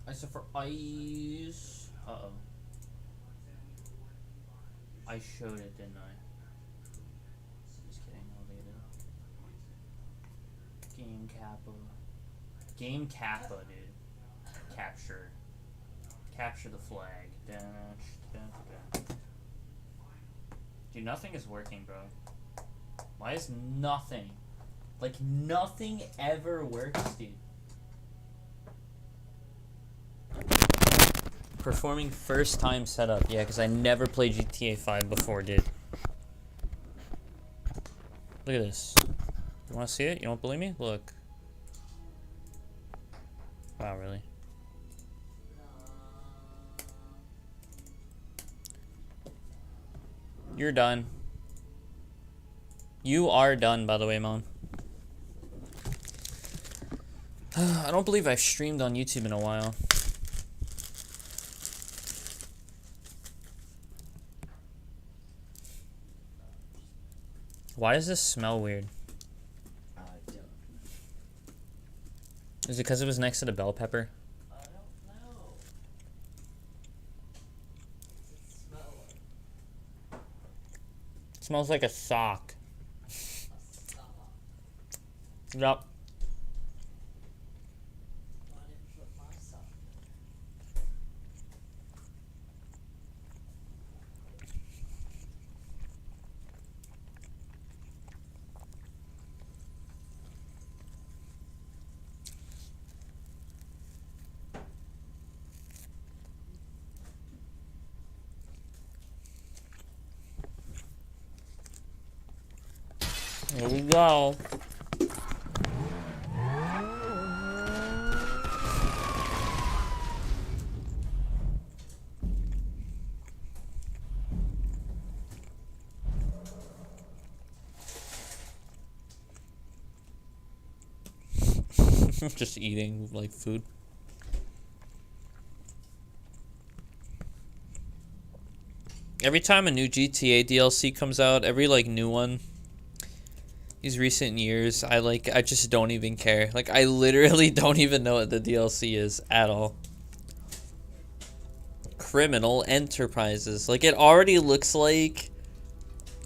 I said for ice. Uh-oh. I showed it, didn't I? Just kidding, I'll leave it. Game Kappa. Game Kappa, dude. Capture. Capture the flag. Dude, nothing is working, bro. Why is nothing? Like, nothing ever works, dude. Performing first time setup. Yeah, because I never played GTA 5 before, dude. Look at this. You want to see it? You don't believe me? Look. Wow, really? You're done. You are done, by the way, Mom. I don't believe I've streamed on YouTube in a while. Why does this smell weird? Is it because it was next to the bell pepper? I don't know. It smells like a sock. Yup. I didn't put my sock Here we go. Just eating like food. Every time a new GTA DLC comes out, every like new one, these recent years, I just don't even care. Like, I literally don't even know what the DLC is at all. Criminal Enterprises. Like, it already looks like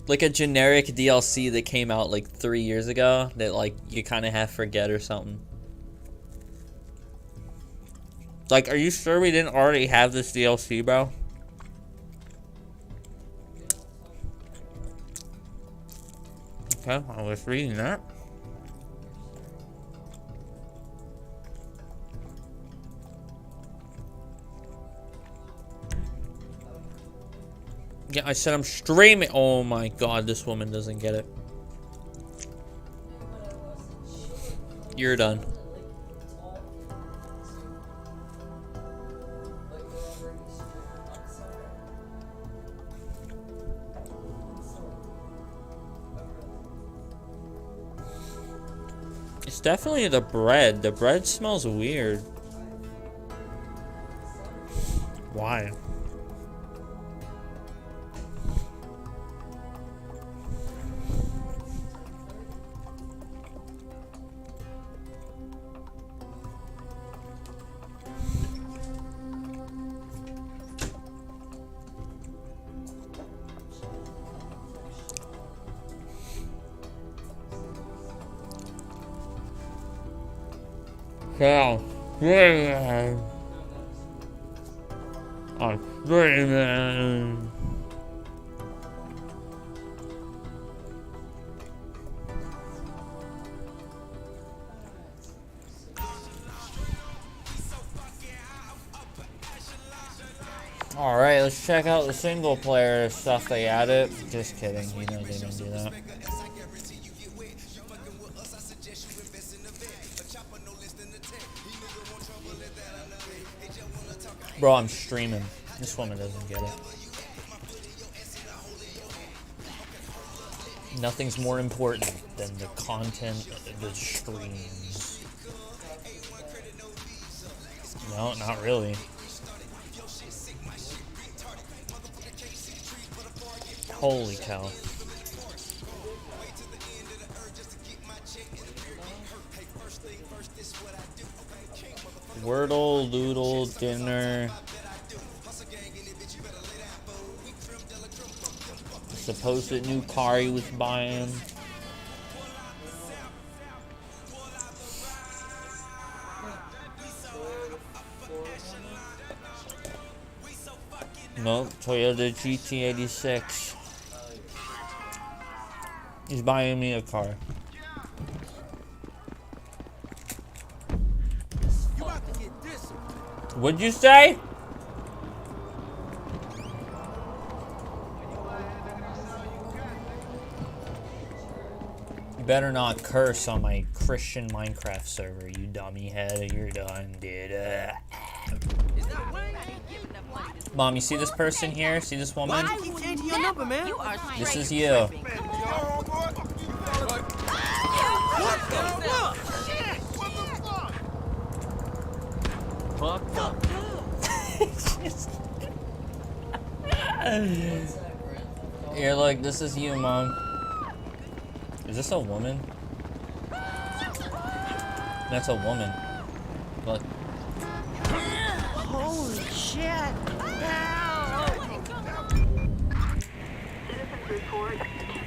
a generic DLC that came out like 3 years ago that like you kind of half forget or something. Like, are you sure we didn't already have this DLC, bro? Okay, I was reading that. Yeah, I said I'm streaming. Oh my god, this woman doesn't get it. You're done. It's definitely the bread. The bread smells weird. Why? Cow. Yeah. I'm screaming. Alright, let's check out the single player stuff they added. Just kidding, you know they didn't do that. Bro, I'm streaming. This woman doesn't get it. Nothing's more important than the content of the streams. No, not really. Holy cow. Wordle, Doodle, dinner. Supposed new car he was buying. Nope, Toyota GT86. He's buying me a car. What'd you say? You better not curse on my Christian Minecraft server, you dummy head. You're done, dude. Mom, you see this person here? See this woman? Why do you keep changing your number, man? This is you. Here, look, this is you, Mom. Is this a woman? That's a woman. Look. Holy shit!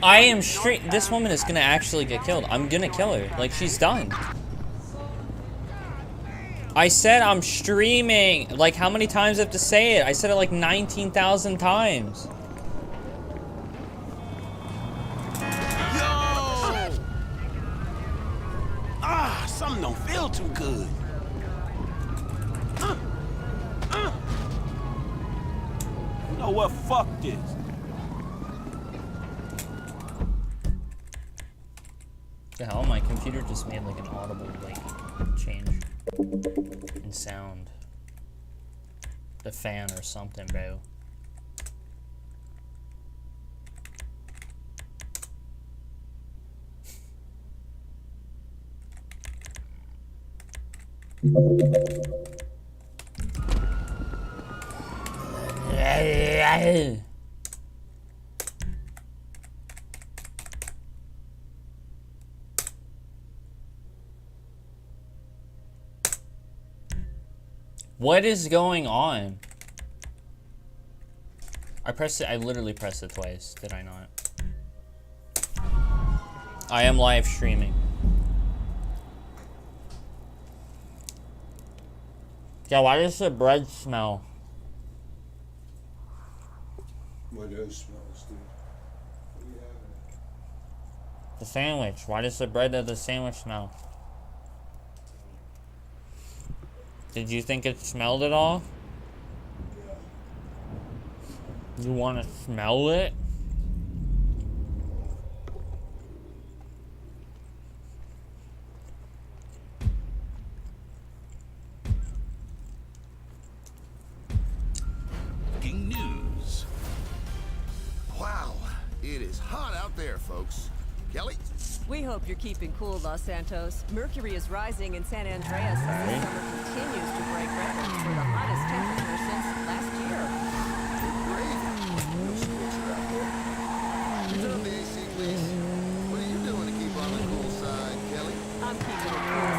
I am straight. This woman is gonna actually get killed. I'm gonna kill her. Like, she's done. I said I'm streaming. Like, how many times do I have to say it? I said it like 19,000 times. Something don't feel too good. You know what? Fuck this. The hell, my computer just made like an audible like change in sound. The fan or something, bro. What is going on? I pressed it. I literally pressed it twice. Did I not? I am live streaming. Yeah, why does the bread smell? What does smells, dude? What do you have? The sandwich. Why does the bread of the sandwich smell? Did you think it smelled at all? You want to smell it? News. Wow, it is hot out there, folks. Kelly? We hope you're keeping cool, Los Santos. Mercury is rising in San Andreas as the summer continues to break records for the hottest temperature since last year. Great. No scorcher out there. Turn on the AC, please. What are you doing to keep on the cool side, Kelly? I'm keeping it cool.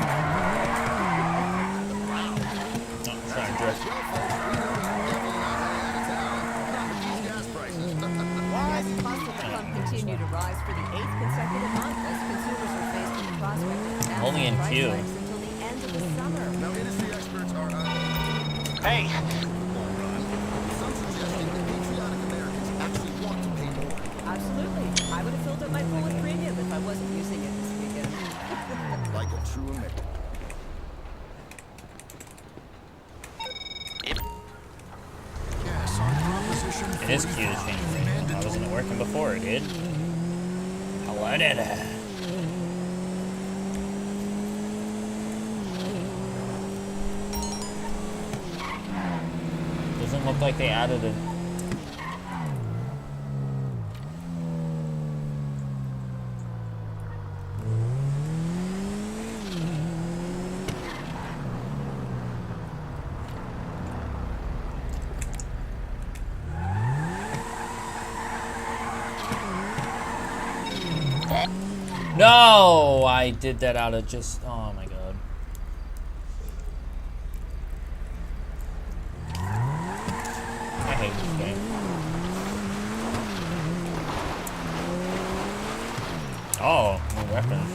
No, sorry, drift. Well, folks, we know you're definitely not out of town. Not with these gas prices. As costs at the pump continue to rise for the 8th consecutive month as consumers are faced with the prospect of Only in price queue. hikes until the end of the summer. Now, industry experts are Hey, some suggesting that patriotic Americans actually want to pay more. Absolutely. I would have filled up my pool with premium if I wasn't using it this weekend. Like a true American. Yes, on proposition It is cute to change things. Why wasn't it working before, dude? I let it. Doesn't look like they added it. No, I did that out of just, oh my god. hate this game. Oh, new weapons.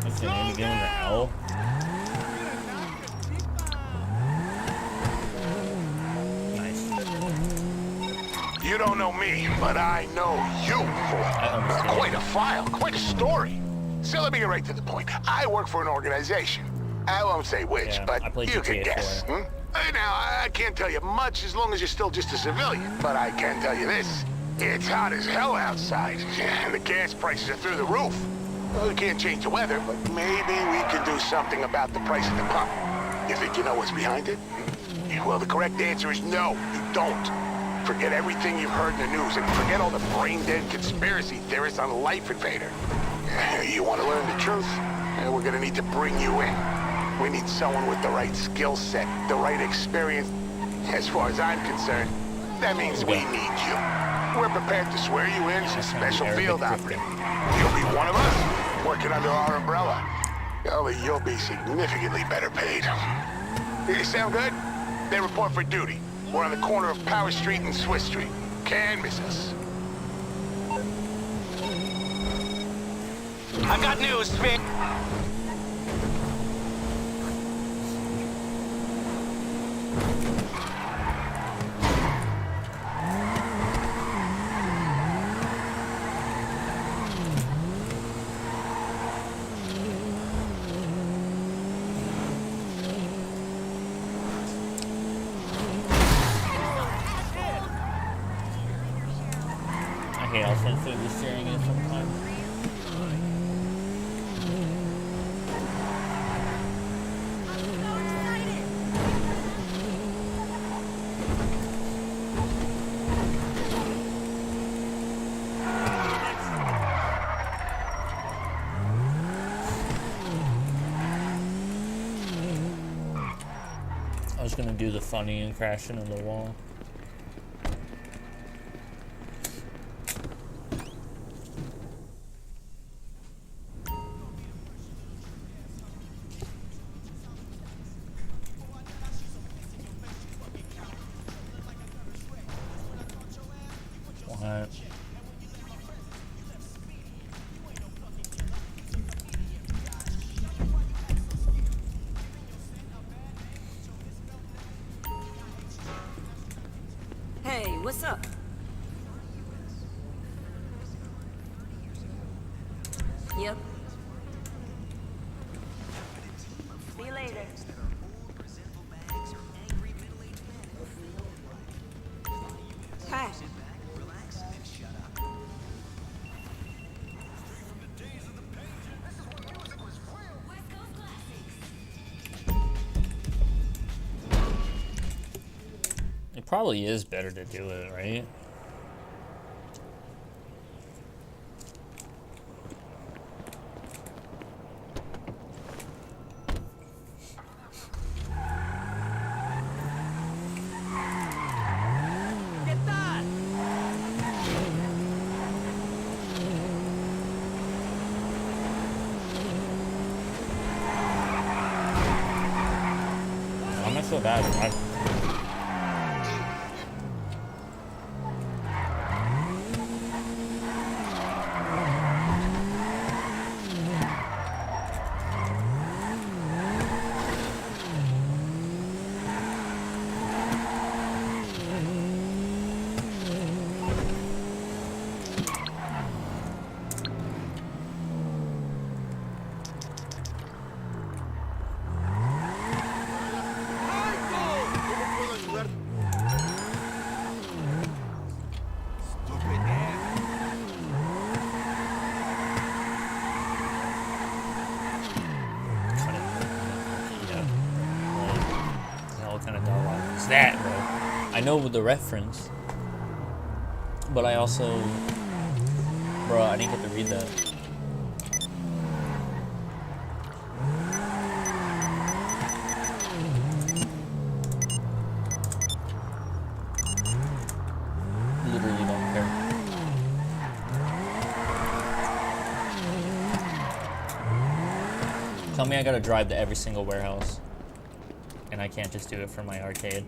What's the name again? The L? Nice. You don't know me, but I know you. Quite a file, quite a story. So let me get right to the point. I work for an organization. I won't say which, Yeah, but I played you can GTA guess. 4. Now, I can't tell you much as long as you're still just a civilian, but I can tell you this. It's hot as hell outside, and the gas prices are through the roof. Well, we can't change the weather, but maybe we can do something about the price of the pump. You think you know what's behind it? Well, the correct answer is no, you don't. Forget everything you've heard in the news, and forget all the brain-dead conspiracy theorists on Life Invader. You want to learn the truth? We're gonna need to bring you in. We need someone with the right skill set, the right experience. As far as I'm concerned, that means we need you. We're prepared to swear you in as a special field operative. You'll be one of us, working under our umbrella. Only you'll be significantly better paid. You sound good? Then report for duty. We're on the corner of Power Street and Swiss Street. Can't miss us. I got news, Vic. I hate how sensitive the steering is sometimes. I was gonna do the funny and crashing into the wall. What? Hey, what's up? Yep. See you later. Hi. It probably is better to do it, right? Get that! I'm not so bad. What kind of dialogue is that, bro? I know the reference, but I also, bro, I didn't get to read that. Literally don't care. Tell me I gotta drive to every single warehouse. And I can't just do it from my arcade.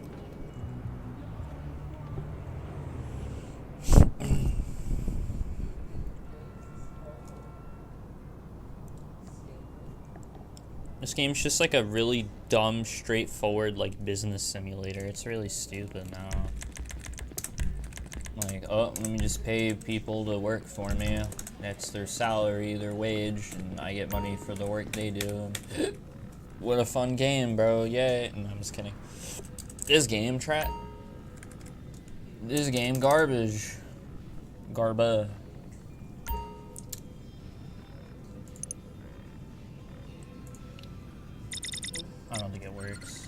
This game's just like a really dumb, straightforward, like, business simulator. It's really stupid now. Like, oh, let me just pay people to work for me. That's their salary, their wage, and I get money for the work they do. What a fun game, bro. Yay. No, I'm just kidding. This game, This game, garbage. Garba. I don't think it works.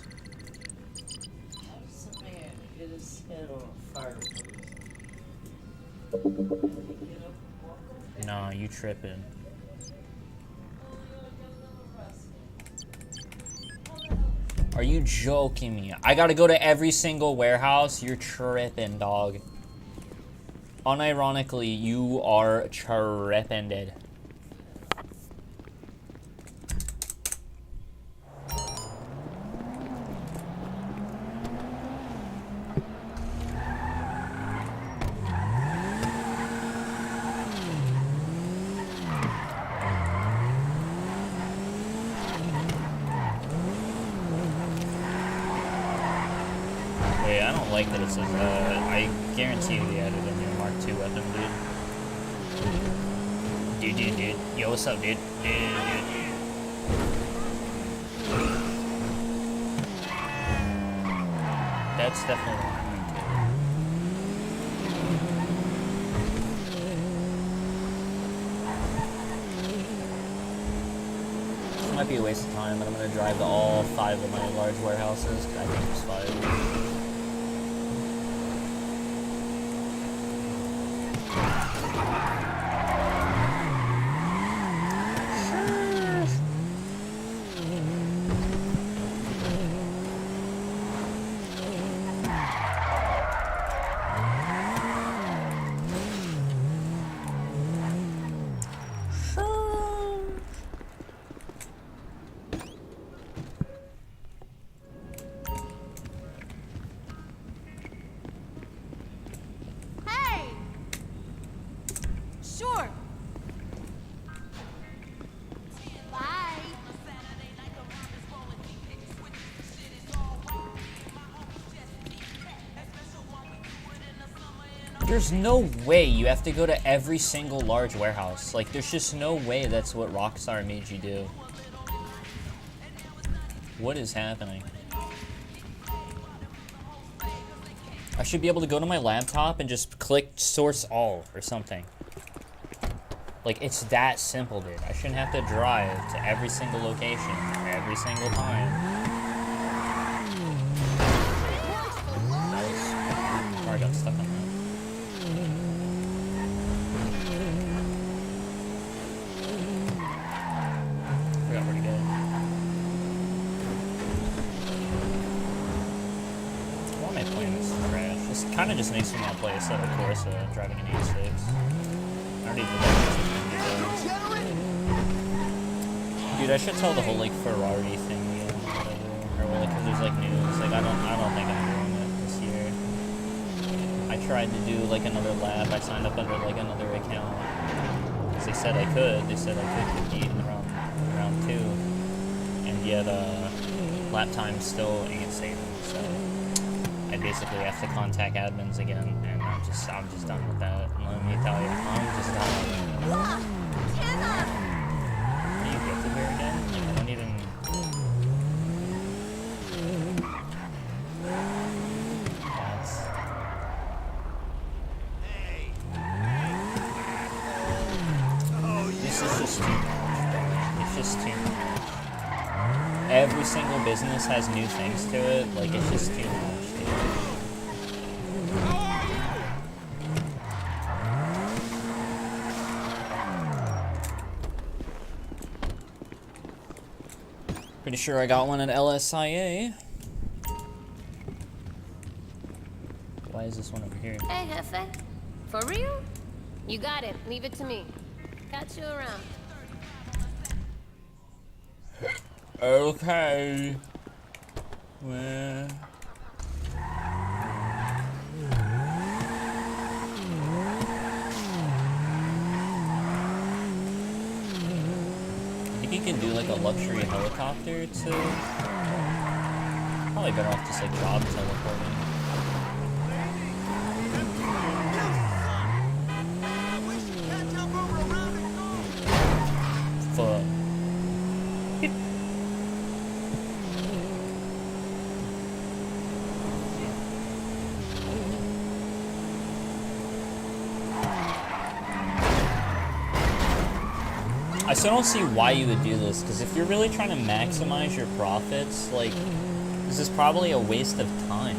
How does a man get his head on a fire hose? Can he get up and walk over? Nah, you tripping. Are you joking me? I gotta go to every single warehouse? You're tripping, dog. Unironically, you are tripping, dude. Wait, I don't like that it says, I guarantee you they added a new Mark II weapon, dude. Dude. Yo, what's up, dude? Dude. That's definitely the one I meant to. This might be a waste of time, but I'm gonna drive to all 5 of my large warehouses. I think there's 5. Hey! Sure. Bye. There's no way you have to go to every single large warehouse. Like, there's just no way that's what Rockstar made you do. What is happening? I should be able to go to my laptop and just click source all or something. Like, it's that simple, dude. I shouldn't have to drive to every single location every single time. Nice. Or I got stuck on that. Forgot where to go. Why am I playing this trash? This kind of just makes me want to play a set of course driving an 86. I don't even know. Dude, I should tell the whole like Ferrari thing again, or like, cause there's like news. Like I don't think I'm doing it this year. I tried to do like another lap. I signed up under like another account. Cause they said I could. They said I could compete in round 2, and yet lap time still ain't saving. So I basically have to contact admins again, and I'm just done with that. And let me tell you, I'm just done with it. Can you get to here again? Like, I don't even... That's... This is just too much. It's just too much. Every single business has new things to it. Like, it's just too much, dude. Pretty sure I got one at LSIA. Why is this one over here? Hey, Jefe. For real? You got it. Leave it to me. Catch you around. Okay. Well. I think you can do like a luxury helicopter too. Probably better off just like job teleporting. Fuck. I still don't see why you would do this, because if you're really trying to maximize your profits, like, this is probably a waste of time.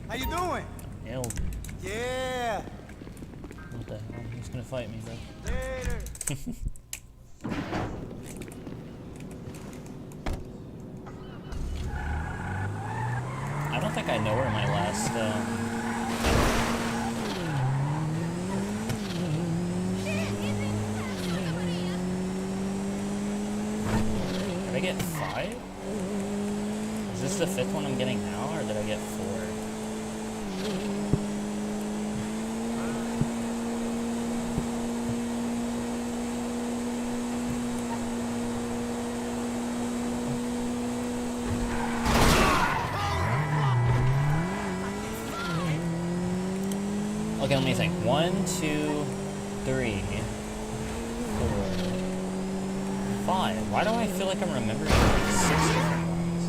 How you doing? Hell. Yeah. What the hell? He's gonna fight me, bro. Later. I don't think I know where my last, Did I get 5? Is this the 5th one I'm getting now, or did I get 4? Okay, let me think. 1, 2, 3, 4, 5. Why do I feel like I'm remembering like 6 different ones?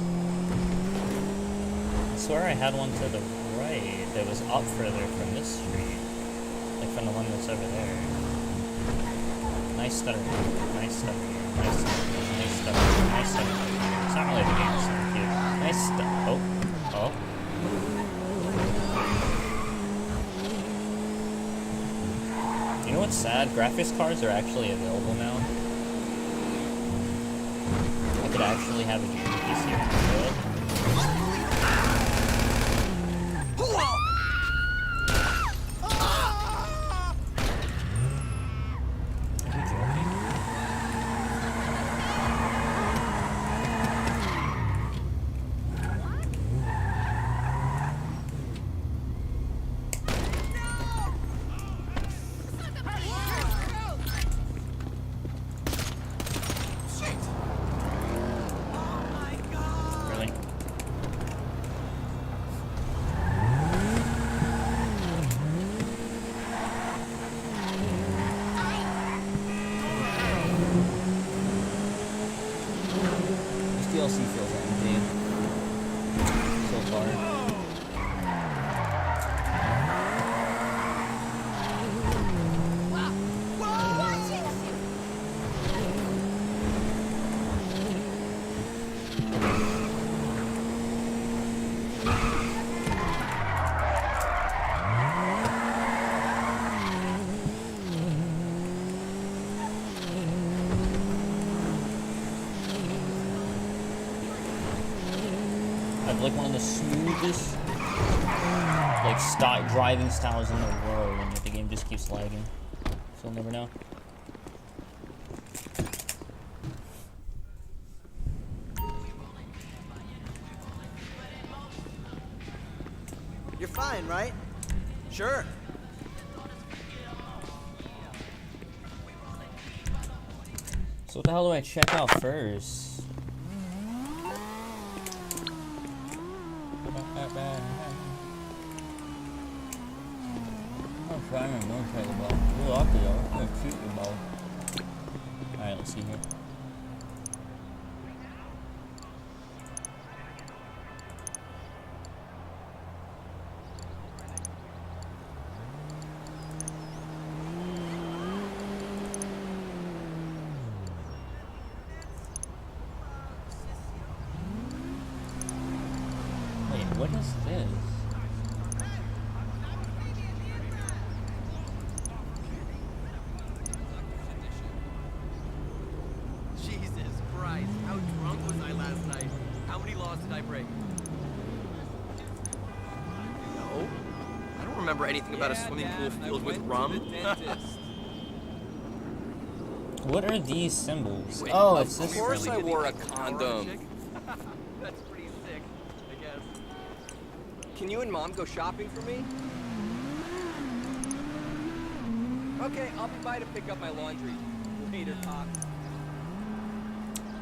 I swear I had one to the right that was up further from this street. Like from the one that's over there. Nice stutter. Nice stutter. Nice stutter. Nice stutter. Nice stutter. It's not really the game, it's not cute. Nice stutter. Oh. Oh. You know what's sad? Graphics cards are actually available now. I could actually have a gaming PC on the world. Are you joking? Really? This DLC feels empty so far. I have like one of the smoothest like driving styles in the world, and yet the game just keeps lagging. So we'll never know. You're fine, right? Sure. So what the hell do I check out first? I'm trying to know about. Alright, let's see here. What is this? Jesus Christ, how drunk was I last night? How many laws did I break? No. I don't remember anything about a swimming pool filled with rum. What are these symbols? Wait, Oh, it's this of course thing. I wore a condom. That's pretty sick, I guess. Can you and Mom go shopping for me? Okay, I'll be by to pick up my laundry. Later, Pop.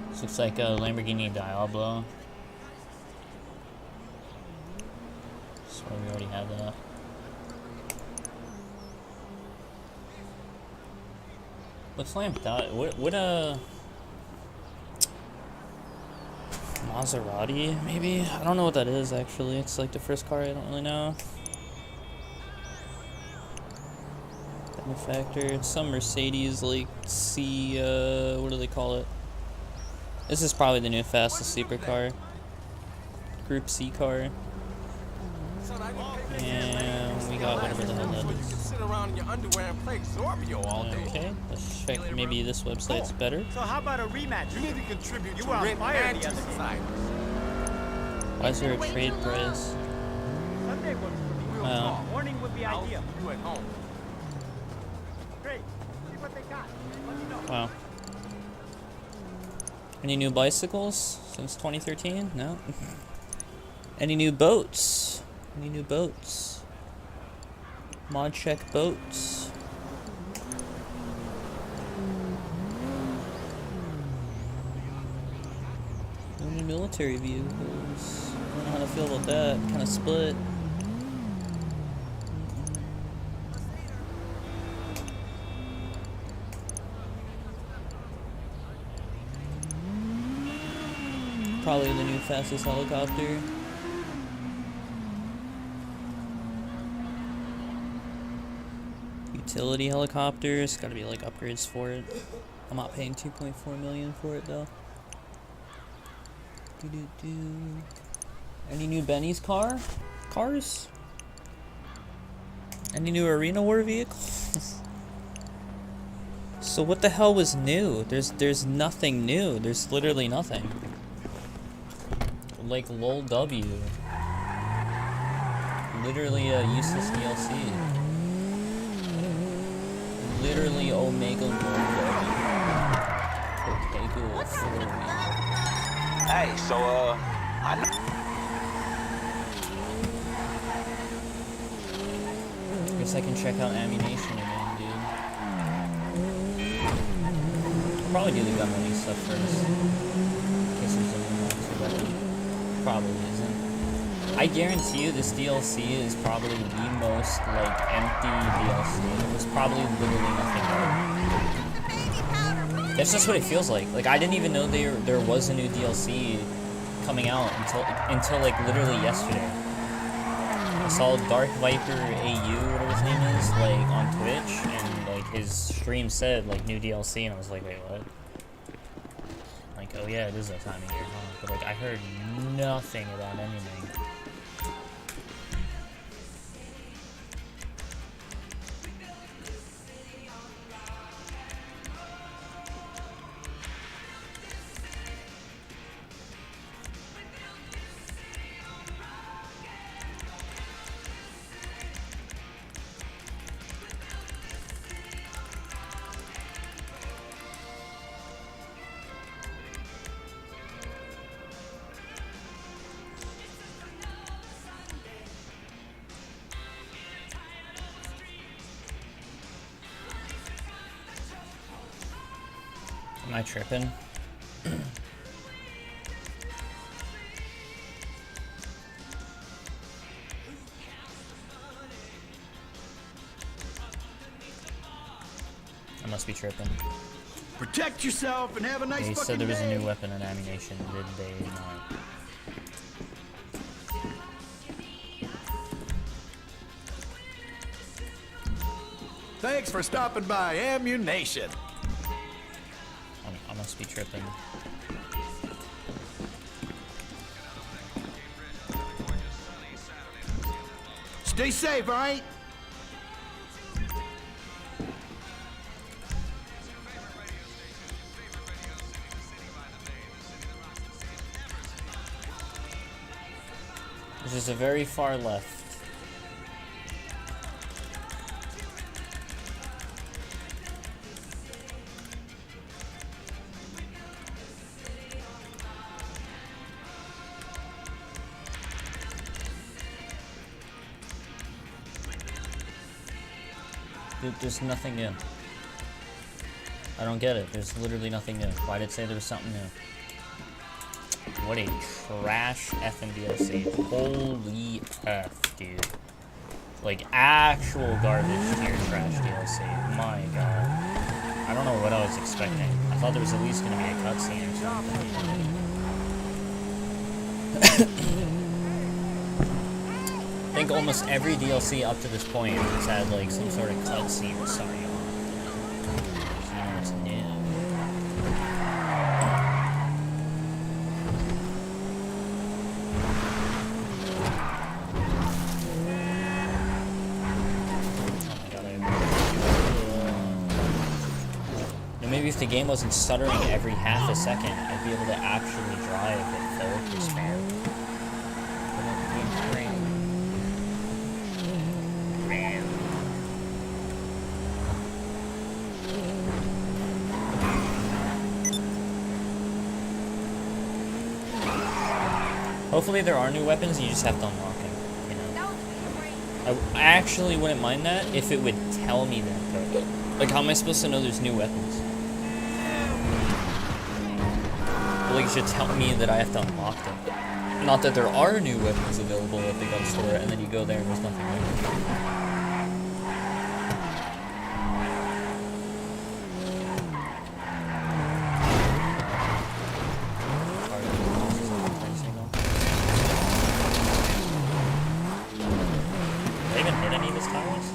This looks like a Lamborghini Diablo. Swear we already had that. What's what a Maserati maybe? I don't know what that is actually. It's like the first car I don't really know. Benefactor. It's some Mercedes like C what do they call it? This is probably the new fastest sleeper car. Group C car. And we got whatever the hell that is. Sit around in your underwear and play Sorbio all day. Okay, let's check. Maybe this website's better. So how about a rematch? You need to contribute You to were on rent fire and the to other day. society. Why is there a trade price? Sunday works for me. Oh. Morning would be ideal. You at home. Great. See what they got. Let me know. Wow. Any new bicycles since 2013? No. Any new boats? Any new boats? Mod check boats. No new military vehicles. I don't know how to feel about that. Kind of split. Probably the new fastest helicopter. Utility helicopters. Gotta be like upgrades for it. I'm not paying 2.4 million for it though. Any new Benny's cars? Any new Arena War vehicles? So what the hell was new? There's nothing new. There's literally nothing. Like LOL W. Literally a useless DLC. Literally Omega LOL W. Protego 4. Hey, so I know. Guess I can check out ammunition again, dude. I'll probably do the gun release stuff first. In case there's any monster weapon. Probably isn't. I guarantee you this DLC is probably the most like empty DLC. There's probably literally nothing there. That's just what it feels like. Like I didn't even know there was a new DLC coming out until like literally yesterday. I saw Dark Viper AU, whatever his name is, like on Twitch, and like his stream said like new DLC, and I was like, wait, what? Like, oh yeah, it is that time of year, huh? But like I heard nothing about anything. Am I tripping? I must be tripping. Protect yourself and have a nice They fucking said there was a day. new weapon and ammunition, did they not? Thanks for stopping by Ammunition. I must be tripping. Stay safe, all right? This is a very far left. Dude, there's nothing new. I don't get it. There's literally nothing new. Why did it say there was something new? What a trash effing DLC. Holy F, dude. Like, actual garbage tier trash DLC. My god. I don't know what I was expecting. I thought there was at least gonna be a cutscene or something. I think almost every DLC up to this point has had, like, some sort of cutscene starting off. So now it's new. Maybe if the game wasn't stuttering every half a second, I'd be able to actually drive with focus man. Hopefully there are new weapons, you just have to unlock them, you know. I actually wouldn't mind that if it would tell me that, though. Like, how am I supposed to know there's new weapons? Like, it should tell me that I have to unlock them. Not that there are new weapons available at the gun store, and then you go there and there's nothing new. Did I even hit any of his tires?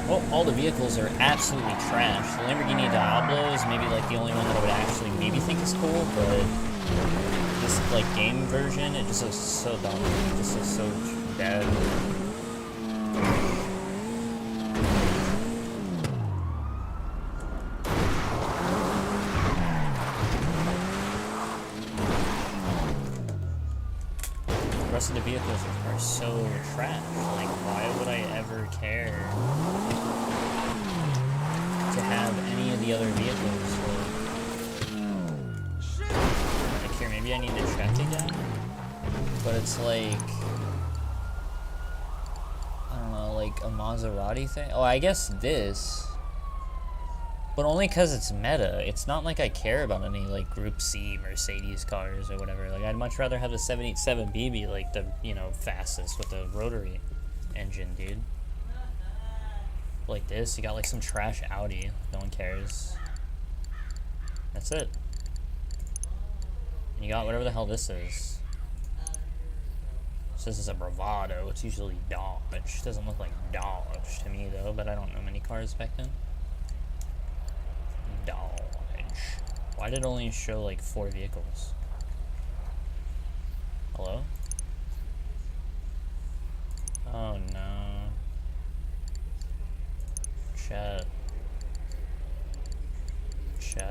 Well, all the vehicles are absolutely trash. The Lamborghini Diablo is maybe like the only one that I would actually maybe think is cool, but this like game version, it just looks so dumb. It just looks so bad. The rest of the vehicles are so trash. Like, why would I ever care to have any of the other vehicles? Like here, maybe I need to check again, but it's like, I don't know, like a Maserati thing. Oh, I guess this, but only because it's meta. It's not like I care about any like Group C Mercedes cars or whatever. Like, I'd much rather have the 787B be like the, you know, fastest with the rotary engine, dude. Like this, you got like some trash Audi. No one cares. That's it. And you got whatever the hell this is. This is a Bravado. It's usually Dodge. It doesn't look like Dodge to me though, but I don't know many cars back then. Dodge. Why did it only show like 4 vehicles? Hello? Oh no. Shit. Shit.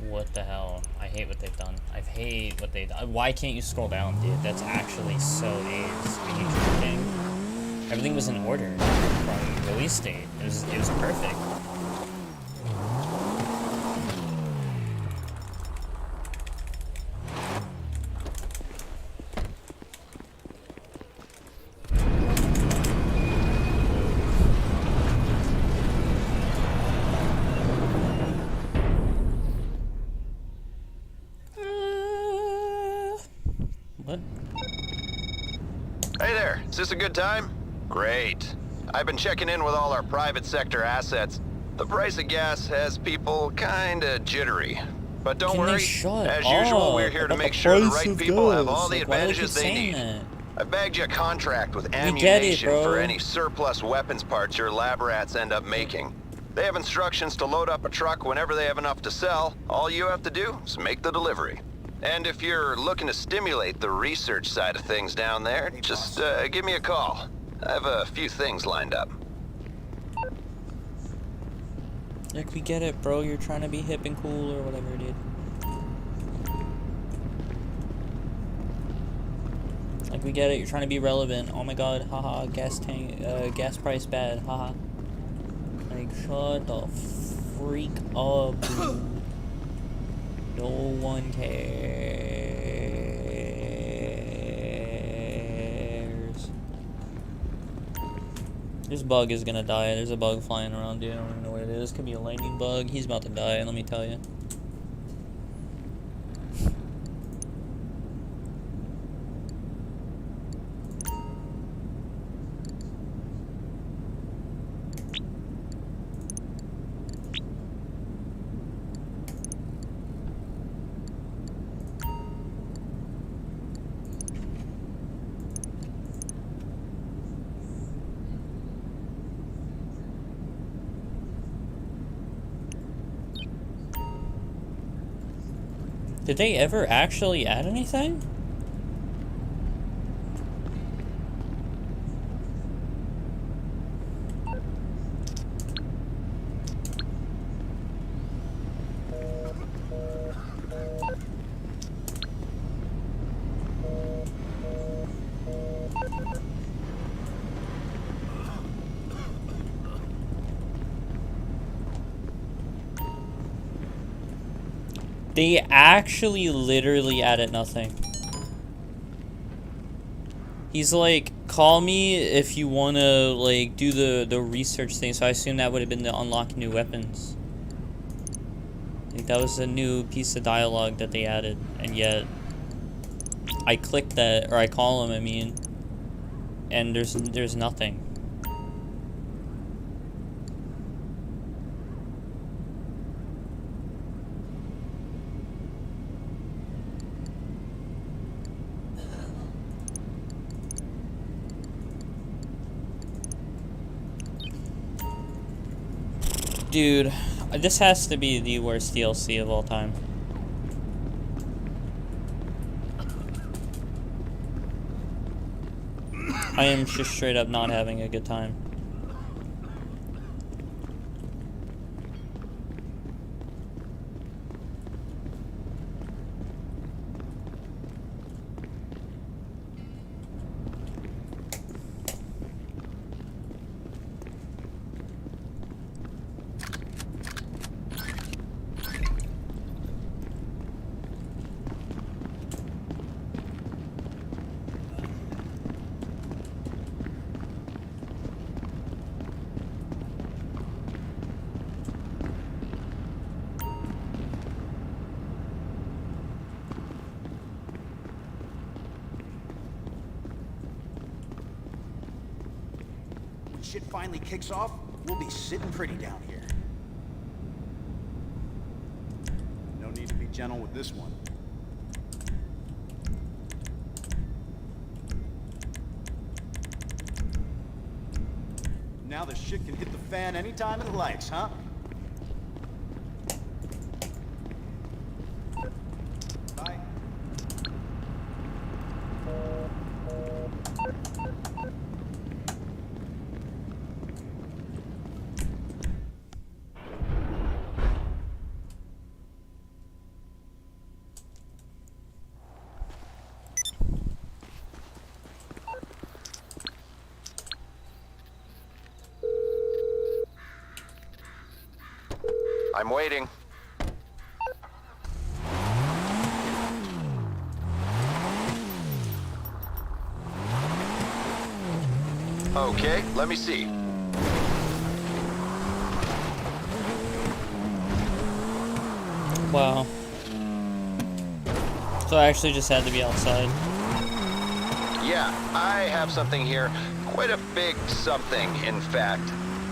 What the hell? I hate what they've done. I hate what they've done. Why can't you scroll down, dude? That's actually so AIDS. Are you joking? Everything was in order from release date. It was perfect. What? Hey there, is this a good time? Great. I've been checking in with all our private sector assets. The price of gas has people kinda jittery. But don't Can they worry, shut as usual, we're here to about make the sure the price right of people have gas? all the Like, why do they advantages keep they saying need. that? I bagged you a contract with get it, ammunition bro. for any surplus weapons parts your lab rats end up making. They have instructions to load up a truck whenever they have enough to sell. All you have to do is make the delivery. And if you're looking to stimulate the research side of things down there, just give me a call. I have a few things lined up. Like, we get it, bro. You're trying to be hip and cool or whatever, dude. Like, we get it. You're trying to be relevant. Oh my god, haha. Gas gas price bad, haha. Like, shut the freak up, dude. No one cares. This bug is gonna die. There's a bug flying around, dude. I don't even know what it is. Could be a lightning bug. He's about to die, let me tell you. Did they ever actually add anything? They actually literally added nothing. He's like, call me if you want to, like, do the research thing. So I assume that would have been to unlock new weapons. Like, that was a new piece of dialogue that they added. And yet, I clicked that, or I call him, I mean, and there's nothing. Dude, this has to be the worst DLC of all time. I am just straight up not having a good time. When shit finally kicks off, we'll be sitting pretty down here. No need to be gentle with this one. Now the shit can hit the fan anytime it likes, huh? Bye. I'm waiting. Okay, let me see. Wow. So I actually just had to be outside. Yeah, I have something here. Quite a big something, in fact.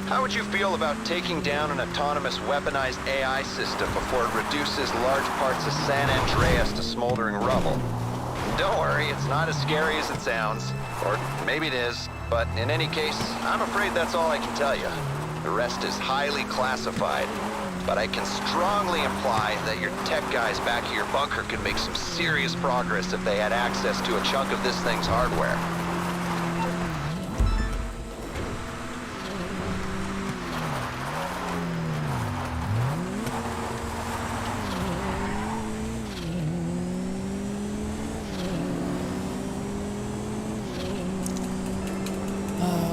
How would you feel about taking down an autonomous weaponized AI system before it reduces large parts of San Andreas to smoldering rubble? Don't worry, it's not as scary as it sounds. Or maybe it is. But in any case, I'm afraid that's all I can tell you. The rest is highly classified. But I can strongly imply that your tech guys back at your bunker could make some serious progress if they had access to a chunk of this thing's hardware.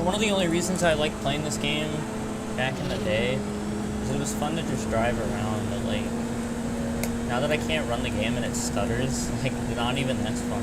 One of the only reasons I liked playing this game back in the day is it was fun to just drive around, but like, now that I can't run the game and it stutters, like, not even that's fun.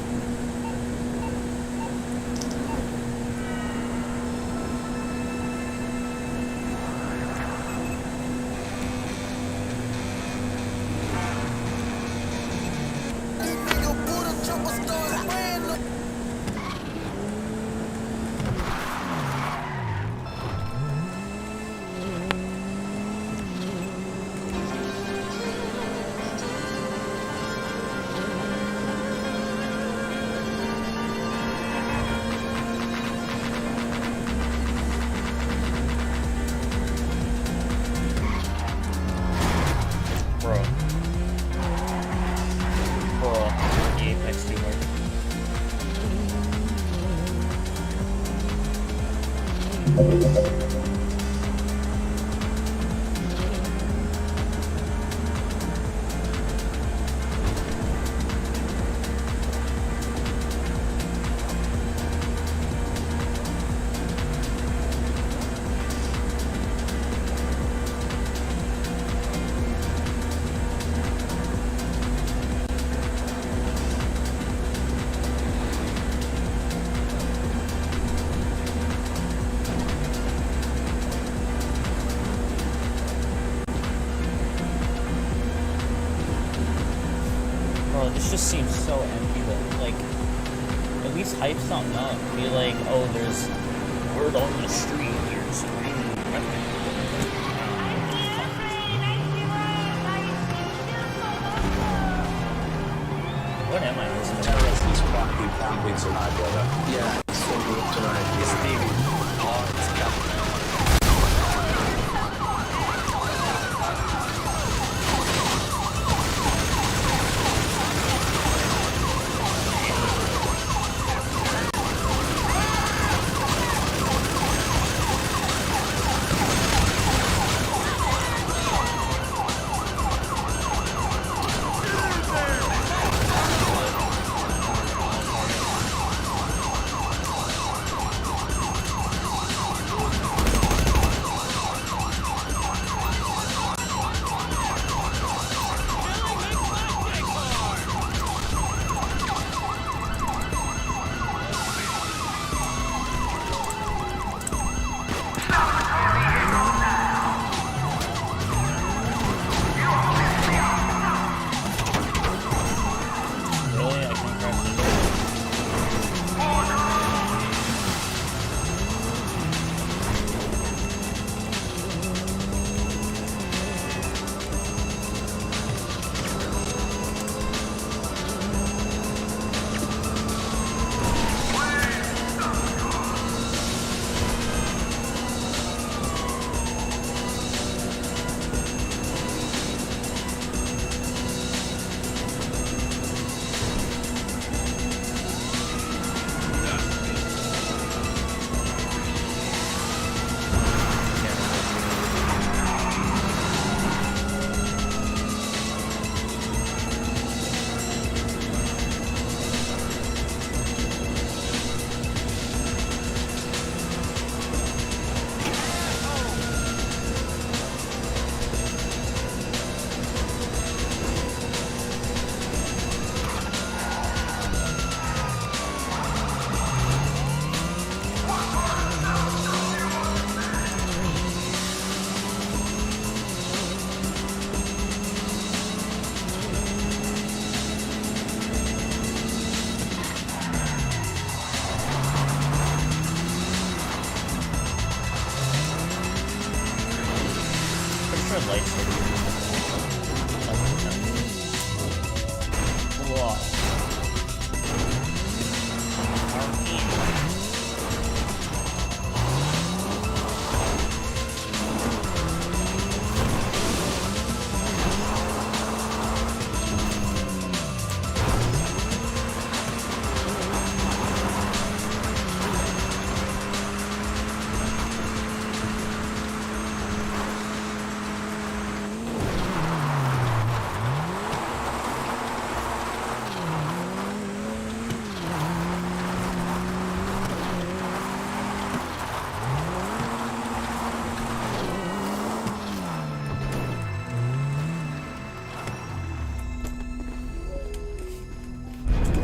This just seems so empty though. Like, at least hype something up. Be like, oh, there's word on the street. There's what am I listening to? Terrorists practically camping tonight, brother. Yeah, it's so good tonight. Yes, maybe. Oh, it's camping.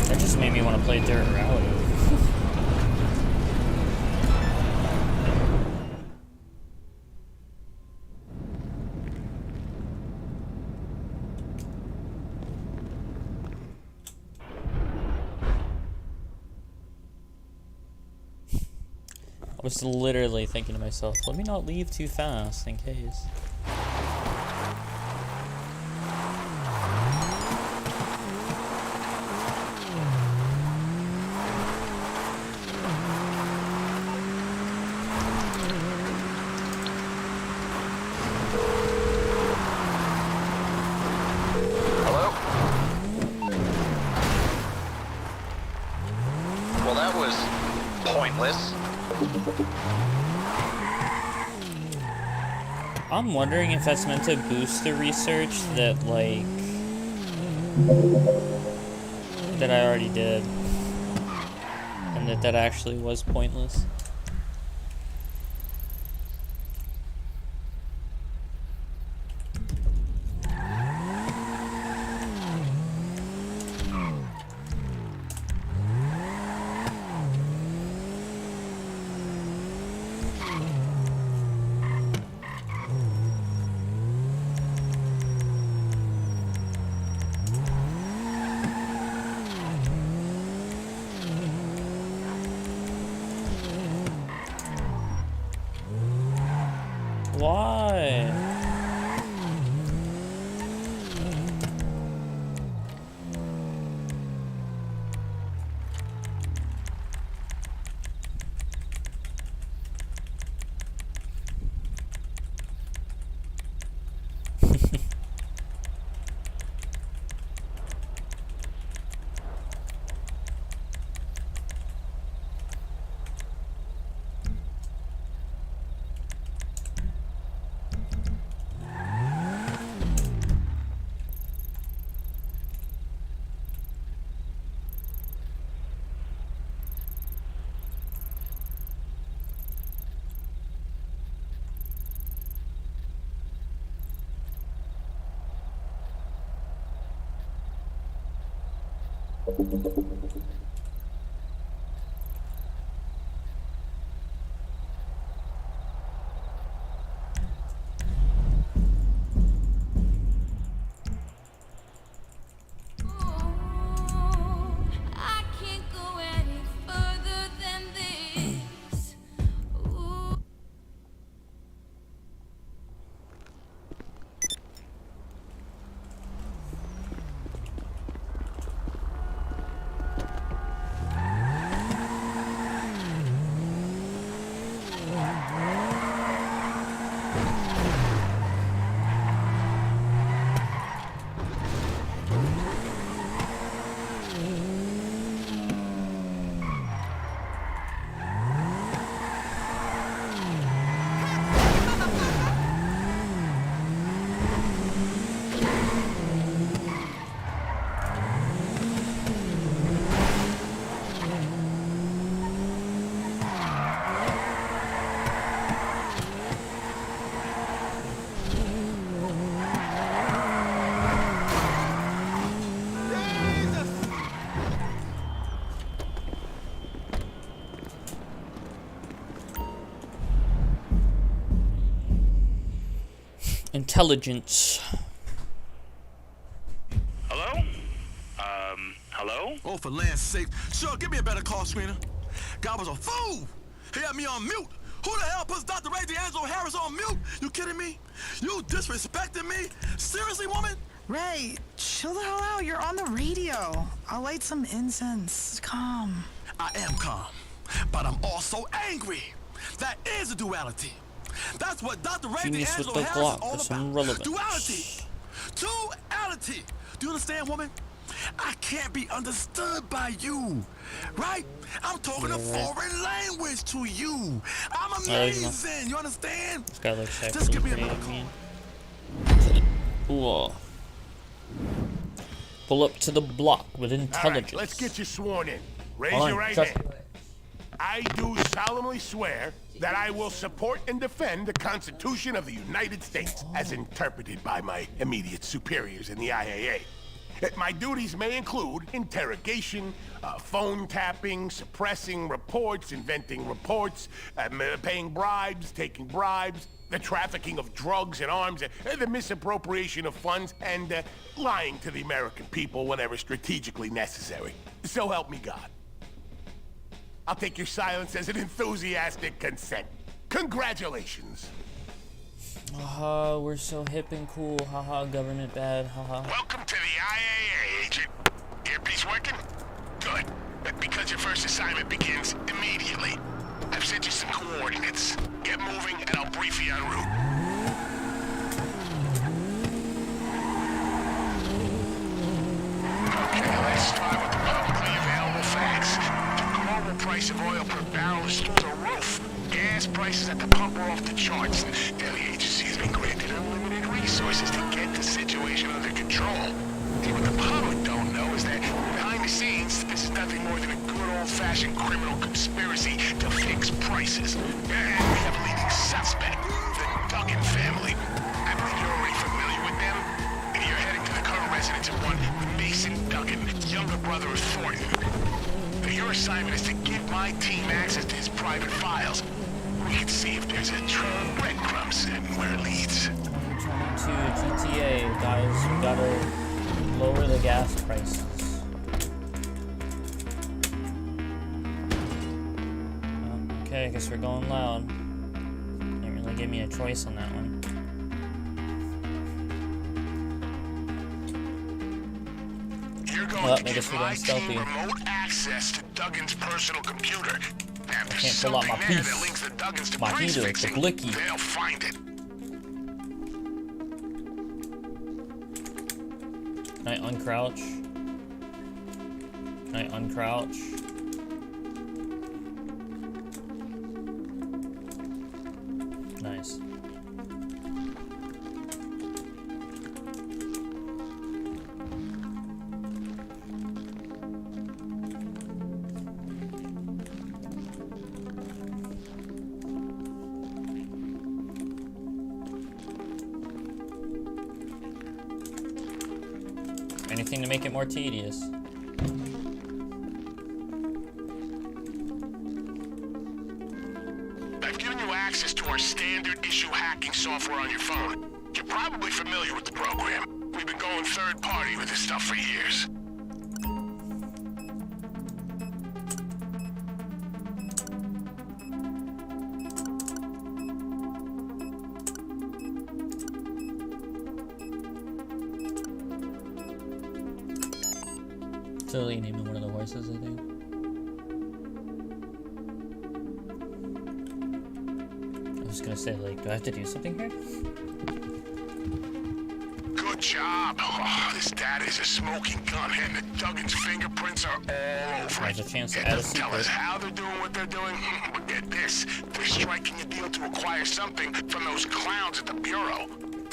That just made me want to play Dirt Rally. I was literally thinking to myself, let me not leave too fast in case. Hello? Well, that was pointless. I'm wondering if that's meant to boost the research that, like, that I already did. And that actually was pointless. Why? Intelligence. Hello? Hello? Oh, for land's sake. Sure, give me a better call screener. God was a fool. He had me on mute. Who the hell puts Dr. Ray D'Angelo Harris on mute? You kidding me? You disrespecting me? Seriously, woman? Ray, chill the hell out. You're on the radio. I'll light some incense. Calm. I am calm, but I'm also angry. That is a duality. That's what Dr. Ray Genius with D'Angelo the Harris Glock is all with some about. relevance. Duality. Duality. Do you understand, woman? I can't be understood by you, right? I'm talking a foreign language to you. I'm amazing. You understand? This guy looks Just actually give me pretty another mean. Ooh. Pull up to the block with intelligence. All right, let's get you sworn in. Raise Fine, your right trust hand. I do solemnly swear that I will support and defend the Constitution of the United States as interpreted by my immediate superiors in the IAA. My duties may include interrogation, phone tapping, suppressing reports, inventing reports, paying bribes, taking bribes, the trafficking of drugs and arms, the misappropriation of funds, and lying to the American people whenever strategically necessary. So help me God. I'll take your silence as an enthusiastic consent. Congratulations. Haha, we're so hip and cool. Haha, government bad. Haha. Welcome to the IAA, Agent. Earpiece working? Good. Because your first assignment begins immediately. I've sent you some coordinates. Get moving and I'll brief you en route. Okay, let's start with the publicly available facts. The global price of oil per barrel is through the roof. Gas prices at the pump are off the charts. And the agency has been granted unlimited resources to get the situation under control. See, what the public don't know is that behind the scenes, this is nothing more than a good old-fashioned criminal conspiracy to fix prices. And we have a leading suspect, the Duggan family. I believe you're already familiar with them. You're heading to the current residence of one Mason Duggan, younger brother of Thornton. Your assignment is to give my team access to his private files. We can see if there's a trail of breadcrumbs and where it leads. To GTA, guys, we gotta lower the gas prices. Okay, I guess we're going loud. Didn't really give me a choice on that one. You're going Well, to I guess give we're my going stealthy. team remote access to Duggan's personal computer. And there's Can't pull out something my there piece. that links the Duggans to My price heater, the fixing. blicky. They'll find it. Can I uncrouch? Can I uncrouch? Nice. Anything to make it more tedious. I've given you access to our standard issue hacking software on your phone. You're probably familiar with the program. We've been going third party with this stuff for years. Totally naming one of the horses, I think. I was gonna say, like, do I have to do something here? Good job. Oh, this data is a smoking gun, and the Duggan's fingerprints are all over There's it. a chance to It add a doesn't tell us secret. how they're doing what they're doing, but get this. They're striking a deal to acquire something from those clowns at the Bureau.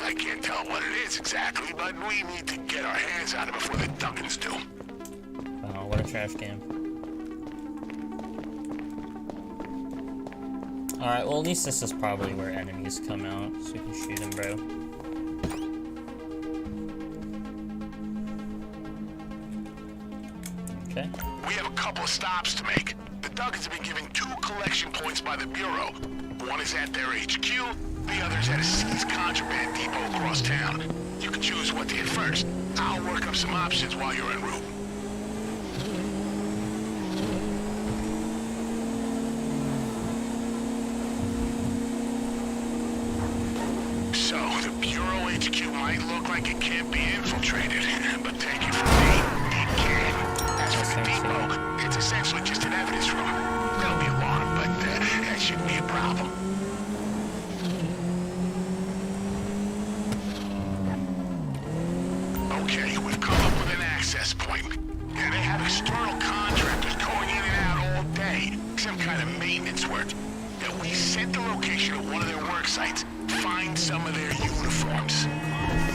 I can't tell what it is exactly, but we need to get our hands on it before the Duggans do. Oh, what a trash can. Alright, well at least this is probably where enemies come out, so we can shoot them, bro. Okay. We have a couple of stops to make. The Duggans have been given 2 collection points by the Bureau. One is at their HQ, the other is at a seized contraband depot across town. You can choose what to hit first. I'll work up some options while you're en route. So, the Bureau HQ might look like it can't be infiltrated, but take it from me, it can. As for the depot, it's essentially just an evidence Okay, we've come up with an access point. Yeah, they have external contractors going in and out all day. Some kind of maintenance work. Yeah, we sent the location of one of their work sites. Find some of their uniforms.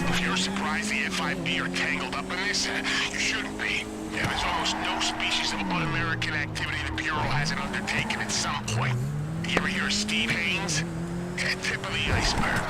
If you're surprised the FIB are tangled up in this, you shouldn't be. Yeah, there's almost no species of un-American activity the Bureau hasn't undertaken at some point. You ever hear of Steve Haynes? Yeah, tip of the iceberg.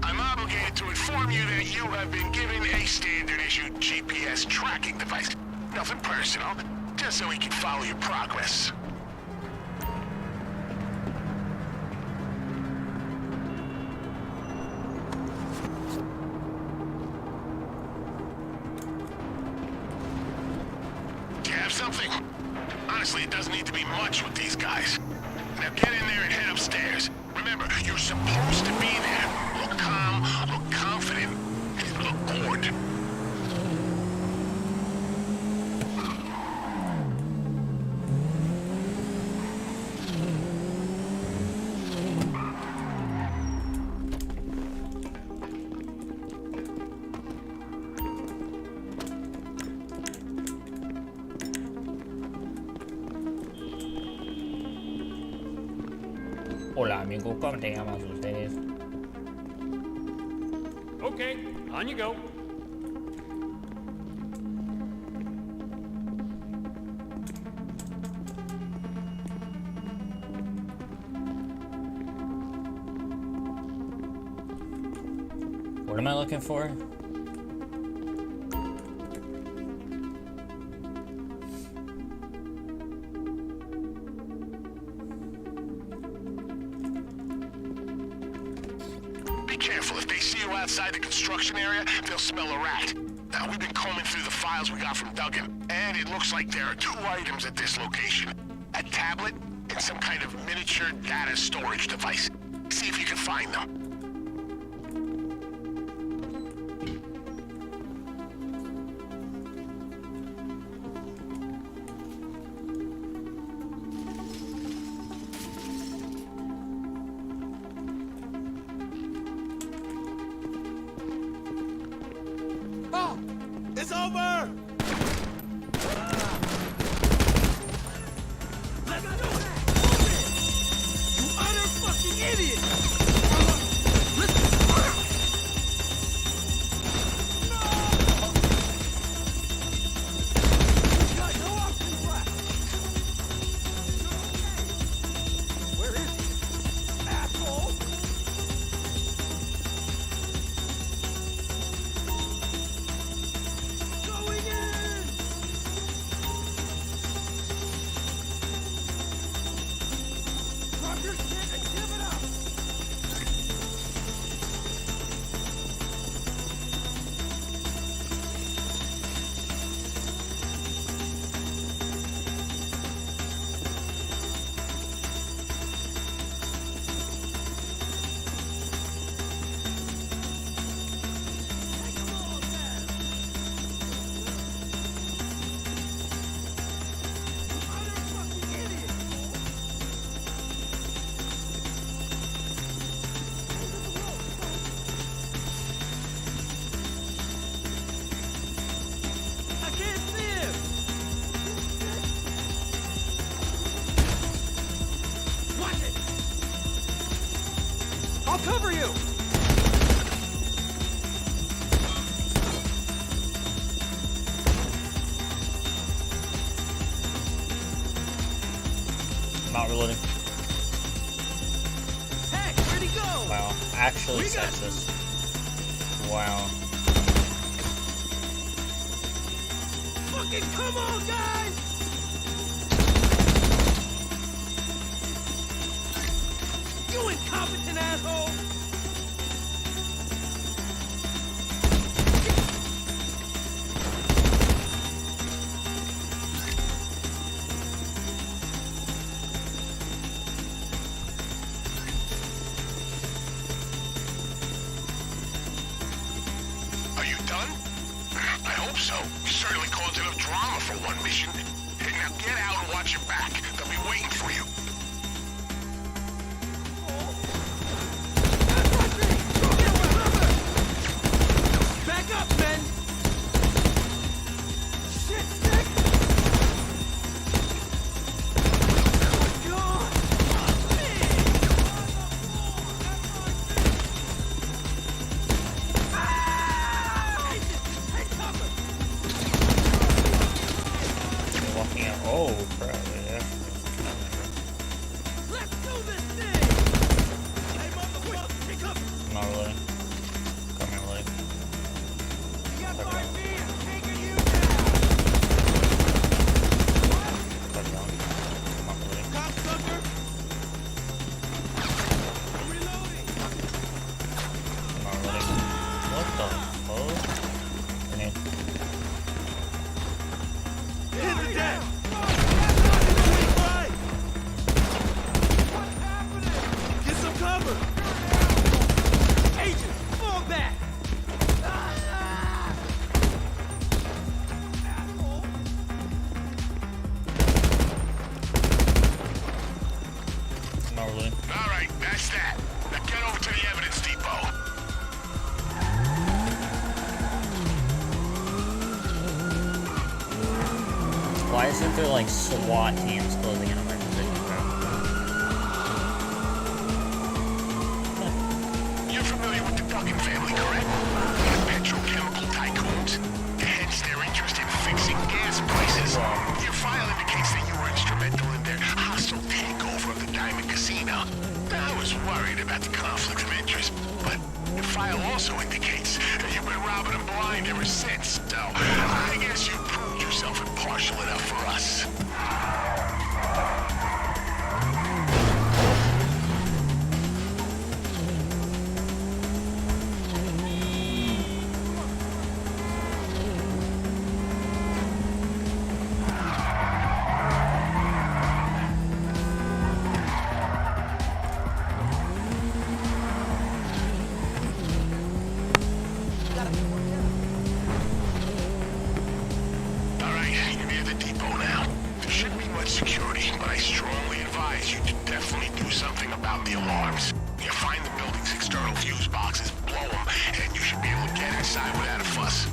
I'm obligated to inform you that you have been given a standard-issue GPS tracking device. Nothing personal, just so we can follow your progress. Do you have something? Honestly, it doesn't need to be much with these guys. Now get in there and head upstairs. Remember, you're supposed to be there. Look calm, look confident, and look bored. Hola amigos, ¿cómo te llamas ustedes? Okay, on you go. What am I looking for? Be careful. If they see you outside the construction area, they'll smell a rat. Now, we've been combing through the files we got from Duggan, and it looks like there are 2 items at this location. A tablet and some kind of miniature data storage device. See if you can find them. Oh! It's over! Let's do it! You utter fucking idiot! We've got no options left! Where is he? Asshole! Going in! Drop your shit and give it up! Take 'em all down! You utter fucking idiot! I can't see him! Watch it! I'll cover you! Not reloading. Hey, where'd he go? Wow. Actually We got- sexist. Wow. Fucking come on, guys! You incompetent asshole! hope so. You certainly caused enough drama for one mission. Now get out and watch your back. They'll be waiting for you. Back up, men! Shit, stick! God! Walking out. Oh, crap. Yeah. Let's do this thing! Hey, motherfucker, pick up! Not really. Coming really. You got my man taking you Cut down. Not really. down! Cocksucker! I'm reloading! Not really. What the fuck? Grenade. Hit the deck! Get some cover! Agent, fall back! Not really. All right, that's that. Now get over to the evidence depot. Why isn't there like SWAT teams closing in on my position? You're familiar with the Duggan family, correct? They're petrochemical tycoons. Hence their interest in fixing gas prices. Your file indicates that you were instrumental in their hostile takeover of the Diamond Casino. I was worried about the conflict of interest, but your file also indicates that you've been robbing them blind ever since. So I guess you proved yourself impartial enough for us. Security, but I strongly advise you to definitely do something about the alarms. You find the building's external fuse boxes, blow them, and you should be able to get inside without a fuss.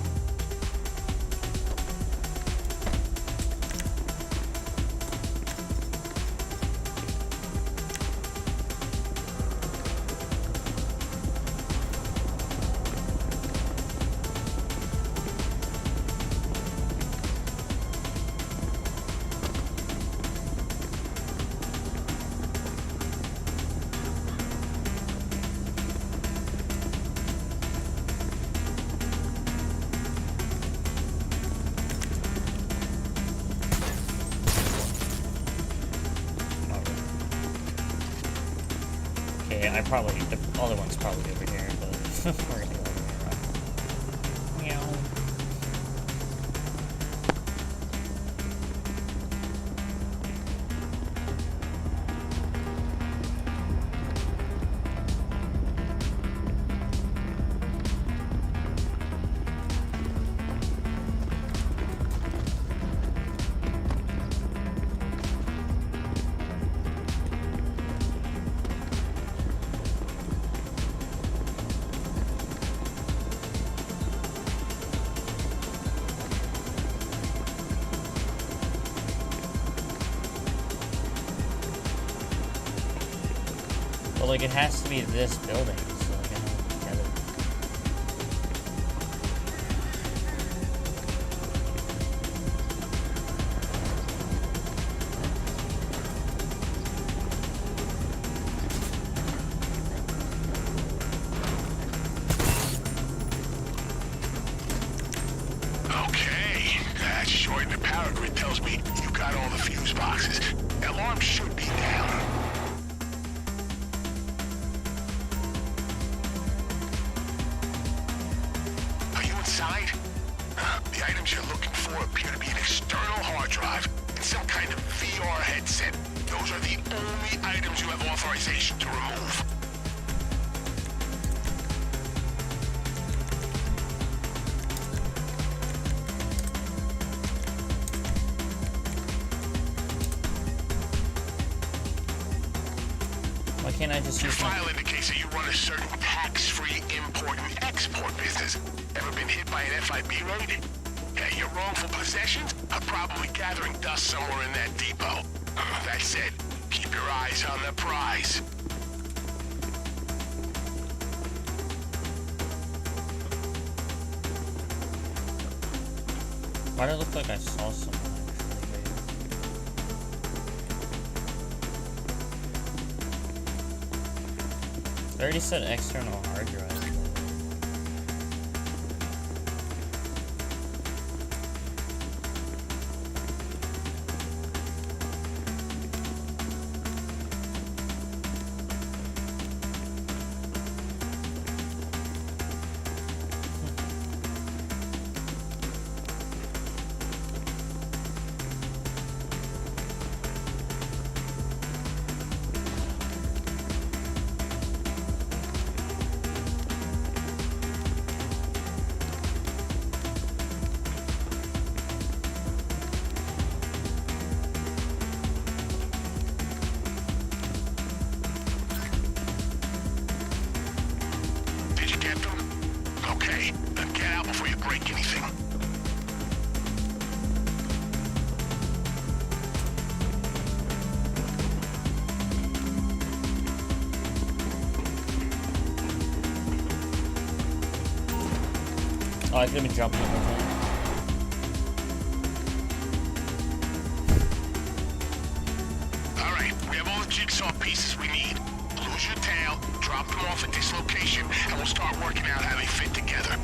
Okay, I probably, the other one's probably over here, but we're gonna go over here, right? Meow. But like, it has to be this building, so like, I don't get it. Okay, that short in the power grid tells me you got all the fuse boxes. The alarm should be down. Are you inside? The items you're looking for appear to be an external hard drive and some kind of VR headset. Those are the only items you have authorization to remove. can't I just Your use my... file indicates that you run a certain tax-free import and export business. Ever been hit by an FIB raid? Yeah, your wrongful possessions are probably gathering dust somewhere in that depot. That said, keep your eyes on the prize. Why did it look like I saw someone actually? They already said external hard drive. Oh, I could have been jumping over there. Alright, we have all the jigsaw pieces we need. Lose your tail, drop them off at this location, and we'll start working out how they fit together.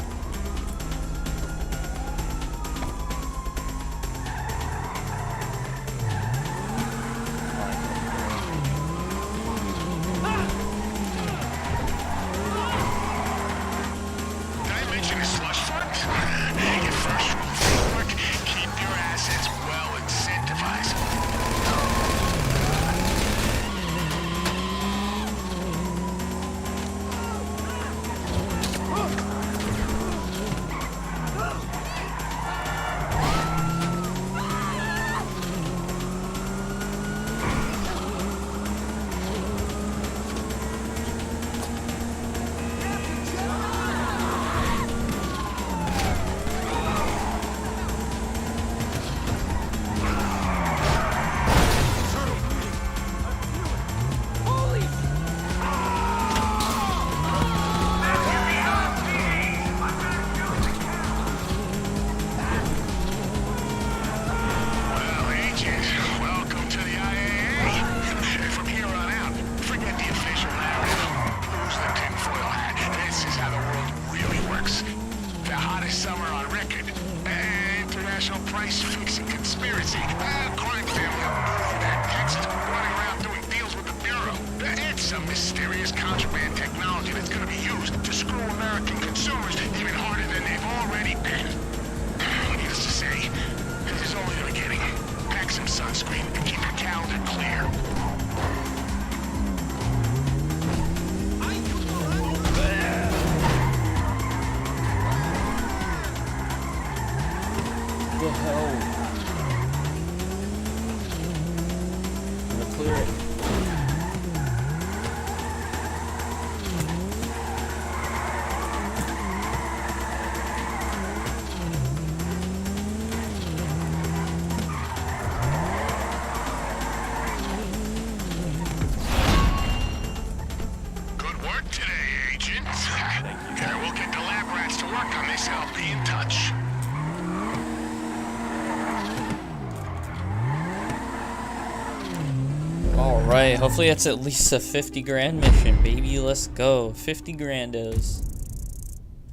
Alright, hopefully it's at least a 50 grand mission, baby. Let's go. 50 grandos.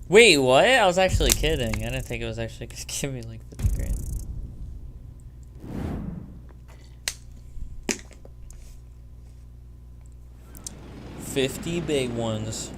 Wait, what? I was actually kidding. I didn't think it was actually gonna give me like 50 grand. $50 big ones.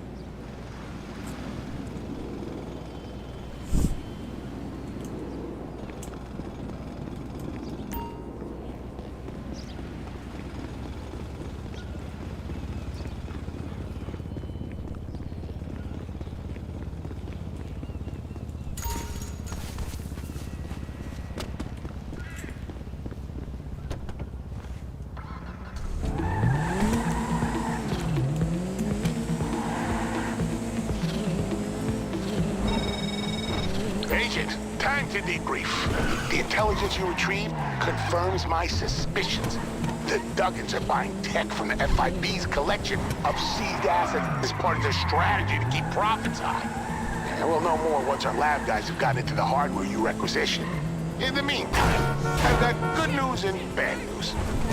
Agent, time to debrief. The intelligence you retrieved confirms my suspicions. The Duggans are buying tech from the FIB's collection of seized assets as part of their strategy to keep profits high. And we'll know more once our lab guys have gotten into the hardware you requisition. In the meantime, I've got good news and bad news.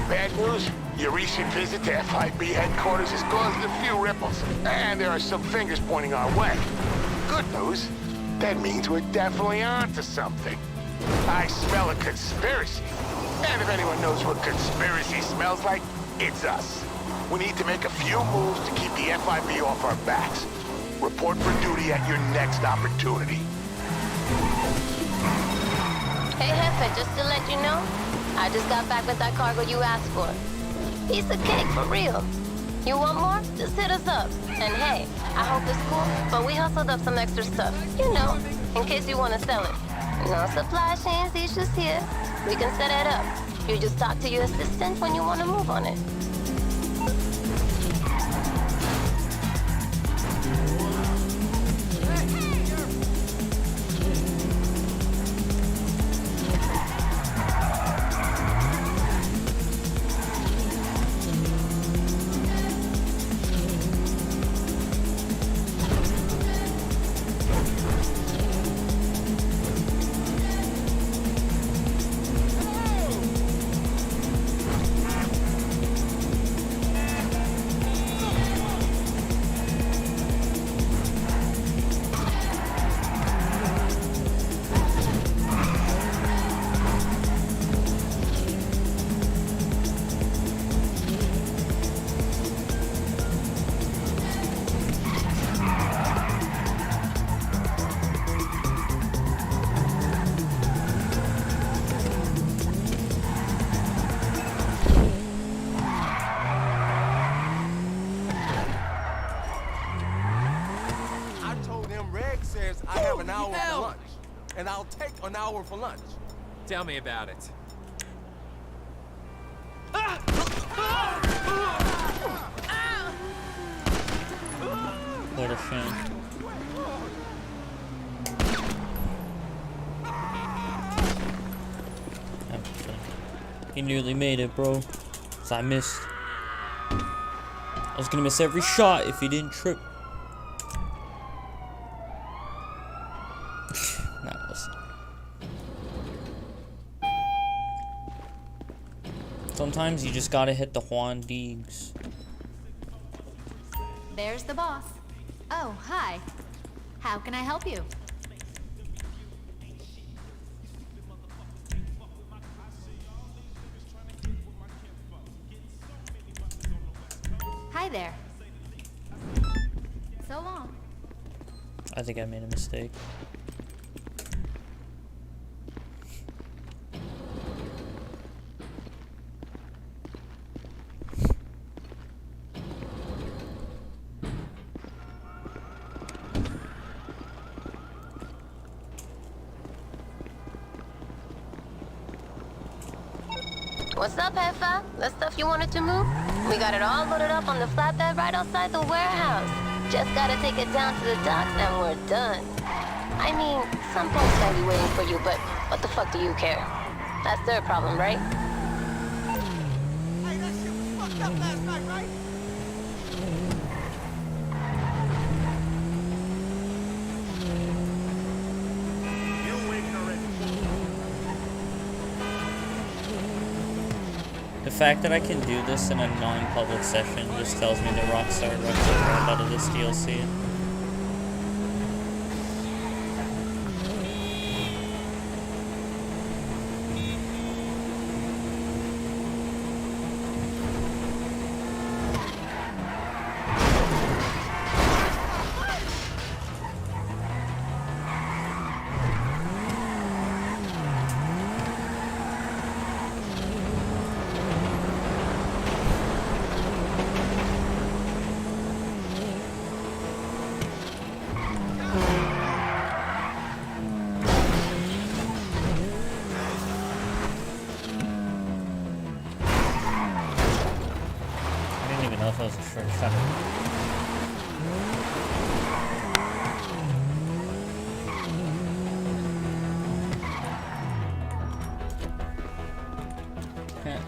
Bad news, your recent visit to FIB headquarters has caused a few ripples, and there are some fingers pointing our way. Good news, that means we're definitely onto something. I smell a conspiracy. And if anyone knows what conspiracy smells like, it's us. We need to make a few moves to keep the FIB off our backs. Report for duty at your next opportunity. Hey, Jefe, just to let you know, I just got back with that cargo you asked for. Piece of cake, for real. You want more? Just hit us up. And hey, I hope it's cool, but we hustled up some extra stuff. You know, in case you want to sell it. No supply chains issues here. We can set it up. You just talk to your assistant when you want to move on it. I have an hour for lunch, and I'll take an hour for lunch. Tell me about it. What a shame. He nearly made it, bro. 'Cause I missed. I was gonna miss every shot if he didn't trip. Sometimes you just gotta hit the Juan Deegs. There's the boss. Oh, hi. How can I help you? Hi there. So long. I think I made a mistake. What's up, Jefa? The stuff you wanted to move? We got it all loaded up on the flatbed right outside the warehouse. Just gotta take it down to the docks and we're done. I mean, some folks might be waiting for you, but what the fuck do you care? That's their problem, right? Hey, that shit was fucked up last night, right? The fact that I can do this in a non-public session just tells me that Rockstar runs the crap out of this DLC.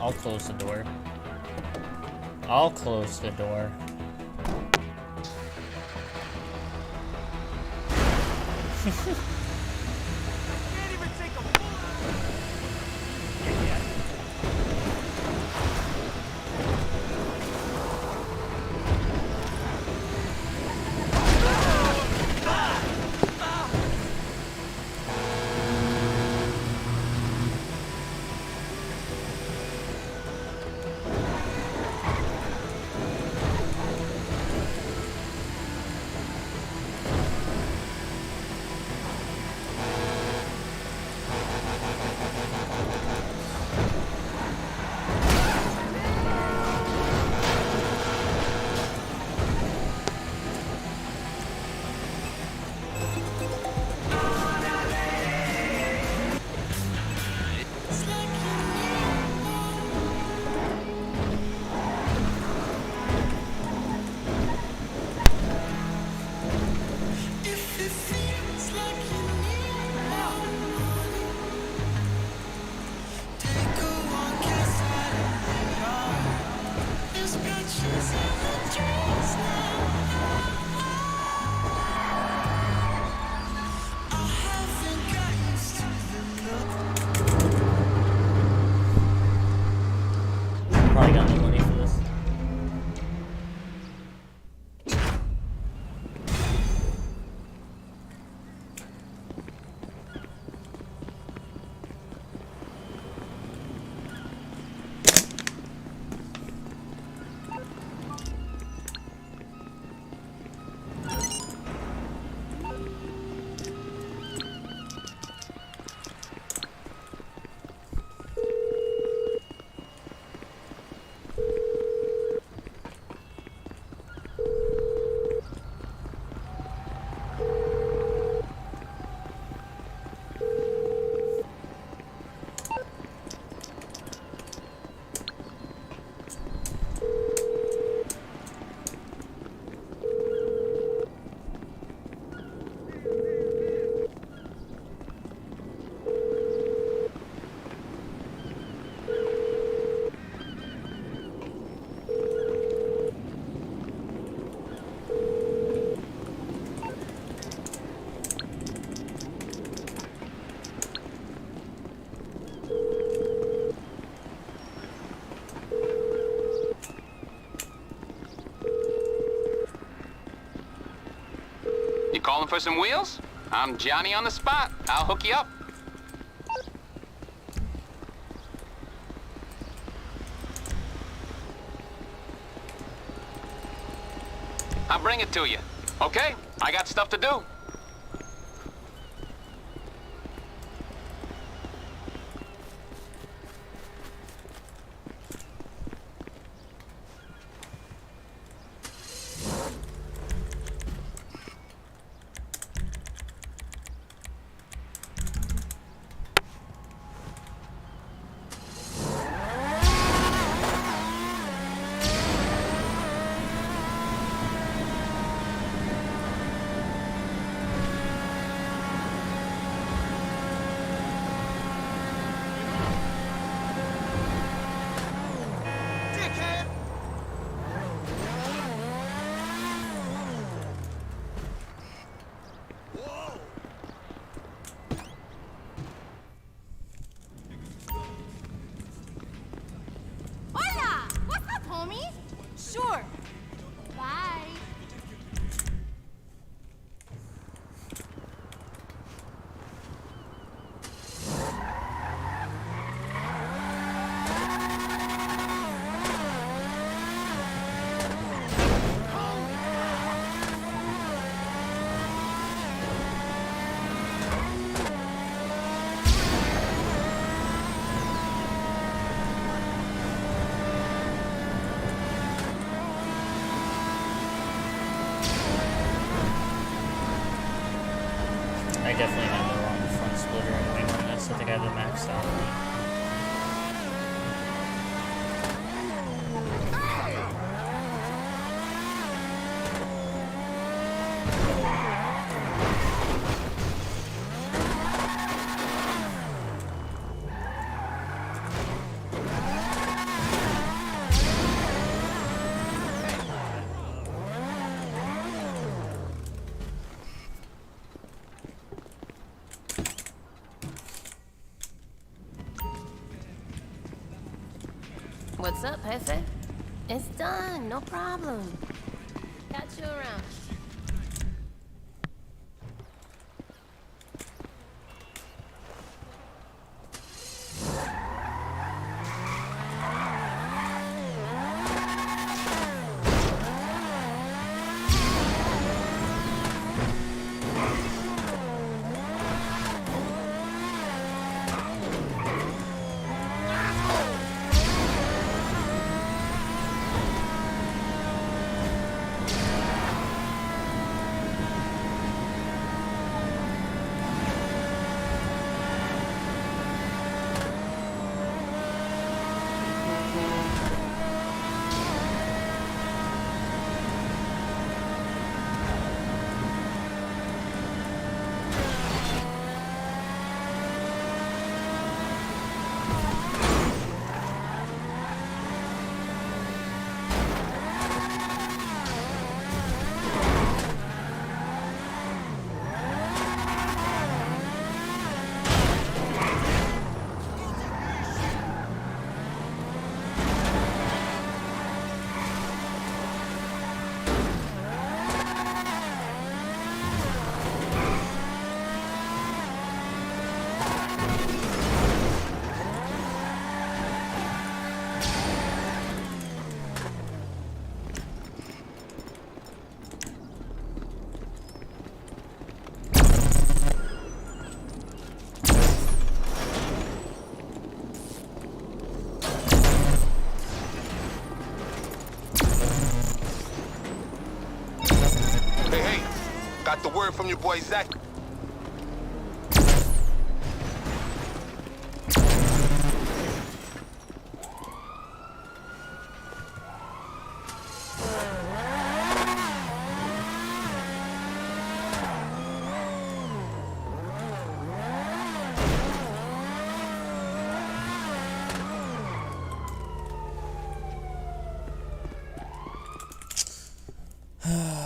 I'll close the door. I'll close the door. Can't even take a Probably got no money for this. You calling for some wheels? I'm Johnny on the spot. I'll hook you up. I'll bring it to you. Okay? I got stuff to do. Hola! What's up, homie? Sure. Bye. I definitely had the wrong front splitter and wing on this. I think I had the maxed out. What's up, Jefe? It's done, no problem. Catch you around. Got the word from your boy Zach.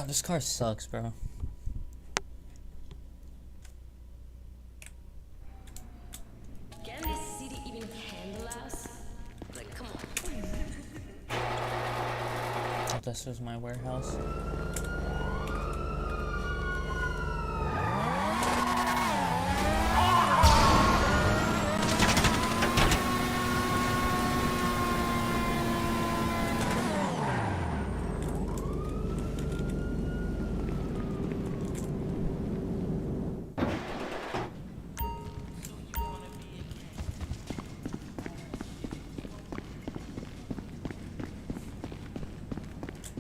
This car sucks, bro. Can this city even handle us? Like, come on. Oh, this was my warehouse.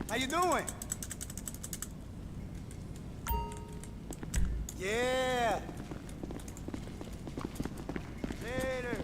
How you doing? Yeah. Later.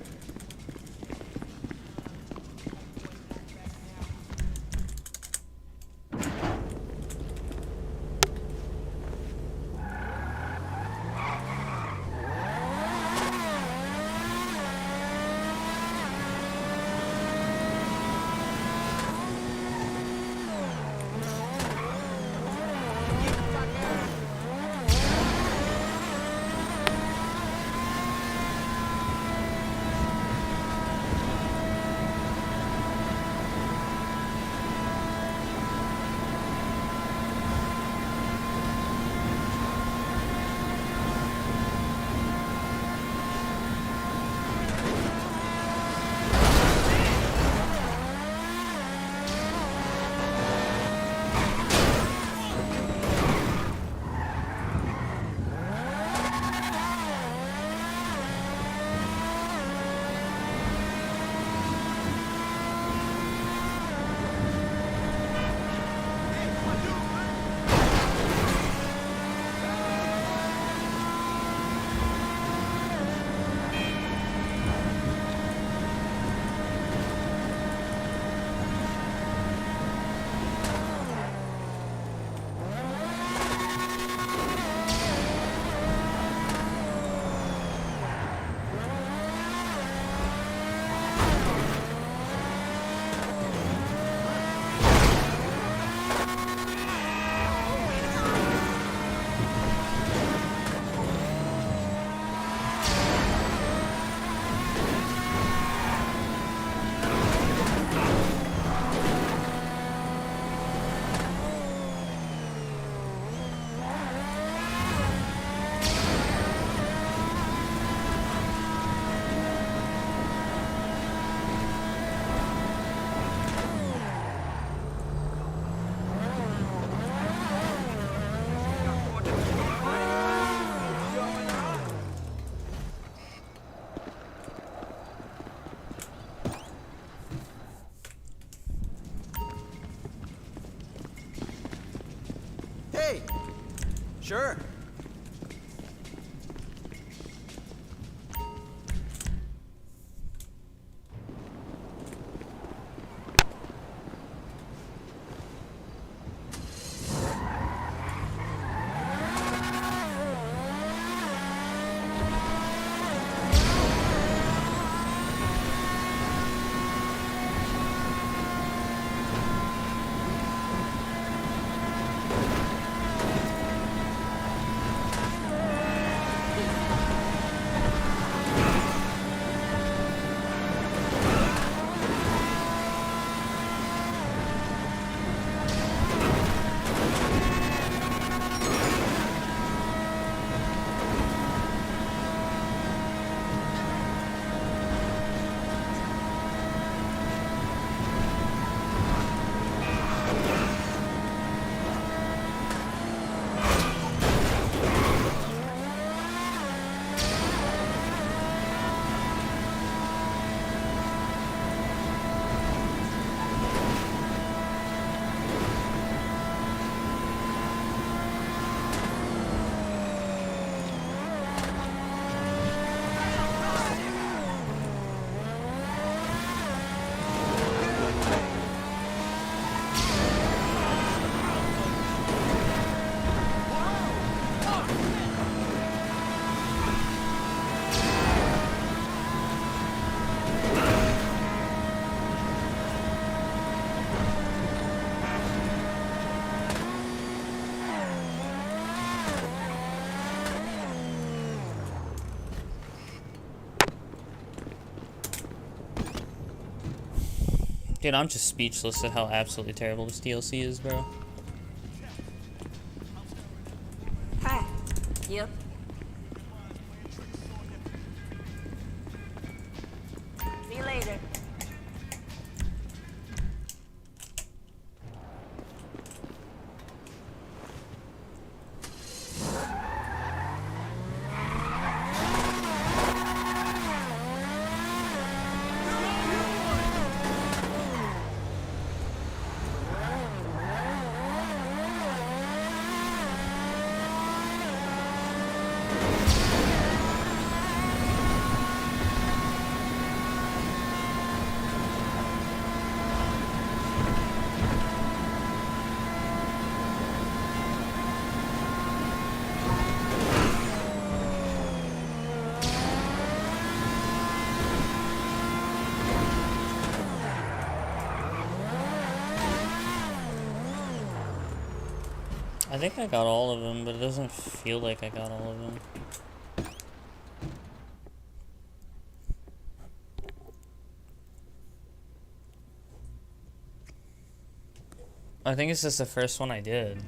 Sure. Dude, I'm just speechless at how absolutely terrible this DLC is, bro. Hi. Yep. See you later. I think I got all of them, but it doesn't feel like I got all of them. I think it's just the first one I did.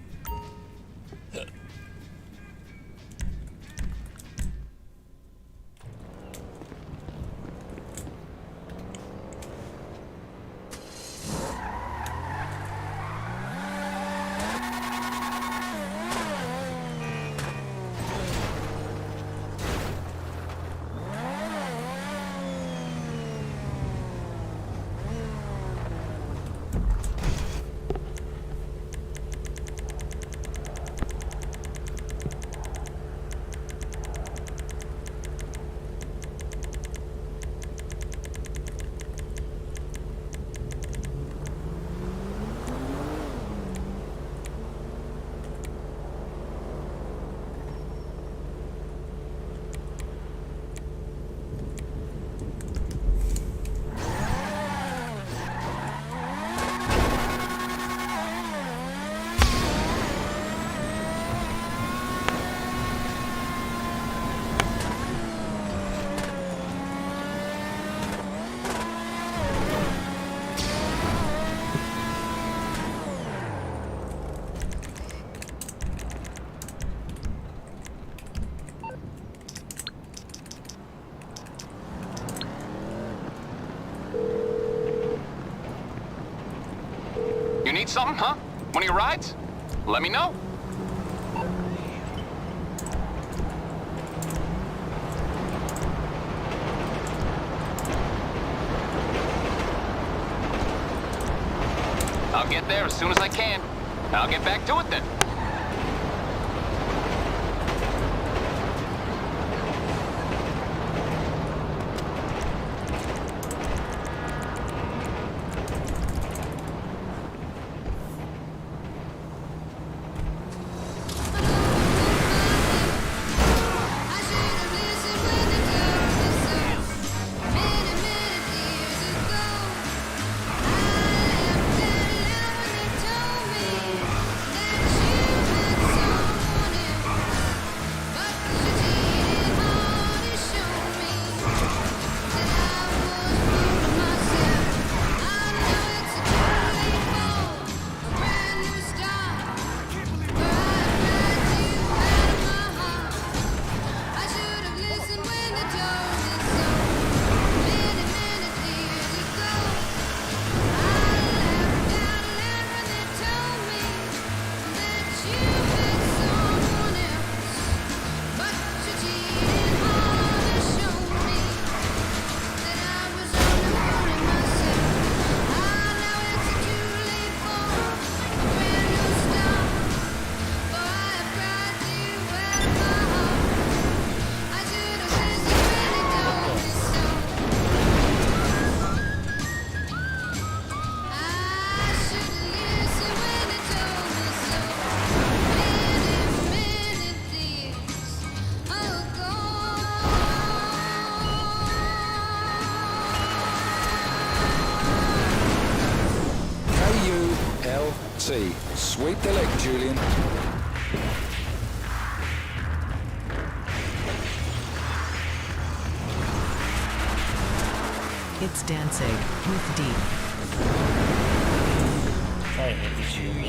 You need something, huh? One of your rides? Let me know. I'll get there as soon as I can. I'll get back to it then. Sweep the leg, Julian. It's Danzig with D. I hate you.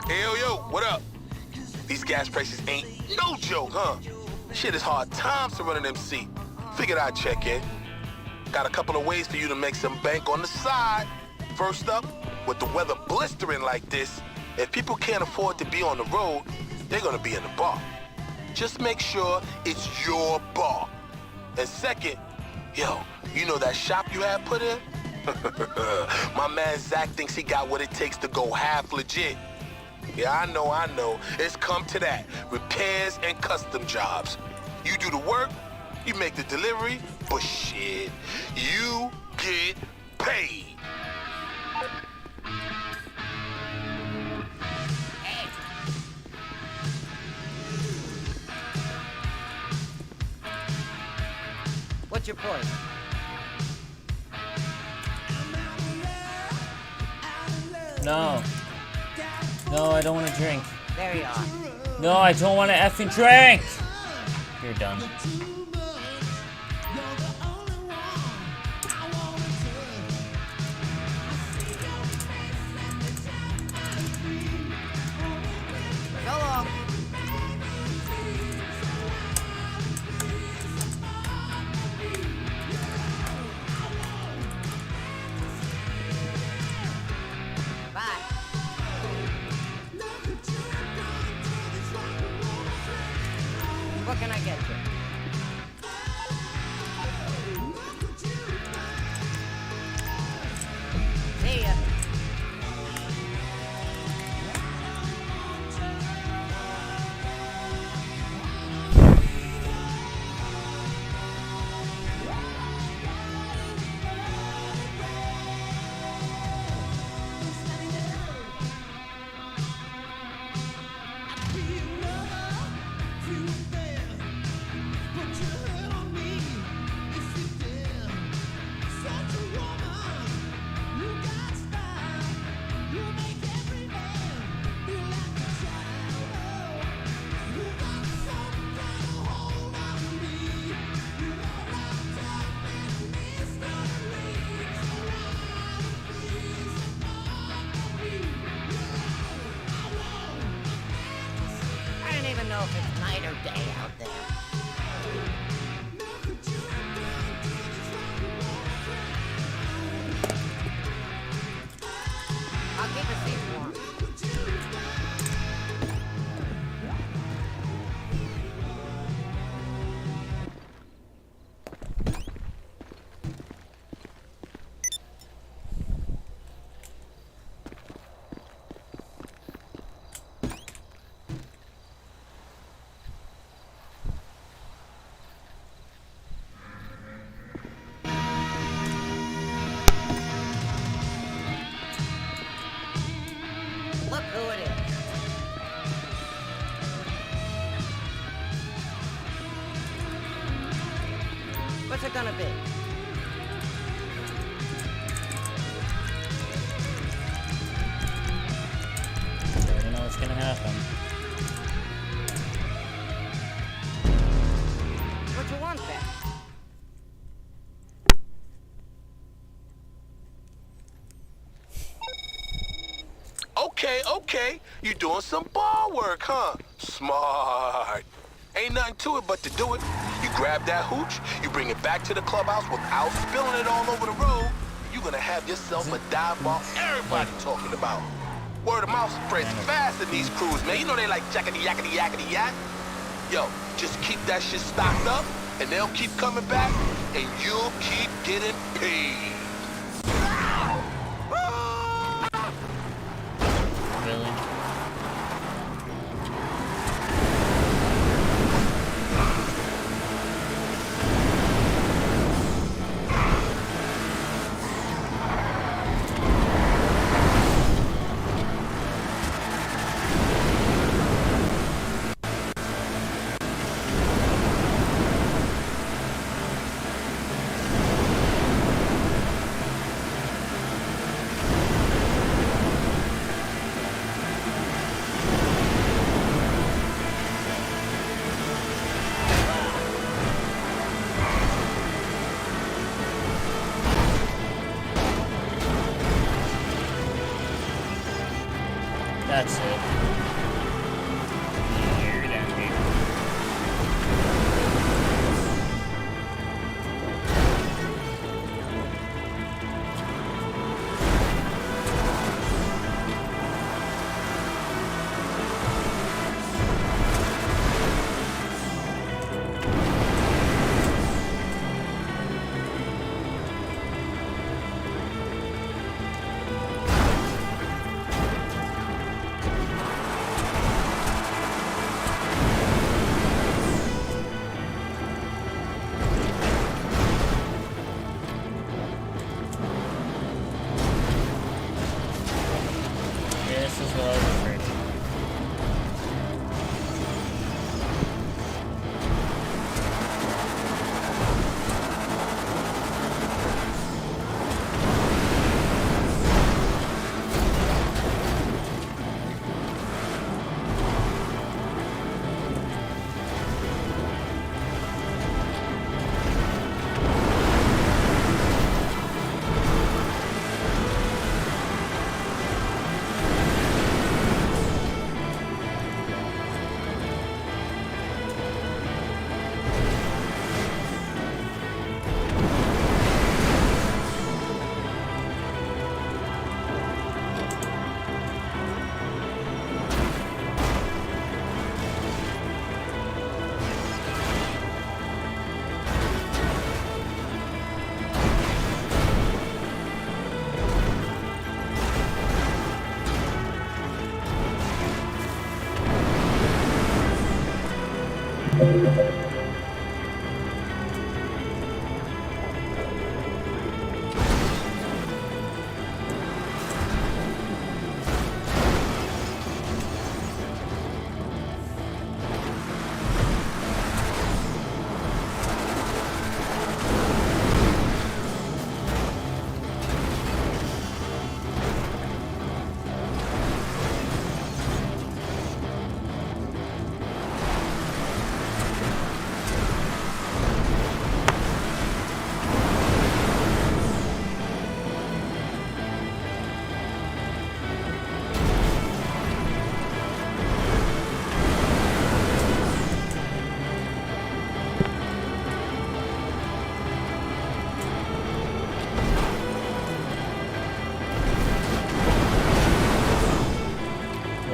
Hey, yo, what up? These gas prices ain't no joke, huh? Shit is hard times to run an MC. Figured I'd check in. Got a couple of ways for you to make some bank on the side. First up, with the weather blistering like this, if people can't afford to be on the road, they're gonna be in the bar. Just make sure it's your bar. And second, yo, you know that shop you had put in? My man Zach thinks he got what it takes to go half legit. Yeah, I know. It's come to that. Repairs and custom jobs. You do the work, you make the delivery, but shit, you get paid. What's your point? No. No, I don't want to drink. There you are. No, I don't want to effing drink! You're done. So long. What can I get you? See ya. I don't even know if it's night or day out there. I'll keep his feet warm. Look who it is. What's it gonna be? You already know what's gonna happen. What you want then? Okay. You doing some ball work, huh? Smart. Ain't nothing to it but to do it. You grab that hooch, you bring it back to the clubhouse without spilling it all over the road. You're gonna have yourself a dive ball everybody talking about. Word of mouth spreads fast in these crews, man. You know they like jackety yakety yakety yak. Yo, just keep that shit stocked up, and they'll keep coming back, and you'll keep getting paid. Really? That's it. Weird ending. This is what I was afraid of.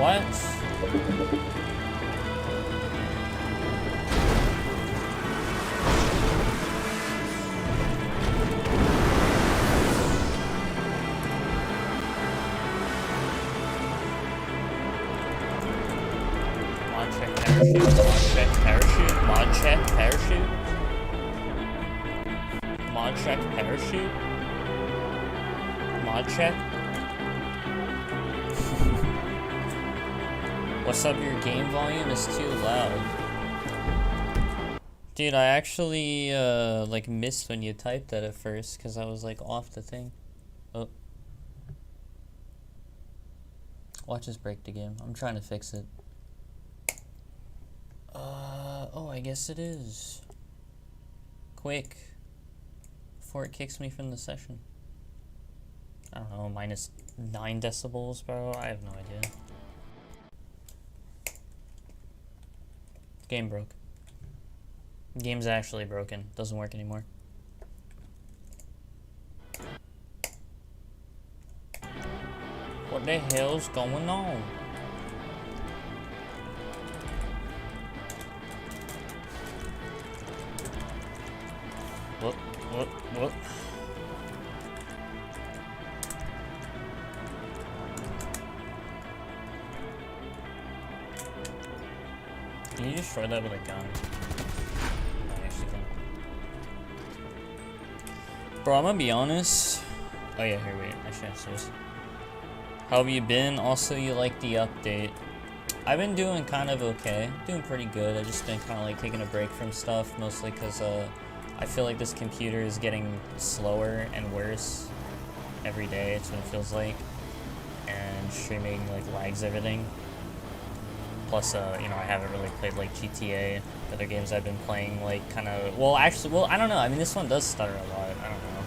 What? Mod check parachute, mod check parachute, mod check parachute. Mod check parachute. Mod check. What's up, your game volume is too loud. Dude, I actually, like, missed when you typed that at first, because I was, like, off the thing. Oh. Watch us break the game. I'm trying to fix it. Oh, I guess it is. Quick. Before it kicks me from the session. I don't know, minus 9 decibels, bro? I have no idea. Game broke. Game's actually broken. Doesn't work anymore. What the hell's going on? What? Can you destroy that with a gun? I actually can. Bro, I'm gonna be honest. Oh yeah, here, wait. I should answer this. How have you been? Also, you like the update. I've been doing kind of okay. Doing pretty good. I just been kind of like taking a break from stuff, mostly because I feel like this computer is getting slower and worse every day. It's what it feels like. And streaming like lags everything. Plus, you know, I haven't really played, like, GTA. The other games I've been playing, like, kind of... Well, actually, I don't know. I mean, this one does stutter a lot. I don't know.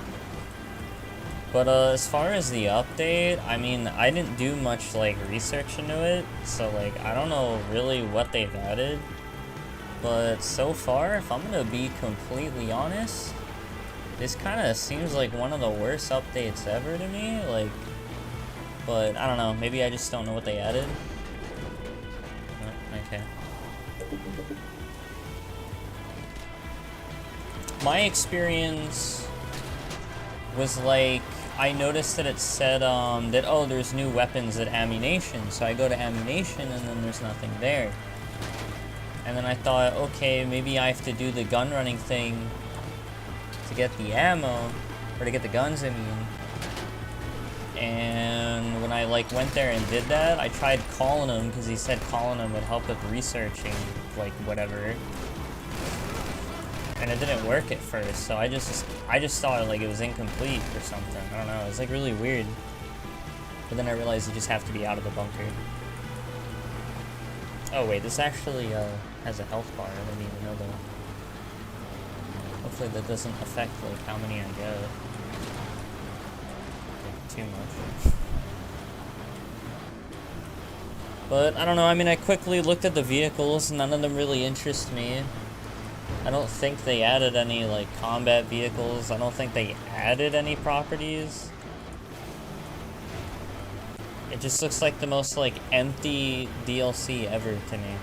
But, as far as the update, I mean, I didn't do much, like, research into it. So, like, I don't know really what they've added. But so far, if I'm gonna be completely honest, this kind of seems like one of the worst updates ever to me. Like, but, I don't know. Maybe I just don't know what they added. Okay. My experience was like, I noticed that it said that, oh, there's new weapons at ammunition. So I go to ammunition and then there's nothing there. And then I thought, okay, maybe I have to do the gun running thing to get the ammo, or to get the guns, I mean. And when I like went there and did that, I tried calling him because he said calling him would help with researching, like, whatever. And it didn't work at first, so I just thought like it was incomplete or something. I don't know. It was like really weird. But then I realized you just have to be out of the bunker. Oh wait, this actually has a health bar. I didn't even know that. Hopefully that doesn't affect like how many I get. Too much. But I don't know, I mean, I quickly looked at the vehicles, none of them really interest me. I don't think they added any like combat vehicles. I don't think they added any properties. It just looks like the most like empty DLC ever to me.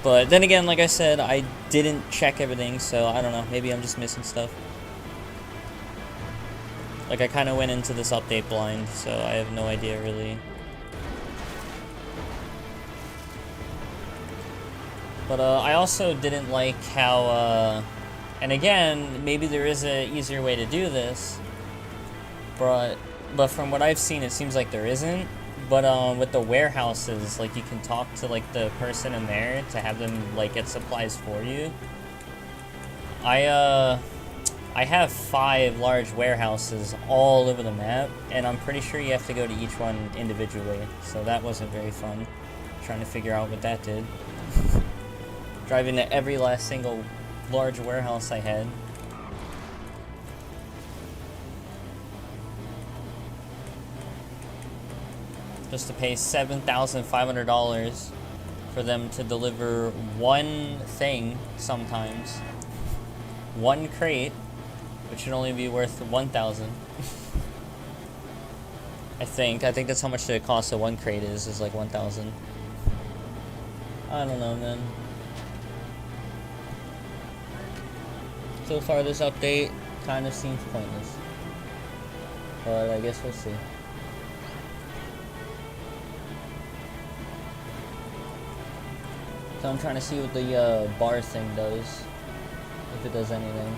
But then again, like I said, I didn't check everything, so I don't know, maybe I'm just missing stuff. Like, I kind of went into this update blind, so I have no idea, really. But I also didn't like how, and again, maybe there is a easier way to do this, but from what I've seen, it seems like there isn't. But with the warehouses, like, you can talk to, like, the person in there to have them, like, get supplies for you. I have 5 large warehouses all over the map, and I'm pretty sure you have to go to each one individually, so that wasn't very fun, trying to figure out what that did. Driving to every last single large warehouse I had. Just to pay $7,500 for them to deliver one thing sometimes. One crate, which should only be worth $1,000. I think that's how much the cost of one crate is like $1,000. I don't know, man. So far this update kind of seems pointless. But I guess we'll see. So I'm trying to see what the bar thing does. If it does anything.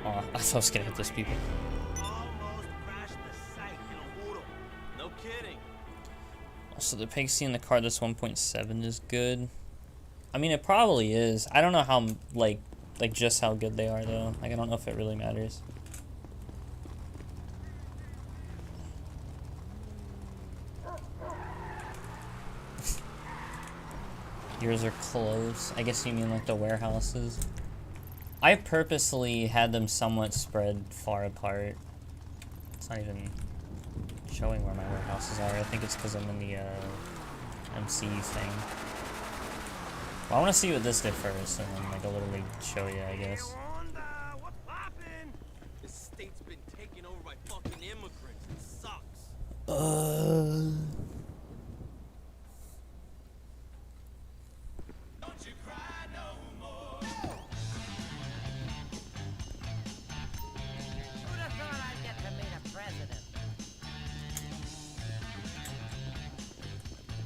Oh, I thought I was gonna hit those people. No kidding. Also, the pixie in the car, this 1.7 is good. I mean, it probably is. I don't know how, like just how good they are, though. Like, I don't know if it really matters. Yours are close. I guess you mean like the warehouses. I purposely had them somewhat spread far apart. It's not even showing where my warehouses are. I think it's because I'm in the MC thing. Well, I want to see what this did first, and then like I'll literally show you, I guess. This state's been taken over by fucking immigrants. It sucks.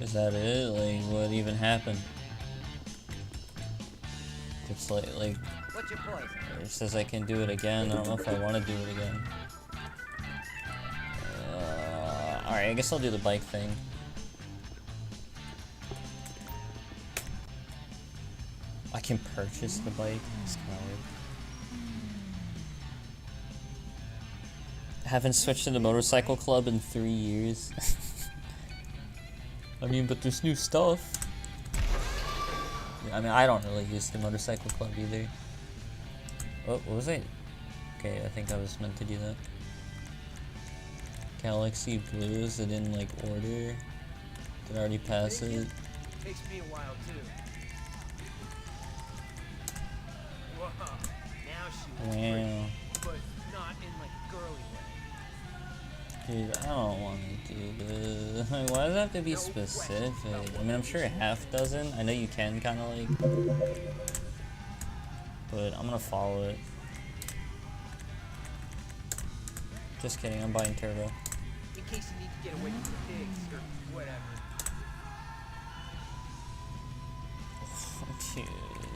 Is that it? Like, what even happened? It's like What's your poison? it says I can do it again. I don't know if I want to do it again. Alright, I guess I'll do the bike thing. I can purchase the bike. It's kind of weird. Haven't switched to the motorcycle club in 3 years. I mean, but there's new stuff. I mean, I don't really use the motorcycle club either. Oh, what was it? Okay, I think I was meant to do that. Galaxy Blues, it didn't like order. Did I already pass it? Takes me a while too. Whoa, now she was Wow. but not in like a girly way. Dude, I don't want to do this. Like, why does it have to be specific? I mean, I'm sure half doesn't. I know you can kind of like, but I'm gonna follow it. Just kidding, I'm buying turbo. In case you need to get away from the pigs or whatever. Dude,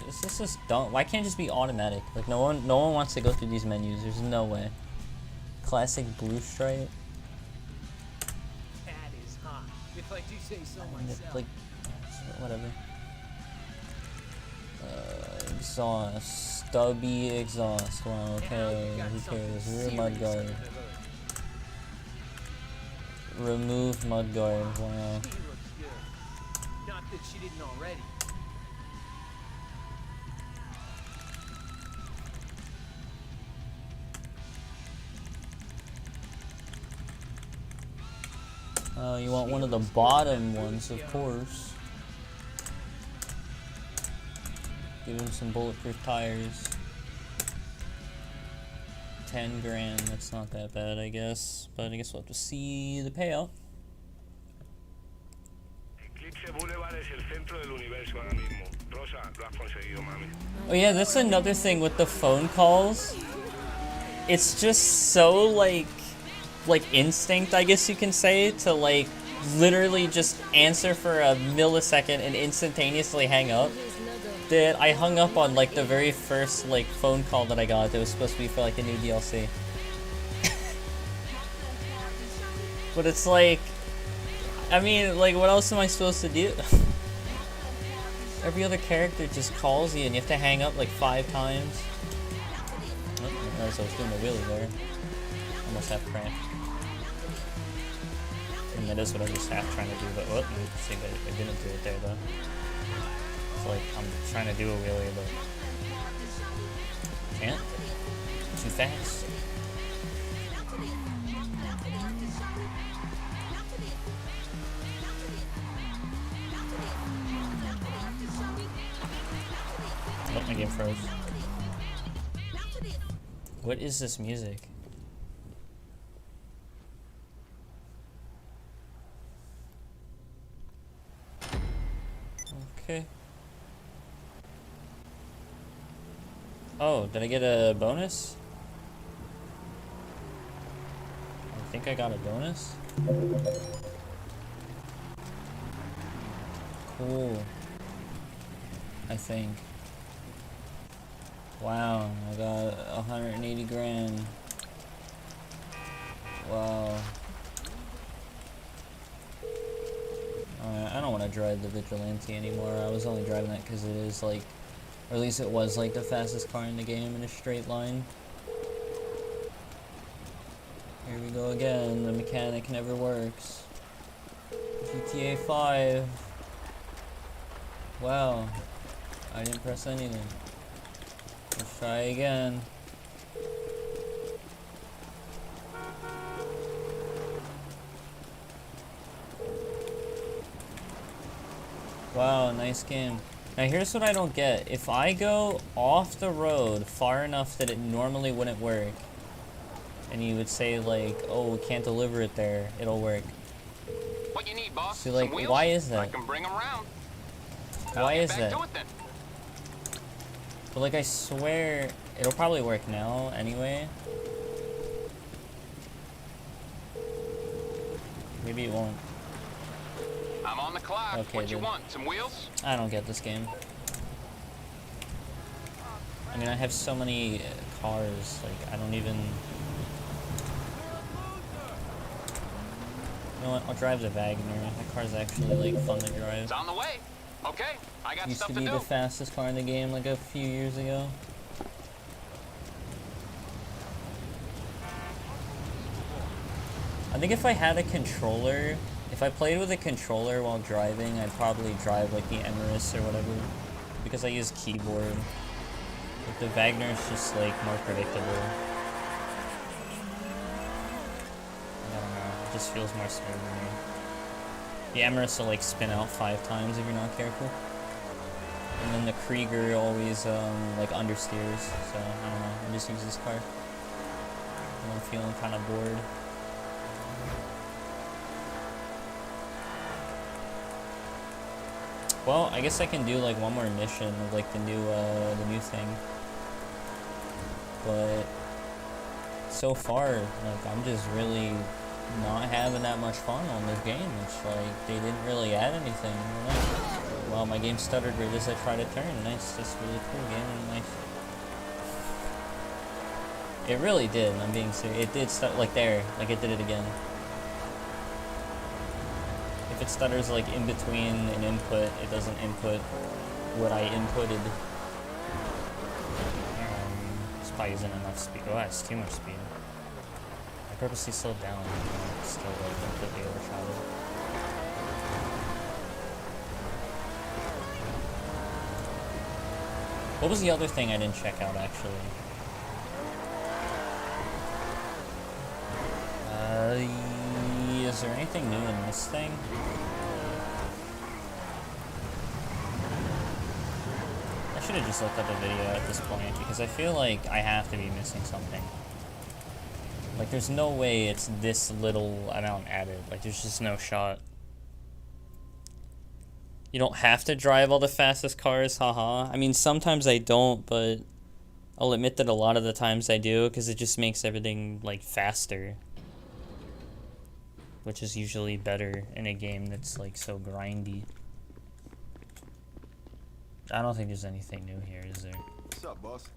this is just dumb. Why can't it just be automatic? Like, no one wants to go through these menus. There's no way. Classic blue stripe. That is hot, if I do say so myself. Like, whatever. Exhaust. Stubby exhaust. Wow, okay. Who cares? Rear mudguard. Remove mudguard. Wow. She looks good. Not that she didn't already. You want one of the bottom ones, of course. Give him some bulletproof tires. 10 grand, that's not that bad, I guess. But I guess we'll have to see the payout. Oh yeah, that's another thing with the phone calls. It's just so, like, like instinct, I guess you can say, to like literally just answer for a millisecond and instantaneously hang up, that I hung up on like the very first like phone call that I got that was supposed to be for like a new DLC. But it's like, I mean, like, what else am I supposed to do? Every other character just calls you and you have to hang up like 5 times. Oh, I realized I was doing a wheelie there. Almost half cramped. And that is what I was half trying to do, but what? See, but I didn't do it there though. It's like I'm trying to do a wheelie, but can't. Too fast. Oh, my game froze. What is this music? Okay. Oh, did I get a bonus? I think I got a bonus. Cool. I think. Wow, I got 180 grand. Wow. Alright, I don't want to drive the Vigilante anymore. I was only driving that because it is like, or at least it was like the fastest car in the game in a straight line. Here we go again, the mechanic never works. GTA 5. Wow, I didn't press anything. Let's try again. Wow, nice game. Now here's what I don't get. If I go off the road far enough that it normally wouldn't work, and you would say like, oh, can't deliver it there, it'll work. What you need, boss? So like, why is that? I can bring 'em round. Why is Back that? to it then. But like, I swear, it'll probably work now anyway. Maybe it won't. I'm on the clock. Okay, what you dude. want? Some wheels? I don't get this game. I mean, I have so many cars, like, I don't even... You know what, I'll drive the Wagner. That car's actually, like, fun to drive. It's on the way. Okay, I got Used stuff to to be do. the fastest car in the game, like, a few years ago. I think if I had a controller, if I played with a controller while driving, I'd probably drive like the Emirates or whatever, because I use keyboard. But the Wagner is just like more predictable. I don't know, it just feels more smooth to me. The Emirates will like spin out 5 times if you're not careful. And then the Krieger always like understeers, so I don't know, I just use this car when I'm feeling kind of bored. Well, I guess I can do like one more mission of like the new thing. But so far, like I'm just really not having that much fun on this game. It's like they didn't really add anything. Well, my game stuttered right as I tried to turn. Nice, just really cool game. Nice. It really did. I'm being serious. It did stutter like there, like it did it again. If it stutters like in between an input, it doesn't input what I inputted. This probably isn't enough speed. Oh, that's too much speed. I purposely slowed down. It's still like completely overshadowed. What was the other thing I didn't check out actually? Is there anything new in this thing? I should have just looked up a video at this point because I feel like I have to be missing something. Like there's no way it's this little amount added. Like there's just no shot. You don't have to drive all the fastest cars, haha. I mean sometimes I don't, but I'll admit that a lot of the times I do because it just makes everything like faster. which is usually better in a game that's like so grindy. I don't think there's anything new here, is there? What's up, boss?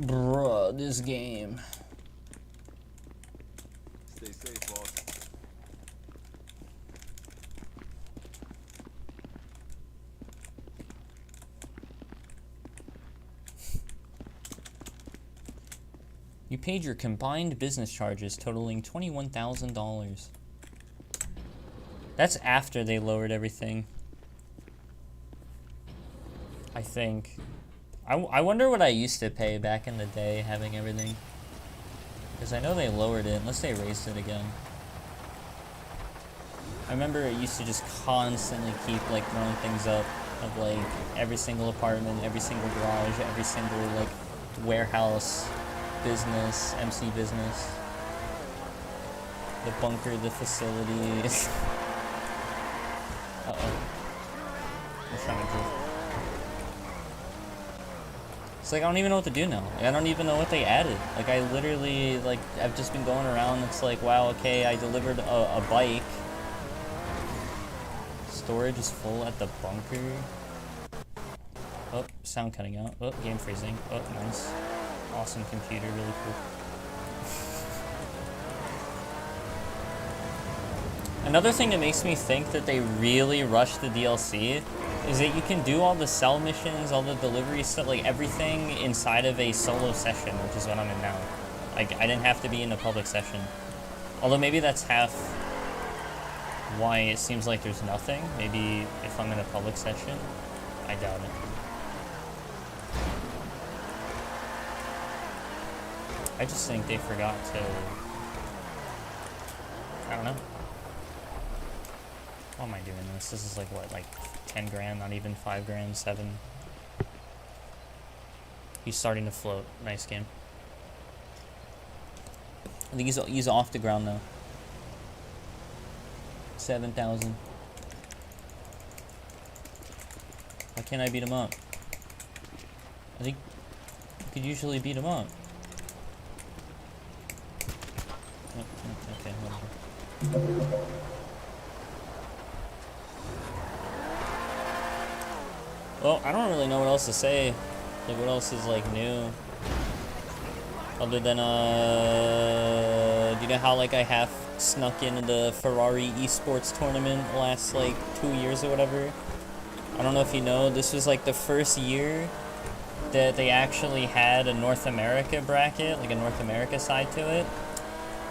Bruh, this game. Stay safe, boss. You paid your combined business charges totaling $21,000. That's after they lowered everything. I think. I wonder what I used to pay back in the day having everything. Because I know they lowered it, unless they raised it again. I remember it used to just constantly keep like throwing things up of like every single apartment, every single garage, every single like warehouse, business, MC business. The bunker, the facility. Uh-oh. I'm trying to drift. It's like, I don't even know what to do now. Like, I don't even know what they added. Like, I literally, like, I've just been going around. It's like, wow, okay, I delivered a bike. Storage is full at the bunker. Oh, sound cutting out. Oh, game freezing. Oh, nice. Awesome computer, really cool. Another thing that makes me think that they really rushed the DLC is that you can do all the cell missions, all the delivery stuff, like everything inside of a solo session, which is what I'm in now. Like, I didn't have to be in a public session. Although maybe that's half why it seems like there's nothing. Maybe if I'm in a public session, I doubt it. I just think they forgot to, I don't know. Why am I doing this? This is like what, like 10 grand, not even 5 grand, 7. He's starting to float. Nice game. I think he's off the ground though. 7,000. Why can't I beat him up? I think you could usually beat him up. Oh, okay, whatever. Well, I don't really know what else to say. Like, what else is, like, new? Other than, do you know how, like, I half snuck into the Ferrari esports tournament last, like, 2 years or whatever? I don't know if you know, this was, like, the first year that they actually had a North America bracket, like a North America side to it.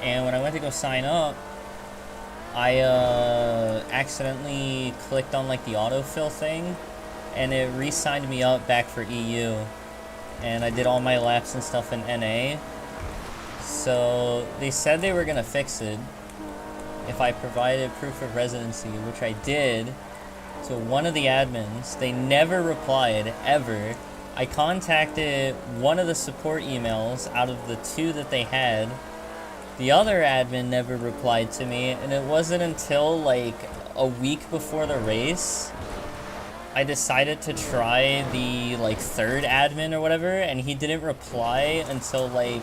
And when I went to go sign up, I, accidentally clicked on, like, the autofill thing. And it re-signed me up back for EU. And I did all my laps and stuff in NA. So they said they were gonna fix it if I provided proof of residency, which I did to one of the admins. They never replied, ever. I contacted one of the support emails out of the 2 that they had. The other admin never replied to me, and it wasn't until like a week before the race I decided to try the like 3rd admin or whatever, and he didn't reply until like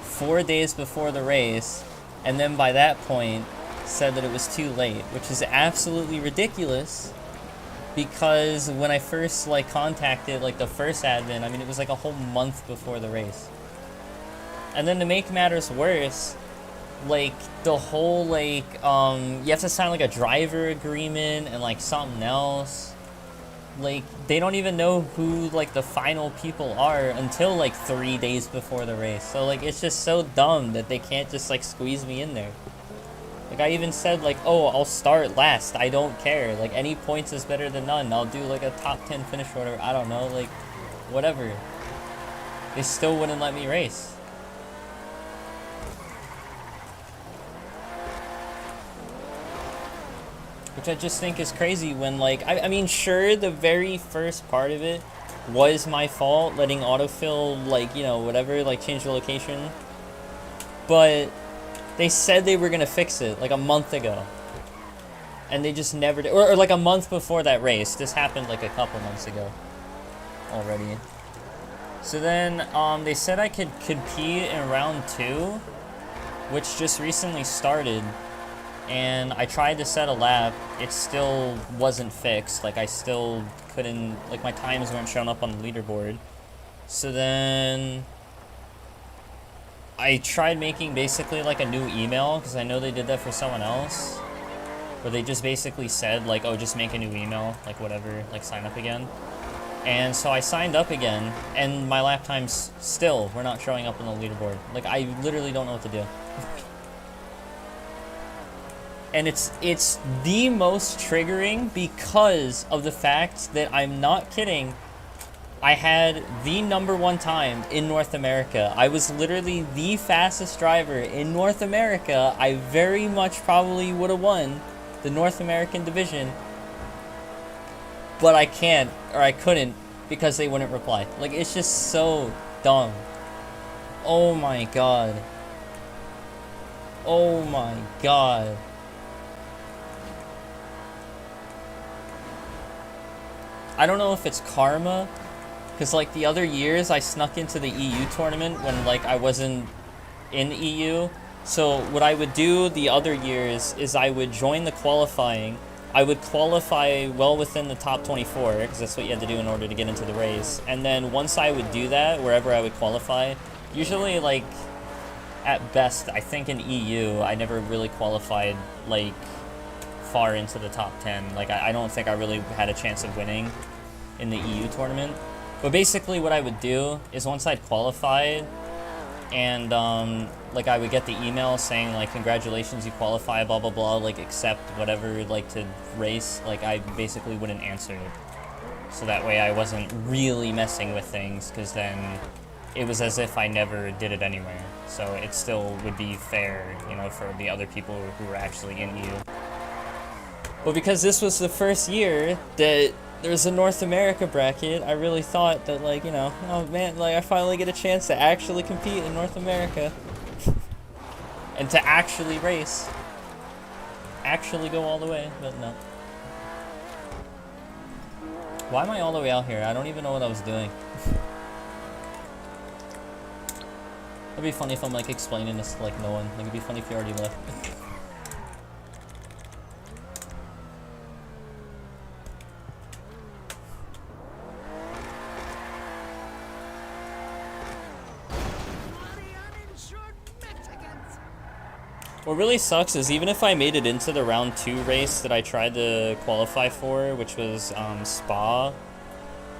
4 days before the race, and then by that point said that it was too late, which is absolutely ridiculous because when I first like contacted like the first admin, I mean, it was like a whole month before the race. And then to make matters worse, like the whole like you have to sign like a driver agreement and like something else. Like, they don't even know who, like, the final people are until, like, 3 days before the race. So, like, it's just so dumb that they can't just, like, squeeze me in there. Like, I even said, like, oh, I'll start last. I don't care. Like, any points is better than none. I'll do, like, a top 10 finish or whatever. I don't know. Like, whatever. They still wouldn't let me race. Which I just think is crazy when, like, I mean, sure, the very first part of it was my fault, letting autofill, like, you know, whatever, like, change the location. But they said they were going to fix it, like, a month ago. And they just never did. Or, like, a month before that race. This happened, like, a couple months ago already. So then, they said I could compete in round 2. which just recently started, and I tried to set a lap. It still wasn't fixed. Like, I still couldn't, like, my times weren't showing up on the leaderboard. So then I tried making basically like a new email, because I know they did that for someone else, where they just basically said like, oh, just make a new email, like whatever, like sign up again. And so I signed up again, and my lap times still were not showing up on the leaderboard. Like, I literally don't know what to do. And it's the most triggering because of the fact that, I'm not kidding, I had the #1 time in North America. I was literally the fastest driver in North America. I very much probably would have won the North American division, but I can't, or I couldn't, because they wouldn't reply. Like, it's just so dumb. Oh my god. Oh my god. I don't know if it's karma, because like the other years I snuck into the EU tournament when like I wasn't in EU. So what I would do the other years is I would join the qualifying. I would qualify well within the top 24, because that's what you had to do in order to get into the race. And then once I would do that, wherever I would qualify, usually like at best, I think in EU, I never really qualified like far into the top 10. Like I don't think I really had a chance of winning in the EU tournament. But basically what I would do is once I'd qualified, and like I would get the email saying like, congratulations, you qualify, blah blah blah, like accept whatever, like to race, like I basically wouldn't answer it. So that way I wasn't really messing with things, because then it was as if I never did it anyway. So it still would be fair, you know, for the other people who were actually in EU. But because this was the first year that there's a North America bracket, I really thought that, like, you know, oh man, like I finally get a chance to actually compete in North America. And to actually race. Actually go all the way, but no. Why am I all the way out here? I don't even know what I was doing. It'd be funny if I'm like explaining this to like no one. Like, it'd be funny if you already left. What really sucks is even if I made it into the round 2 race that I tried to qualify for, which was Spa,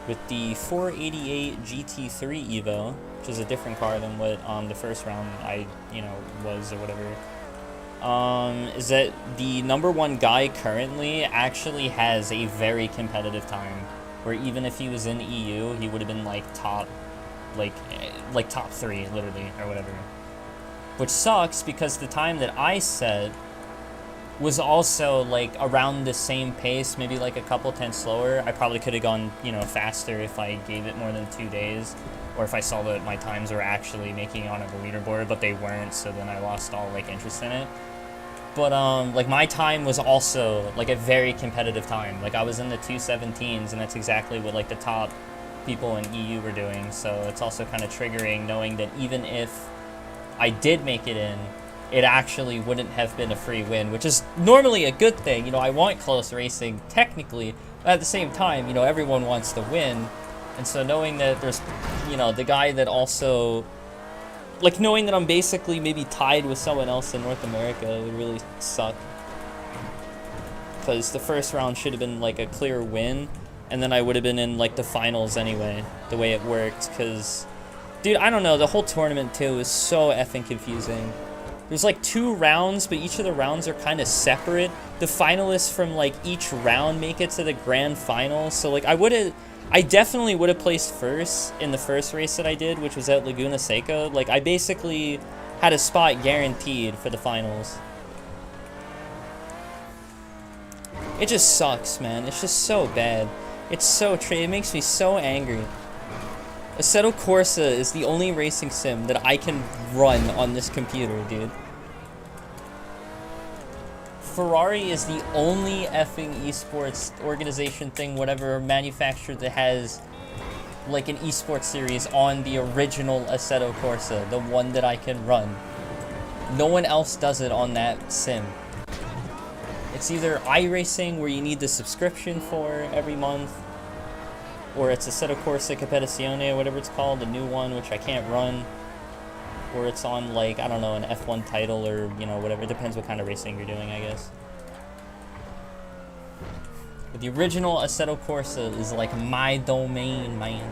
with the 488 GT3 Evo, which is a different car than what the first round I, you know, was or whatever, is that the #1 guy currently actually has a very competitive time, where even if he was in EU, he would have been like top, like top 3 literally, or whatever. Which sucks, because the time that I set was also like around the same pace, maybe like a couple tenths slower. I probably could have gone, you know, faster if I gave it more than 2 days, or if I saw that my times were actually making it onto the leaderboard, but they weren't, so then I lost all like interest in it. But like my time was also like a very competitive time. Like I was in the 2:17s, and that's exactly what like the top people in EU were doing. So it's also kind of triggering knowing that even if I did make it in, it actually wouldn't have been a free win, which is normally a good thing. You know, I want close racing technically, but at the same time, you know, everyone wants to win. And so knowing that there's, you know, the guy that also, like knowing that I'm basically maybe tied with someone else in North America would really suck. Because the first round should have been like a clear win, and then I would have been in like the finals anyway, the way it worked, because dude, I don't know, the whole tournament too is so effing confusing. There's like 2 rounds, but each of the rounds are kind of separate. The finalists from like each round make it to the grand final. So like I definitely would have placed first in the first race that I did, which was at Laguna Seca. Like I basically had a spot guaranteed for the finals. It just sucks, man. It's just so bad. It's so it makes me so angry. Assetto Corsa is the only racing sim that I can run on this computer, dude. Ferrari is the only effing esports organization thing, whatever, manufacturer that has like an esports series on the original Assetto Corsa, the one that I can run. No one else does it on that sim. It's either iRacing, where you need the subscription for every month, or it's Assetto Corsa Competizione, or whatever it's called, the new one, which I can't run, or it's on, like, I don't know, an F1 title, or, you know, whatever. It depends what kind of racing you're doing, I guess. But the original Assetto Corsa is, like, my domain, man.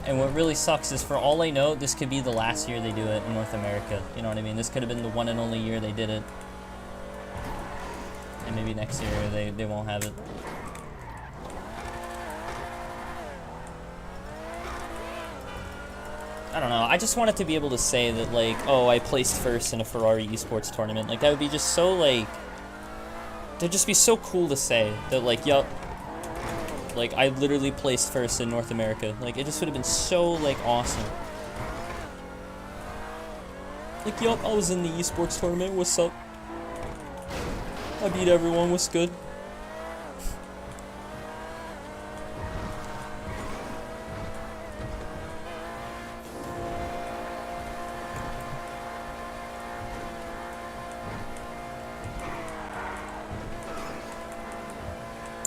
And what really sucks is, for all I know, this could be the last year they do it in North America. You know what I mean? This could have been the one and only year they did it. And maybe next year they won't have it. I don't know. I just wanted to be able to say that, like, oh, I placed first in a Ferrari esports tournament. Like, that would be just so, like... That'd just be so cool to say that, like, yup. Like, I literally placed first in North America. Like, it just would have been so, like, awesome. Like, yup, I was in the esports tournament. What's up? I beat everyone. What's good?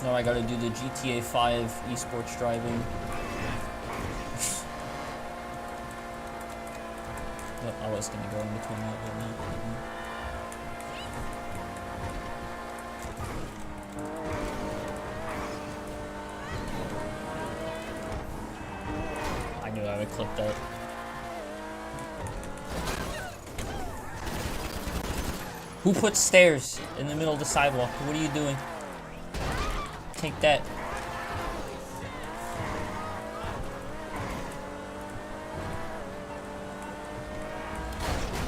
Now I gotta do the GTA 5 esports driving. Yep, I was gonna go in between that, but no. I knew I would clip that. Who put stairs in the middle of the sidewalk? What are you doing? Take that.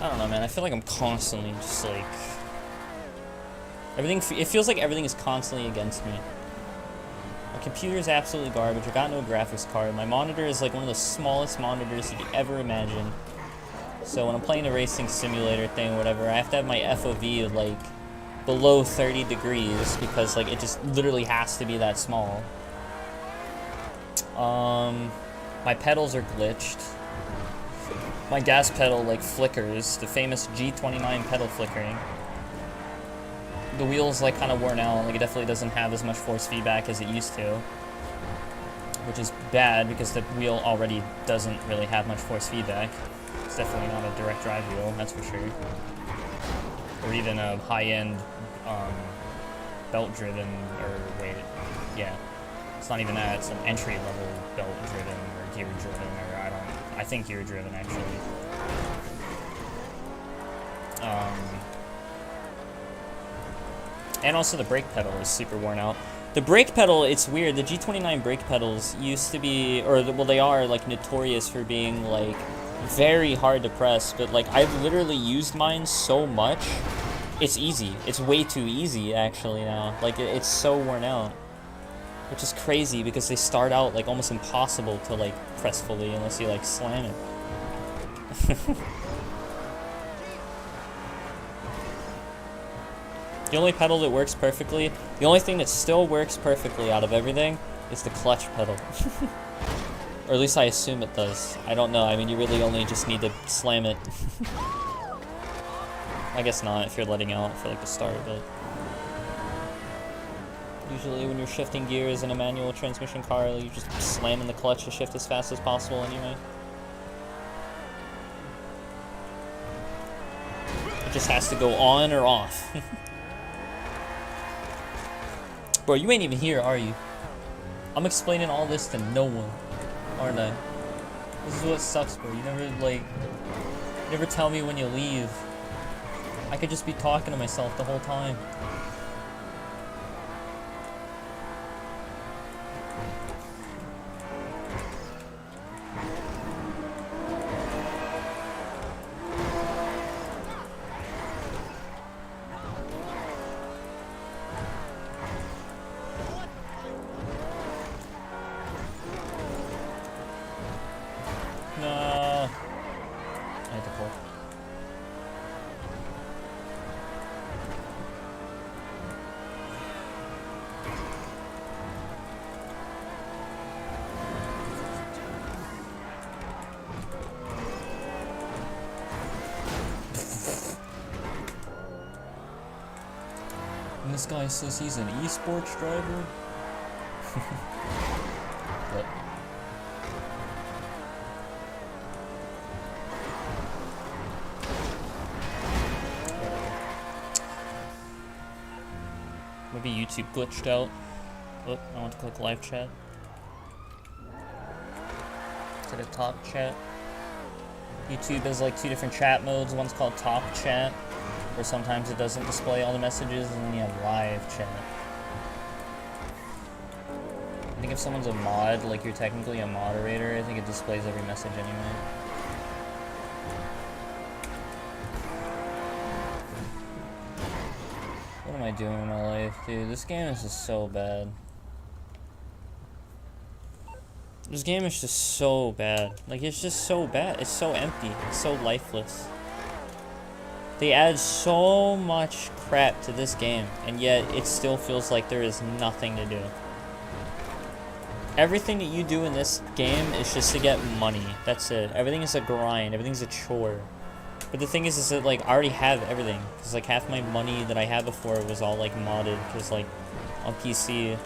I don't know, man. I feel like I'm constantly just like... Everything... It feels like everything is constantly against me. My computer is absolutely garbage. I got no graphics card. My monitor is like one of the smallest monitors you could ever imagine. So when I'm playing a racing simulator thing or whatever, I have to have my FOV like... below 30 degrees because like it just literally has to be that small. My pedals are glitched. My gas pedal like flickers, the famous G29 pedal flickering. The wheel's like kind of worn out, like it definitely doesn't have as much force feedback as it used to, which is bad because the wheel already doesn't really have much force feedback. It's definitely not a direct drive wheel, that's for sure. Or even a high-end belt-driven, or wait, yeah, it's not even that, it's an entry-level belt-driven or gear-driven, or I think gear-driven actually. And also the brake pedal is super worn out. The brake pedal, it's weird, the G29 brake pedals used to be, well they are like notorious for being like very hard to press, but like I've literally used mine so much. It's easy. It's way too easy, actually, now. Like, it's so worn out. Which is crazy, because they start out, like, almost impossible to, like, press fully unless you, like, slam it. The only pedal that works perfectly, the only thing that still works perfectly out of everything is the clutch pedal. Or at least I assume it does. I don't know. I mean, you really only just need to slam it. I guess not if you're letting out for like the start, but usually when you're shifting gears in a manual transmission car, you just slam in the clutch to shift as fast as possible anyway. It just has to go on or off. Bro, you ain't even here, are you? I'm explaining all this to no one, aren't I? This is what sucks, bro. You never tell me when you leave. I could just be talking to myself the whole time. No. I had to pull. This guy says he's an esports driver. But maybe YouTube glitched out. Look, I want to click live chat. To the top chat. YouTube has like 2 different chat modes. One's called talk chat, where sometimes it doesn't display all the messages, and then you have live chat. I think if someone's a mod, like you're technically a moderator, I think it displays every message anyway. What am I doing in my life, dude? This game is just so bad. This game is just so bad. Like, it's just so bad. It's so empty. It's so lifeless. They add so much crap to this game, and yet it still feels like there is nothing to do. Everything that you do in this game is just to get money. That's it. Everything is a grind. Everything's a chore. But the thing is that, like, I already have everything. Because, like, half my money that I had before was all, like, modded. Because, like, on PC,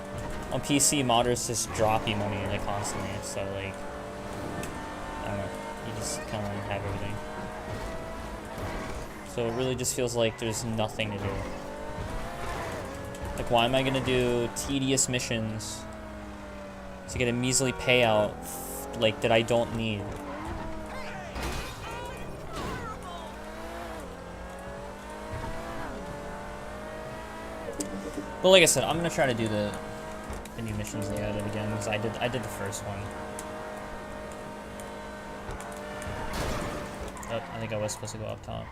modders just drop you money, like, constantly. So, like, I don't know. You just kind of have everything. So it really just feels like there's nothing to do. Like, why am I going to do tedious missions to get a measly payout, like, that I don't need? But like I said, I'm gonna try to do the new missions they added again, because I did the first one. Oh, I think I was supposed to go up top.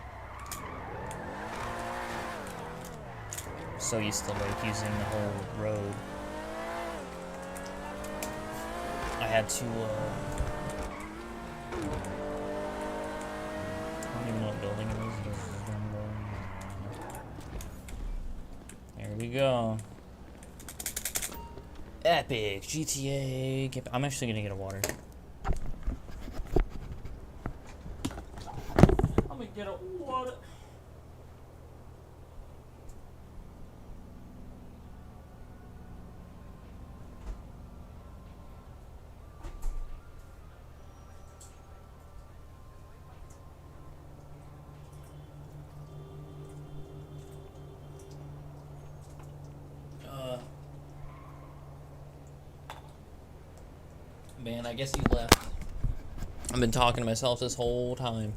So used to like using the whole road. I had to I don't even know what building it is. There we go. Epic GTA. I'm actually gonna get a water. I'm gonna get a water. Man, I guess he left. I've been talking to myself this whole time.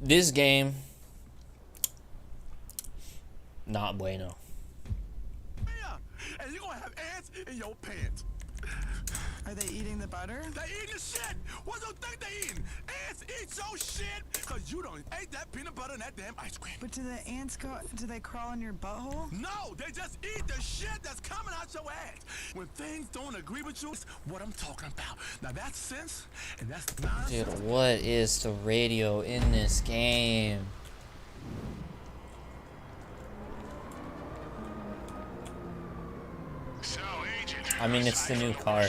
This game, not bueno. And you're gonna have ants in your pants. Are they eating the butter? They eating the shit! What do you think they eating? Ants eat your shit! Cause you don't eat that peanut butter and that damn ice cream. But do the ants do they crawl in your butthole? No, they just eat the shit that's coming out your ass. When things don't agree with you, it's what I'm talking about. Now that's sense, and that's nonsense. Dude, what is the radio in this game? So, Agent, I mean, it's the new car.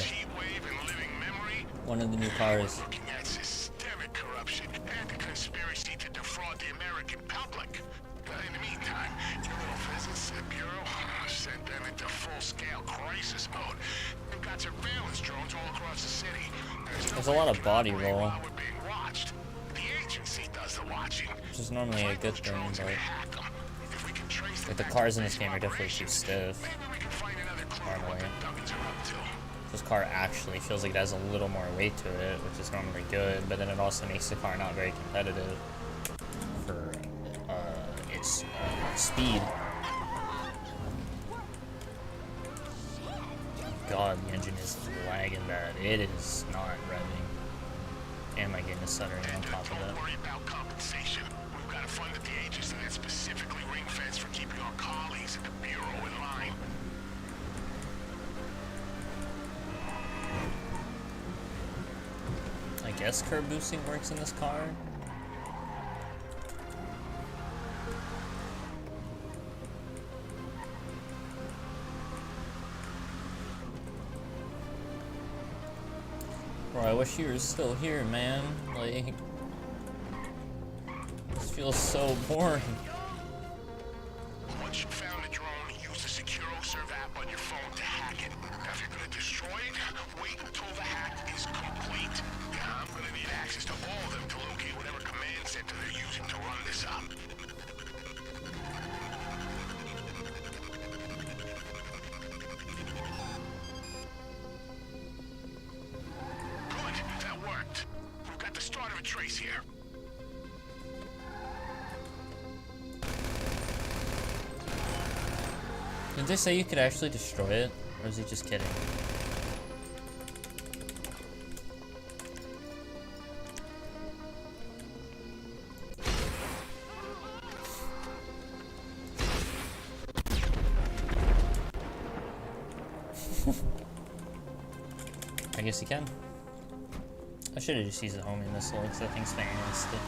One of the new cars. looking at systemic corruption and the conspiracy to defraud the American public. But in the meantime, your little visits to the Bureau sent them into full-scale crisis mode. They've got surveillance drones all across the city. There's a lot of body roll, The agency does the watching. which is normally a good thing, but like, the cars in this game are definitely too stiff. Normally. This car actually feels like it has a little more weight to it, which is normally good, but then it also makes the car not very competitive for its speed. God, the engine is lagging bad. It is not revving. And my game is stuttering on top of that. Don't worry about compensation. We've got a fund at the agency that's specifically ring-fenced for keeping our colleagues at the Bureau in line. I guess curb boosting works in this car. Bro, I wish you were still here, man. Like, feels so boring. Once you found the drone, use the Secure Serve app on your phone to hack it. Now, if you're gonna destroy it, wait until the hack is complete. Yeah, I'm gonna need access to all of them to locate whatever command center they're using to run this up. Good, that worked. We've got the start of a trace here. Did they say you could actually destroy it? Or is he just kidding? I guess he can. I should have just used the homing missile because that thing's fantastic.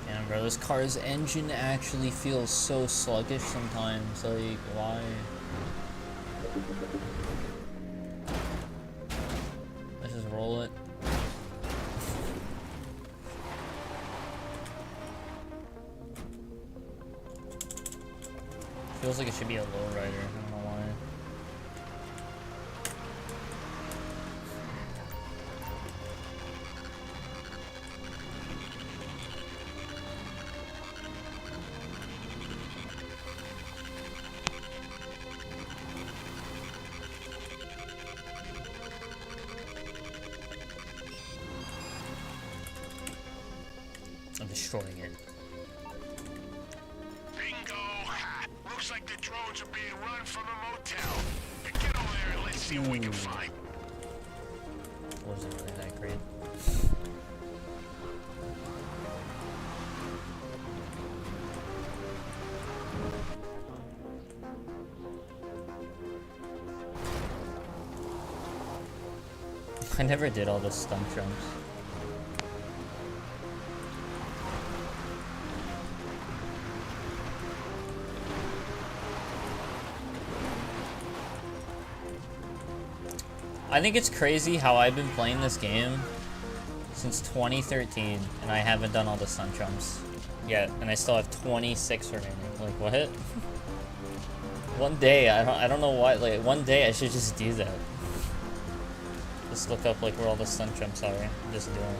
Damn, bro, this car's engine actually feels so sluggish sometimes. Like, why? Let's just roll it. Feels like it should be a low rider. I don't know why. I'm destroying it. Bingo! Looks like the drones are being run from a motel. Get over there and let's see what we can find. Wasn't really that great. I never did all the stunt jumps. I think it's crazy how I've been playing this game since 2013 and I haven't done all the stunt jumps yet, and I still have 26 remaining. Like, what? One day, I don't know why, like, one day I should just do that. Just look up, like, where all the stunt jumps are and just do them.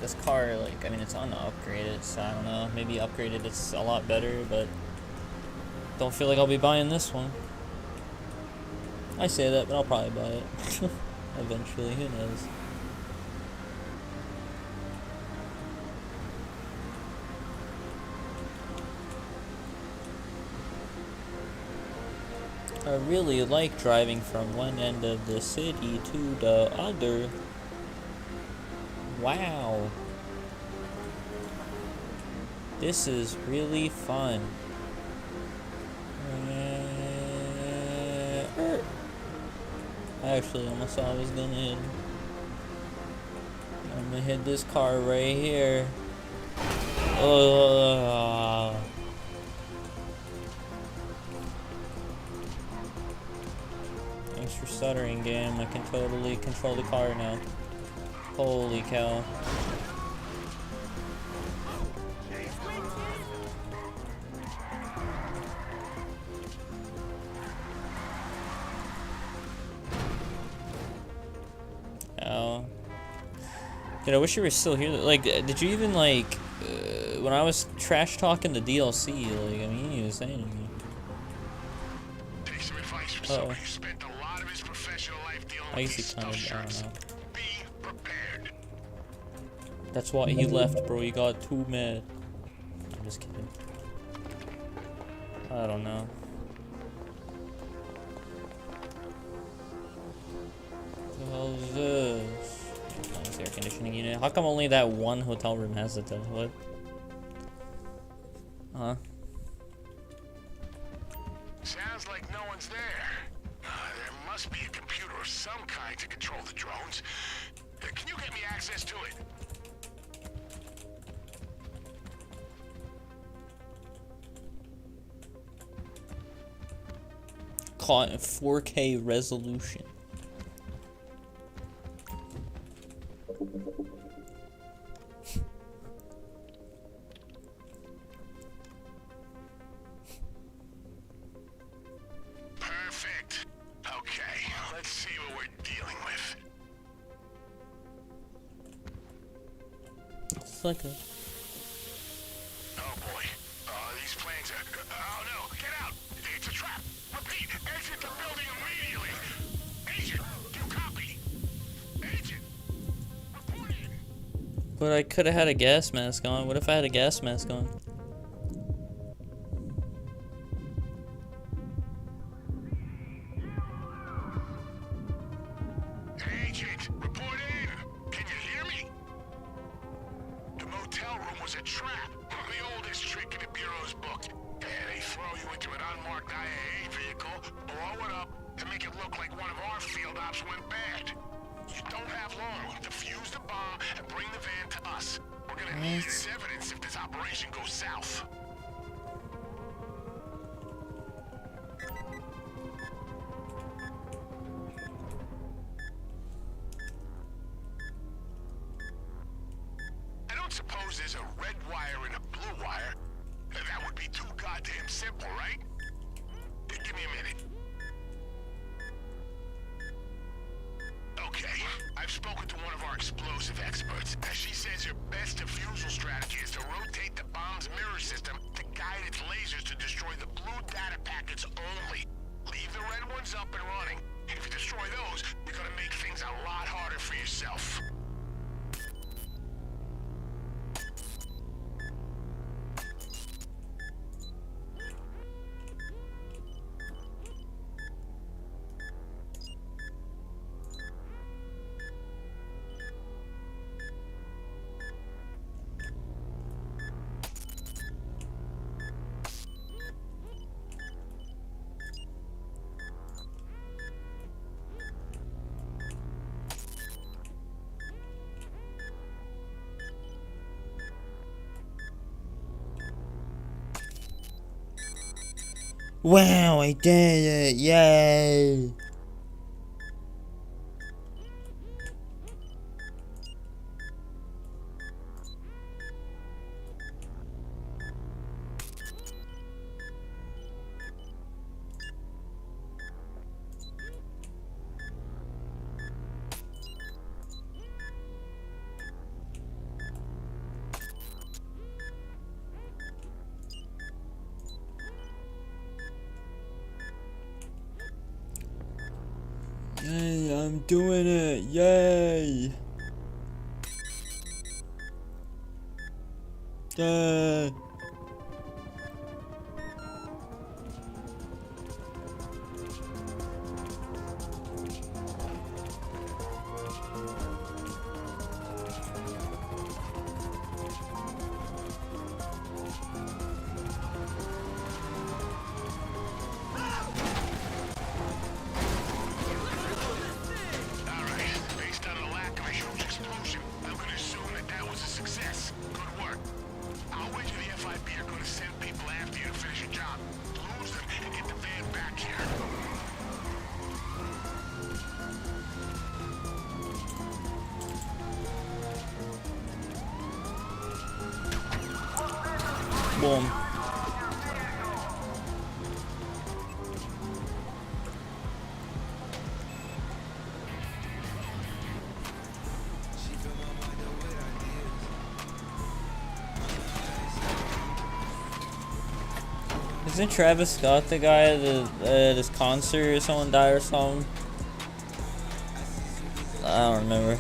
This car, like, I mean, it's unupgraded, so I don't know. Maybe upgraded it's a lot better, but don't feel like I'll be buying this one. I say that, but I'll probably buy it eventually. Who knows? I really like driving from one end of the city to the other. Wow. This is really fun. Actually, almost thought I was gonna hit. I'm gonna hit this car right here. Thanks for stuttering, game. I can totally control the car now. Holy cow. Ow. Dude, I wish you were still here. Like, did you even, like, when I was trash talking the DLC, like, I mean, you was saying to me. Take some advice from somebody who spent a lot of his professional life dealing with these stuff shirts. Be prepared. That's why he left, bro. He got too mad. I'm just kidding. I don't know. What the hell is this? Nice air conditioning unit. How come only that one hotel room has it though? What? Huh? Sounds like no one's be a computer of some kind to control the drones. Can you get me access to it? Caught in 4K resolution. Perfect. Okay, let's see what we're dealing with. It's like a... Oh boy. These planes are... oh no, get out! It's a trap! Repeat, exit the building immediately! Agent, do you copy? Agent, report in! But I could have had a gas mask on. What if I had a gas mask on? Agent, report in! Can you hear me? The motel room was a trap. The oldest trick in the Bureau's book. They throw you into an unmarked IAA vehicle, blow it up, and make it look like one of our field ops went bad. You don't have long. Defuse the bomb and bring the van to us. We're gonna need it as evidence if this operation goes south. I don't suppose there's a red wire and a blue wire. That would be too goddamn simple, right? Give me a minute. Okay, I've spoken to one of our explosive experts. She says your best defusal strategy is to rotate the bomb's mirror system to guide its lasers to destroy the blue data packets only. Leave the red ones up and running. If you destroy those, you're gonna make things a lot harder for yourself. Wow, I did it! Yay! Yay, I'm doing it! Yay! Yay! Boom. Isn't Travis Scott the guy at his concert or someone died or something? I don't remember.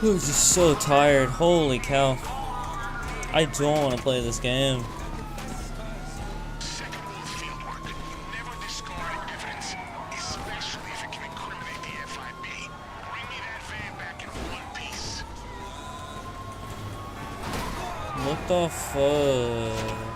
I'm just so tired. Holy cow. I don't want to play this game. What the fuck?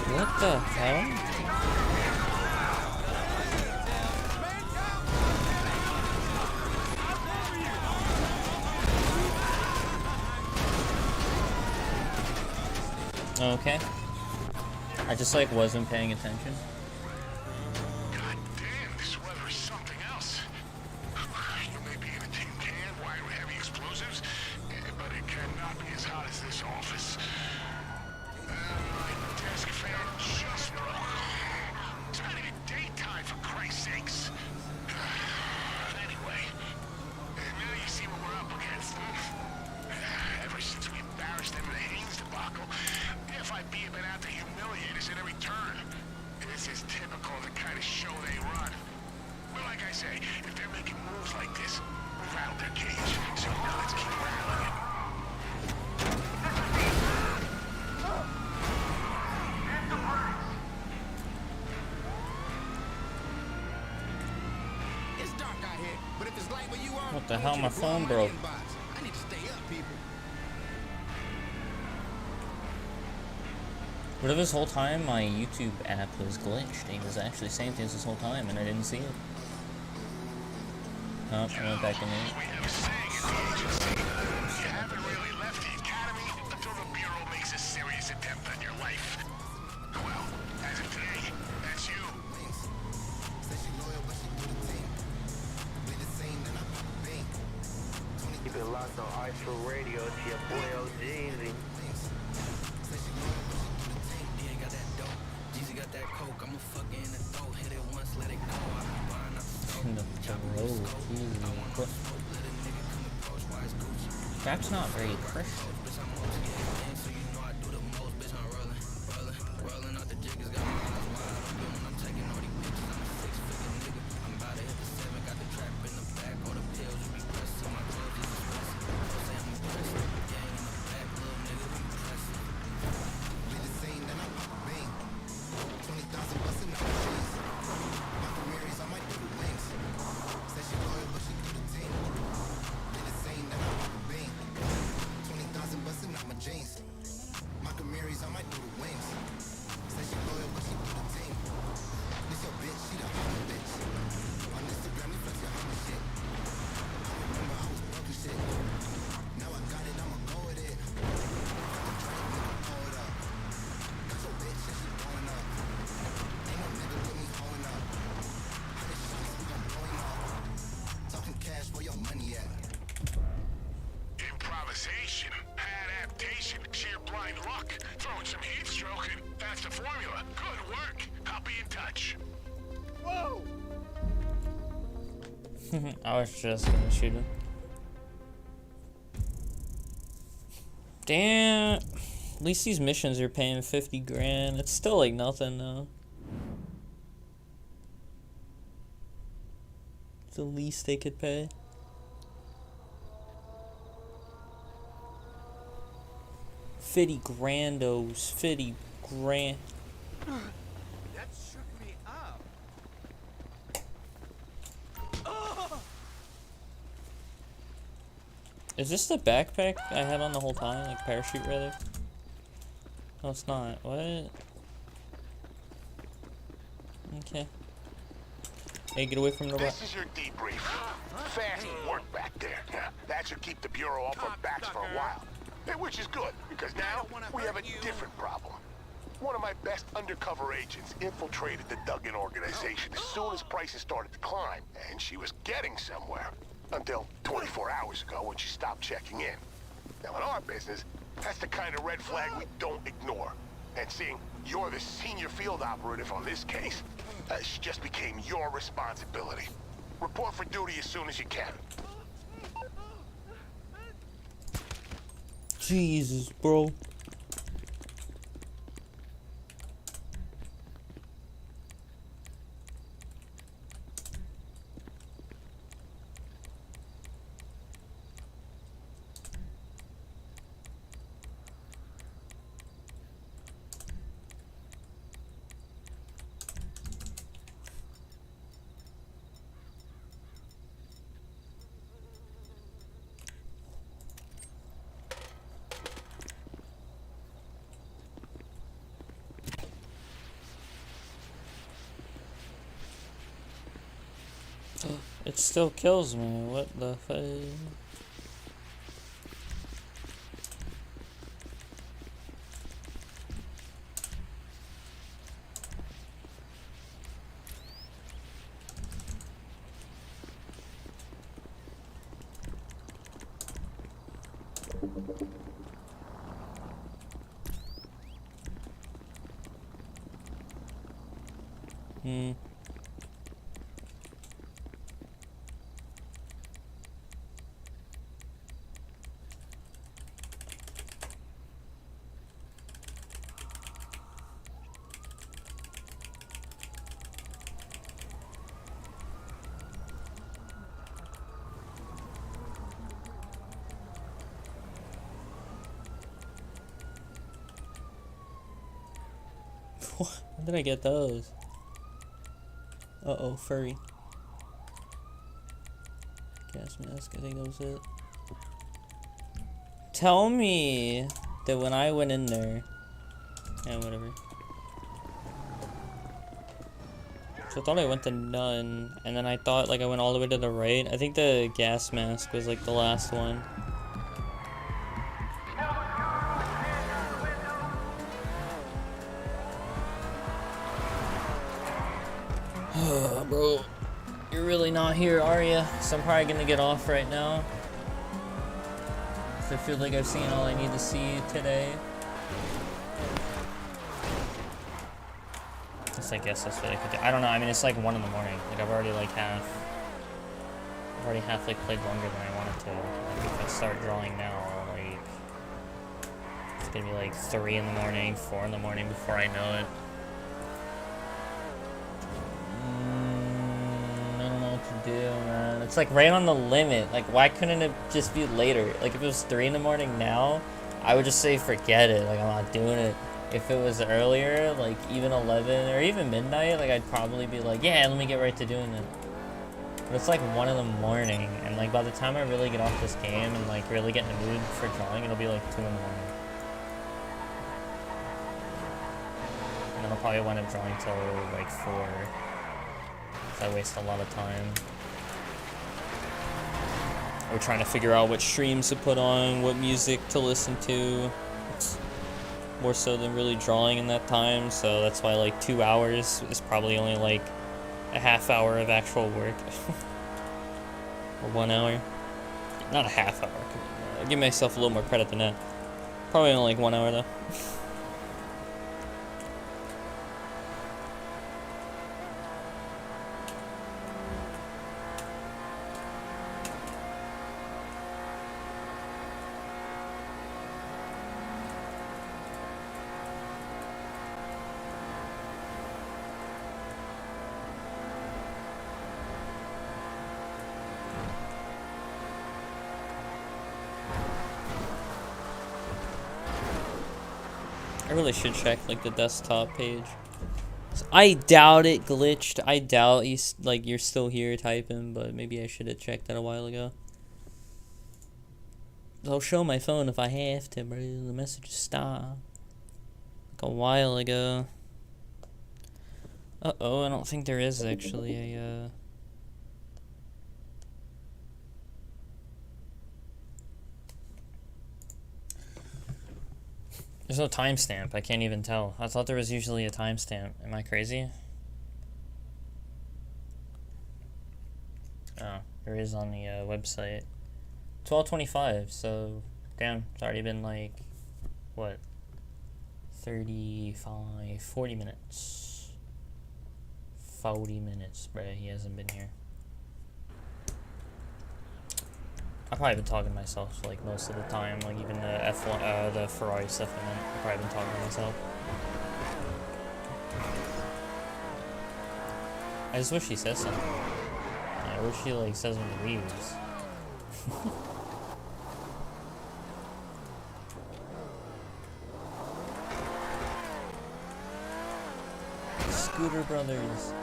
What the hell? Okay. I just like wasn't paying attention. God damn, this weather is something else. You may be in a tin can wired with heavy explosives, but it cannot be as hot as this office. My desk fan just broke. It's not even daytime, for Christ's sakes. Anyway, now you see what we're up against. Ever since we embarrassed them in the Haynes debacle, the FIB have been out to humiliate us at every turn. This is typical of the kind of show they run. But like I say, if they're making moves like this, we've rattled their cage. So now let's keep rattling it. It's dark out here, but if it's light where you are, What the hell? My phone broke. I need to stay up, people. What if this whole time my YouTube app was glitched? It was actually saying things this whole time and I didn't see it. Oh, I went back in it. We have a saying in the agency. You haven't really left the academy until the Bureau makes a serious attempt on your life. Well, as of today, that's you. Keep it locked on Ice Radio. It's your boy OG. That's not very Christian. Improvisation, adaptation, sheer blind luck, throwing some heat stroking. That's the formula. Good work. I'll be in touch. Whoa! I was just gonna shoot him. Damn. At least these missions are paying 50 grand. It's still like nothing though. It's the least they could pay. $50 grand. That shook me up. Is this the backpack I had on the whole time? Like parachute rather? No, it's not. What? Okay. Hey, get away from the This is your debrief. Fast work back there. That should keep the Bureau off our backs for a while. Which is good, because now we have a different problem. One of my best undercover agents infiltrated the Duggan organization as soon as prices started to climb, and she was getting somewhere. Until 24 hours ago when she stopped checking in. Now in our business, that's the kind of red flag we don't ignore. And seeing you're the senior field operative on this case, it just became your responsibility. Report for duty as soon as you can. Jesus, bro. It still kills me. What the fuck? When did I get those? Uh-oh, furry. Gas mask, I think that was it. Tell me that when I went in there... Yeah, whatever. So I thought I went to none, and then I thought like I went all the way to the right. I think the gas mask was like the last one. Bro, you're really not here, are ya? So I'm probably gonna get off right now. I feel like I've seen all I need to see today. I guess that's what I could do. I don't know. I mean, it's like 1 in the morning. Like I've already like half like played longer than I wanted to. Like if I start drawing now, like it's gonna be like 3 in the morning, 4 in the morning before I know it. I don't know what to do, man. It's like right on the limit. Like why couldn't it just be later? Like if it was 3 in the morning now, I would just say forget it. Like I'm not doing it. If it was earlier, like even 11 or even midnight, like I'd probably be like, yeah, let me get right to doing it. But it's like 1 in the morning, and like by the time I really get off this game and like really get in the mood for drawing, it'll be like 2 in the morning. And then I'll probably wind up drawing till like 4. So I waste a lot of time. We're trying to figure out what streams to put on, what music to listen to. It's more so than really drawing in that time, so that's why like 2 hours is probably only like a half hour of actual work. Or 1 hour. Not a half hour. I'll give myself a little more credit than that. Probably only like 1 hour though. I really should check like the desktop page. I doubt it glitched. I doubt you're still here typing, but maybe I should have checked that a while ago. I'll show my phone if I have to, bro. The message stopped like a while ago. Uh-oh, I don't think there is actually a There's no timestamp. I can't even tell. I thought there was usually a timestamp. Am I crazy? Oh, there is on the website. 12:25. So, damn, it's already been like, what, 35, 40 minutes. 40 minutes, bruh. He hasn't been here. I've probably been talking to myself like most of the time, like even the F1, the Ferrari stuff. I've probably been talking to myself. I just wish he says something. I wish he like says when he leaves. Scooter Brothers.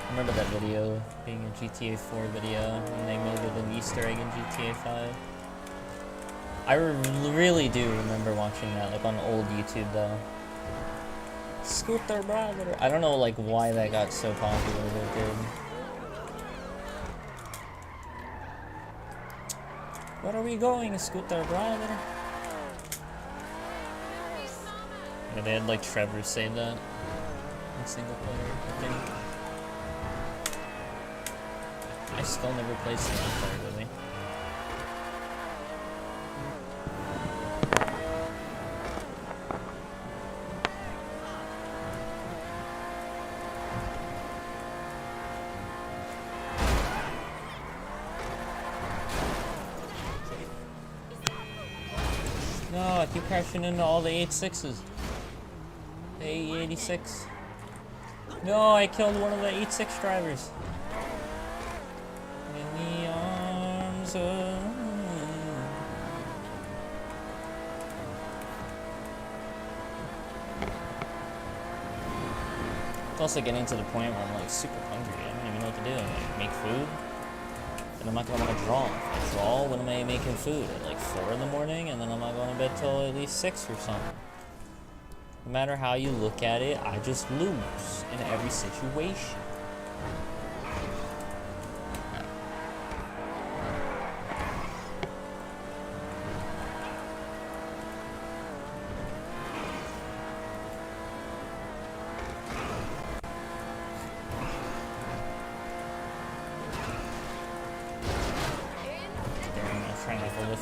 Remember that video being a GTA 4 video and they made it an Easter egg in GTA 5? I really do remember watching that, like on old YouTube though. Scooter Brother. I don't know like why that got so popular, but it did. Where are we going, Scooter Brother? Yeah, they had like Trevor say that in single player, I think. I still never played single player, really. No, I keep crashing into all the 8.6s. The 86. No, I killed one of the 8.6 drivers. In the arms of... It's also getting to the point where I'm like super hungry. I don't even know what to do. Like make food. Then I'm not gonna want to draw. If I draw, when am I making food? At like 4 in the morning, and then I'm not going to bed till at least 6 or something. No matter how you look at it, I just lose in every situation.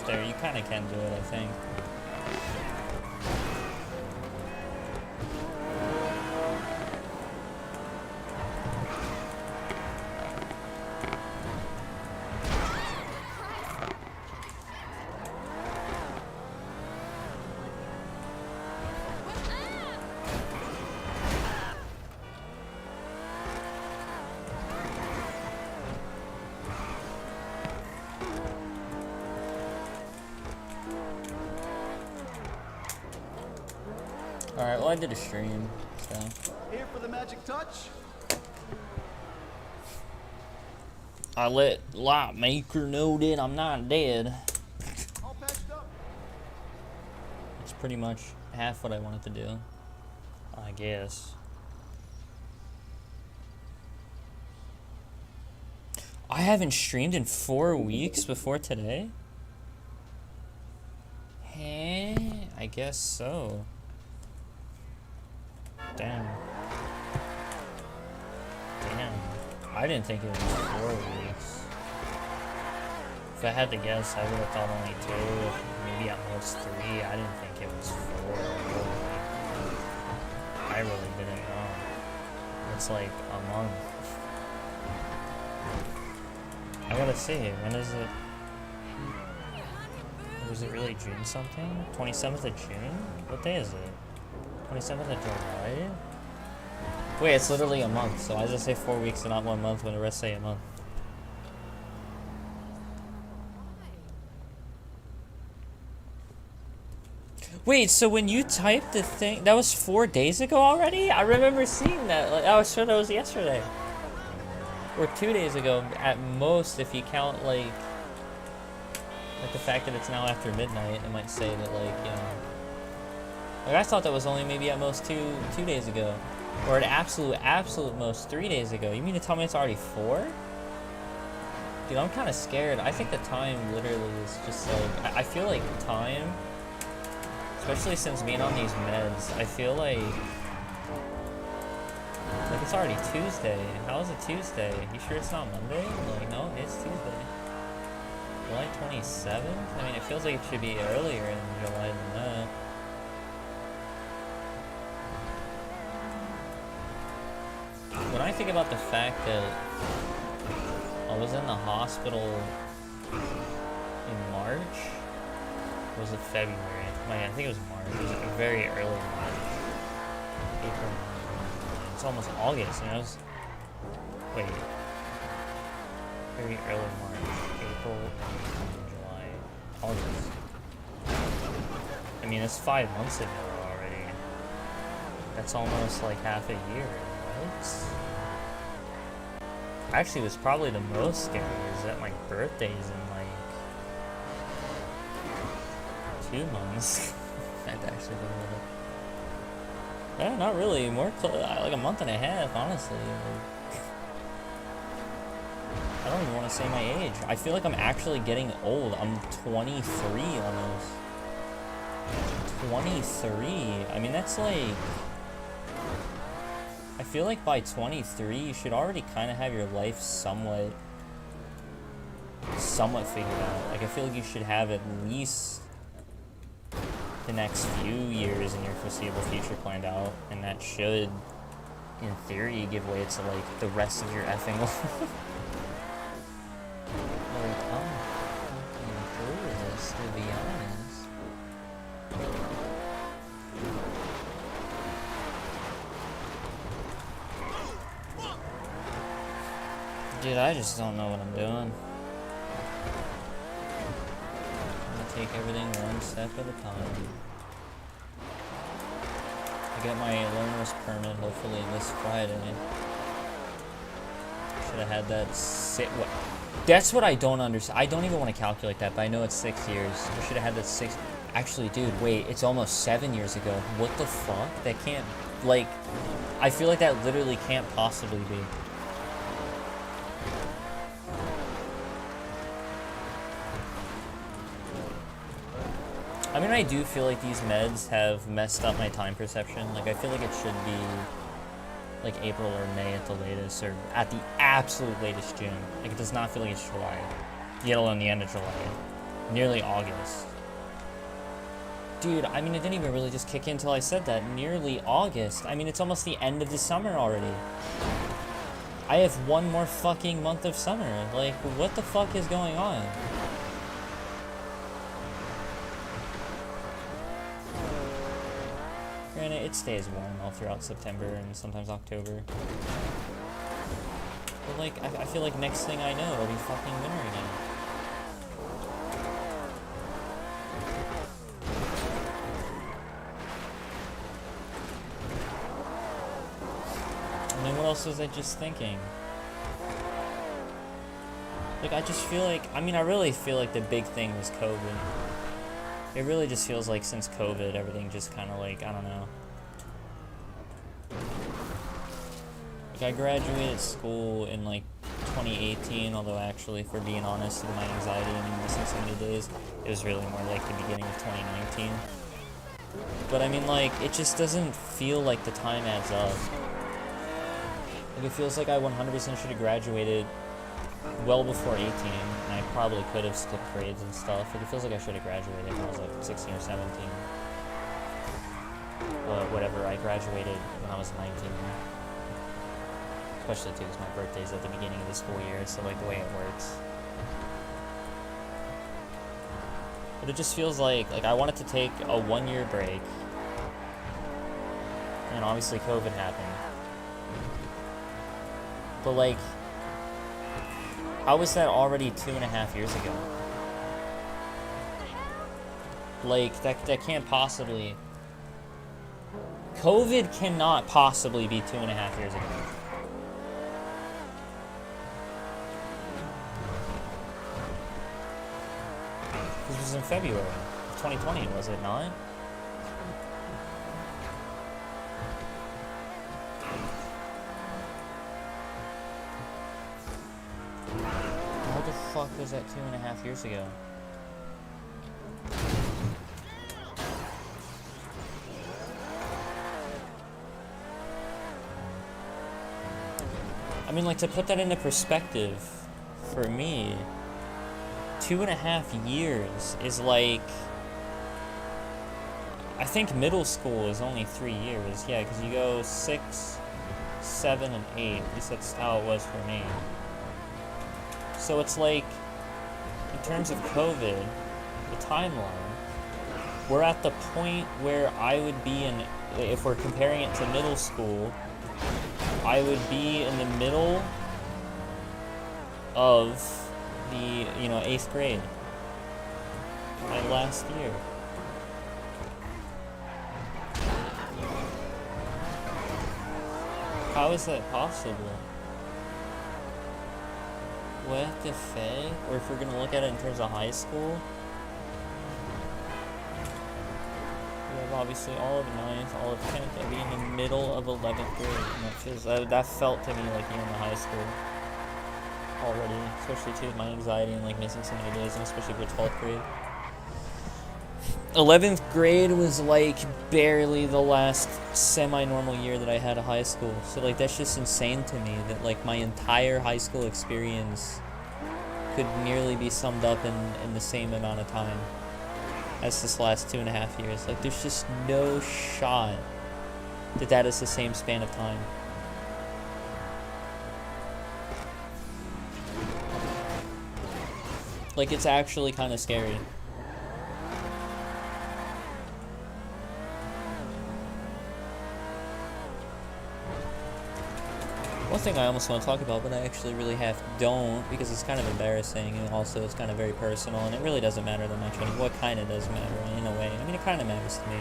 There, you kind of can do it, I think. Alright, well I did a stream, so. Here for the magic touch. I let Light Maker know that I'm not dead. All patched up. It's pretty much half what I wanted to do, I guess. I haven't streamed in 4 weeks before today? Hey, I guess so. Damn. Damn. I didn't think it was 4 weeks. If I had to guess, I would have thought only 2, maybe at most 3. I didn't think it was 4. I really didn't know. It's like a month. I gotta see, when is it? Was it really June something? 27th of June? What day is it? 27th of July? Wait, it's literally a month, so why does it say 4 weeks and not 1 month when the rest say a month? Wait, so when you typed the thing, that was 4 days ago already? I remember seeing that. Like, I was sure that was yesterday. Or 2 days ago, at most, if you count, like the fact that it's now after midnight, it might say that, like, you know. Like, I thought that was only maybe at most two days ago. Or at absolute most 3 days ago. You mean to tell me it's already 4? Dude, I'm kind of scared. I think the time literally is just like... I feel like time, especially since being on these meds, I feel like it's already Tuesday. How is it Tuesday? You sure it's not Monday? Like, no, it's Tuesday. July 27th? I mean, it feels like it should be earlier in July than that. think about the fact that I was in the hospital in March? Or was it February? I think it was March. It was very early March. April. It's almost August, and I was... Wait. Very early March. April, July, August. I mean, it's 5 months ago already. That's almost like half a year, right? Actually, what's probably the most scary is that my birthday's in like 2 months. I'd actually go with it. Yeah, not really. More like a month and a half, honestly. I don't even want to say my age. I feel like I'm actually getting old. I'm 23 almost. 23. I mean, that's like... I feel like by 23, you should already kind of have your life somewhat figured out. Like, I feel like you should have at least the next few years in your foreseeable future planned out, and that should, in theory, give way to, like, the rest of your effing life. Like, I'm through this, to be honest. Dude, I just don't know what I'm doing. I'm gonna take everything one step at a time. I get my learner's permit hopefully this Friday. Should have had that what? That's what I don't understand. I don't even want to calculate that, but I know it's 6 years. I should have had that 6. Actually, dude, wait, it's almost 7 years ago. What the fuck? That can't, like, I feel like that literally can't possibly be. I mean, I do feel like these meds have messed up my time perception. Like, I feel like it should be, like, April or May at the latest, or at the absolute latest June. Like, it does not feel like it's July, yet alone the end of July. Nearly August. Dude, I mean, it didn't even really just kick in until I said that. Nearly August. I mean, it's almost the end of the summer already. I have one more fucking month of summer. Like, what the fuck is going on? Granted, it stays warm all throughout September and sometimes October. But, like, I feel like next thing I know, it'll be fucking winter again. And then what else was I just thinking? Like, I just feel like, I mean, I really feel like the big thing was COVID. It really just feels like since COVID, everything just kind of like, I don't know. Like, I graduated school in like 2018, although actually, for being honest, with my anxiety and missing so many days, it was really more like the beginning of 2019. But I mean, like, it just doesn't feel like the time adds up. Like, it feels like I 100% should have graduated well before 18, and I probably could have skipped grades and stuff. Like, it feels like I should have graduated when I was like 16 or 17. But whatever, I graduated when I was 19. Especially too, because my birthday's at the beginning of the school year, so like the way it works. But it just feels like I wanted to take a 1-year break. And obviously COVID happened. But like, how was that already 2.5 years ago? Like, that can't possibly... COVID cannot possibly be 2.5 years ago. This was in February of 2020, was it not? How the fuck was that 2.5 years ago? I mean, like, to put that into perspective, for me, 2.5 years is like, I think middle school is only 3 years. Yeah, because you go 6, 7 and 8. At least that's how it was for me. So it's like, in terms of COVID, the timeline, we're at the point where I would be in, if we're comparing it to middle school, I would be in the middle of the, 8th grade. My last year. How is that possible? What the fuck? Or if we're gonna look at it in terms of high school, we have obviously all of 9th, all of 10th, and be in the middle of 11th grade. And that feels, that felt to me like being in the high school already, especially too with my anxiety and like missing so many days, and especially for 12th grade. 11th grade was like barely the last semi-normal year that I had of high school. So like that's just insane to me that like my entire high school experience could nearly be summed up in the same amount of time as this last 2.5 years. Like there's just no shot that that is the same span of time. Like it's actually kind of scary. One thing I almost want to talk about, but I actually really don't, because it's kind of embarrassing, and also it's kind of very personal, and it really doesn't matter that much. Well, it kind of does matter in a way. I mean, it kind of matters to me.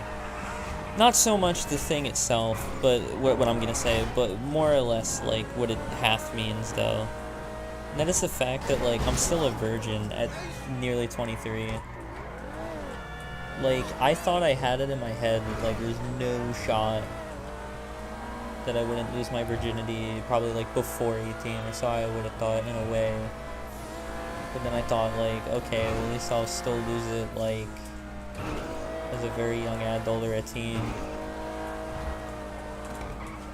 Not so much the thing itself, but what I'm gonna say, but more or less like what it half means, though. And that is the fact that like I'm still a virgin at nearly 23. Like I thought I had it in my head that like there's no shot that I wouldn't lose my virginity probably like before 18, or so I would have thought in a way. But then I thought like, okay, well, at least I'll still lose it like as a very young adult or a teen.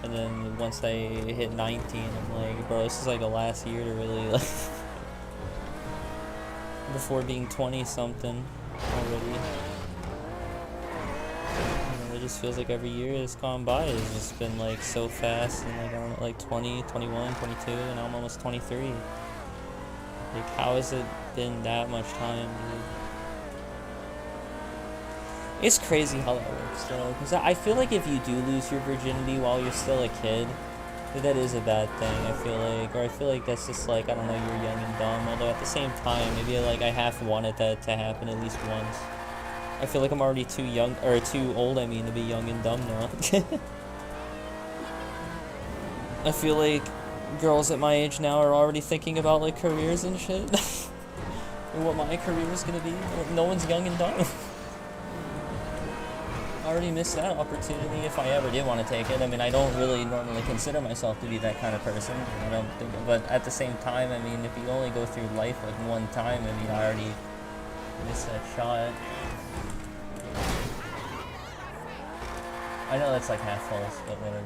And then once I hit 19, I'm like, bro, this is like the last year to really like before being 20 something already. It just feels like every year that's gone by has just been like so fast, and like I'm at like 20, 21, 22, and now I'm almost 23. Like how has it been that much time, dude? It's crazy how that works though, because I feel like if you do lose your virginity while you're still a kid, that is a bad thing, I feel like. Or I feel like that's just like, I don't know, you're young and dumb, although at the same time, maybe like I half wanted that to happen at least once. I feel like I'm already too young, or too old, I mean, to be young and dumb now. I feel like girls at my age now are already thinking about like careers and shit. And what my career is gonna be. No one's young and dumb. I already missed that opportunity if I ever did want to take it. I mean, I don't really normally consider myself to be that kind of person. I don't think, but at the same time, I mean, if you only go through life like one time, I mean, I already missed that shot. I know that's like half false, but whatever.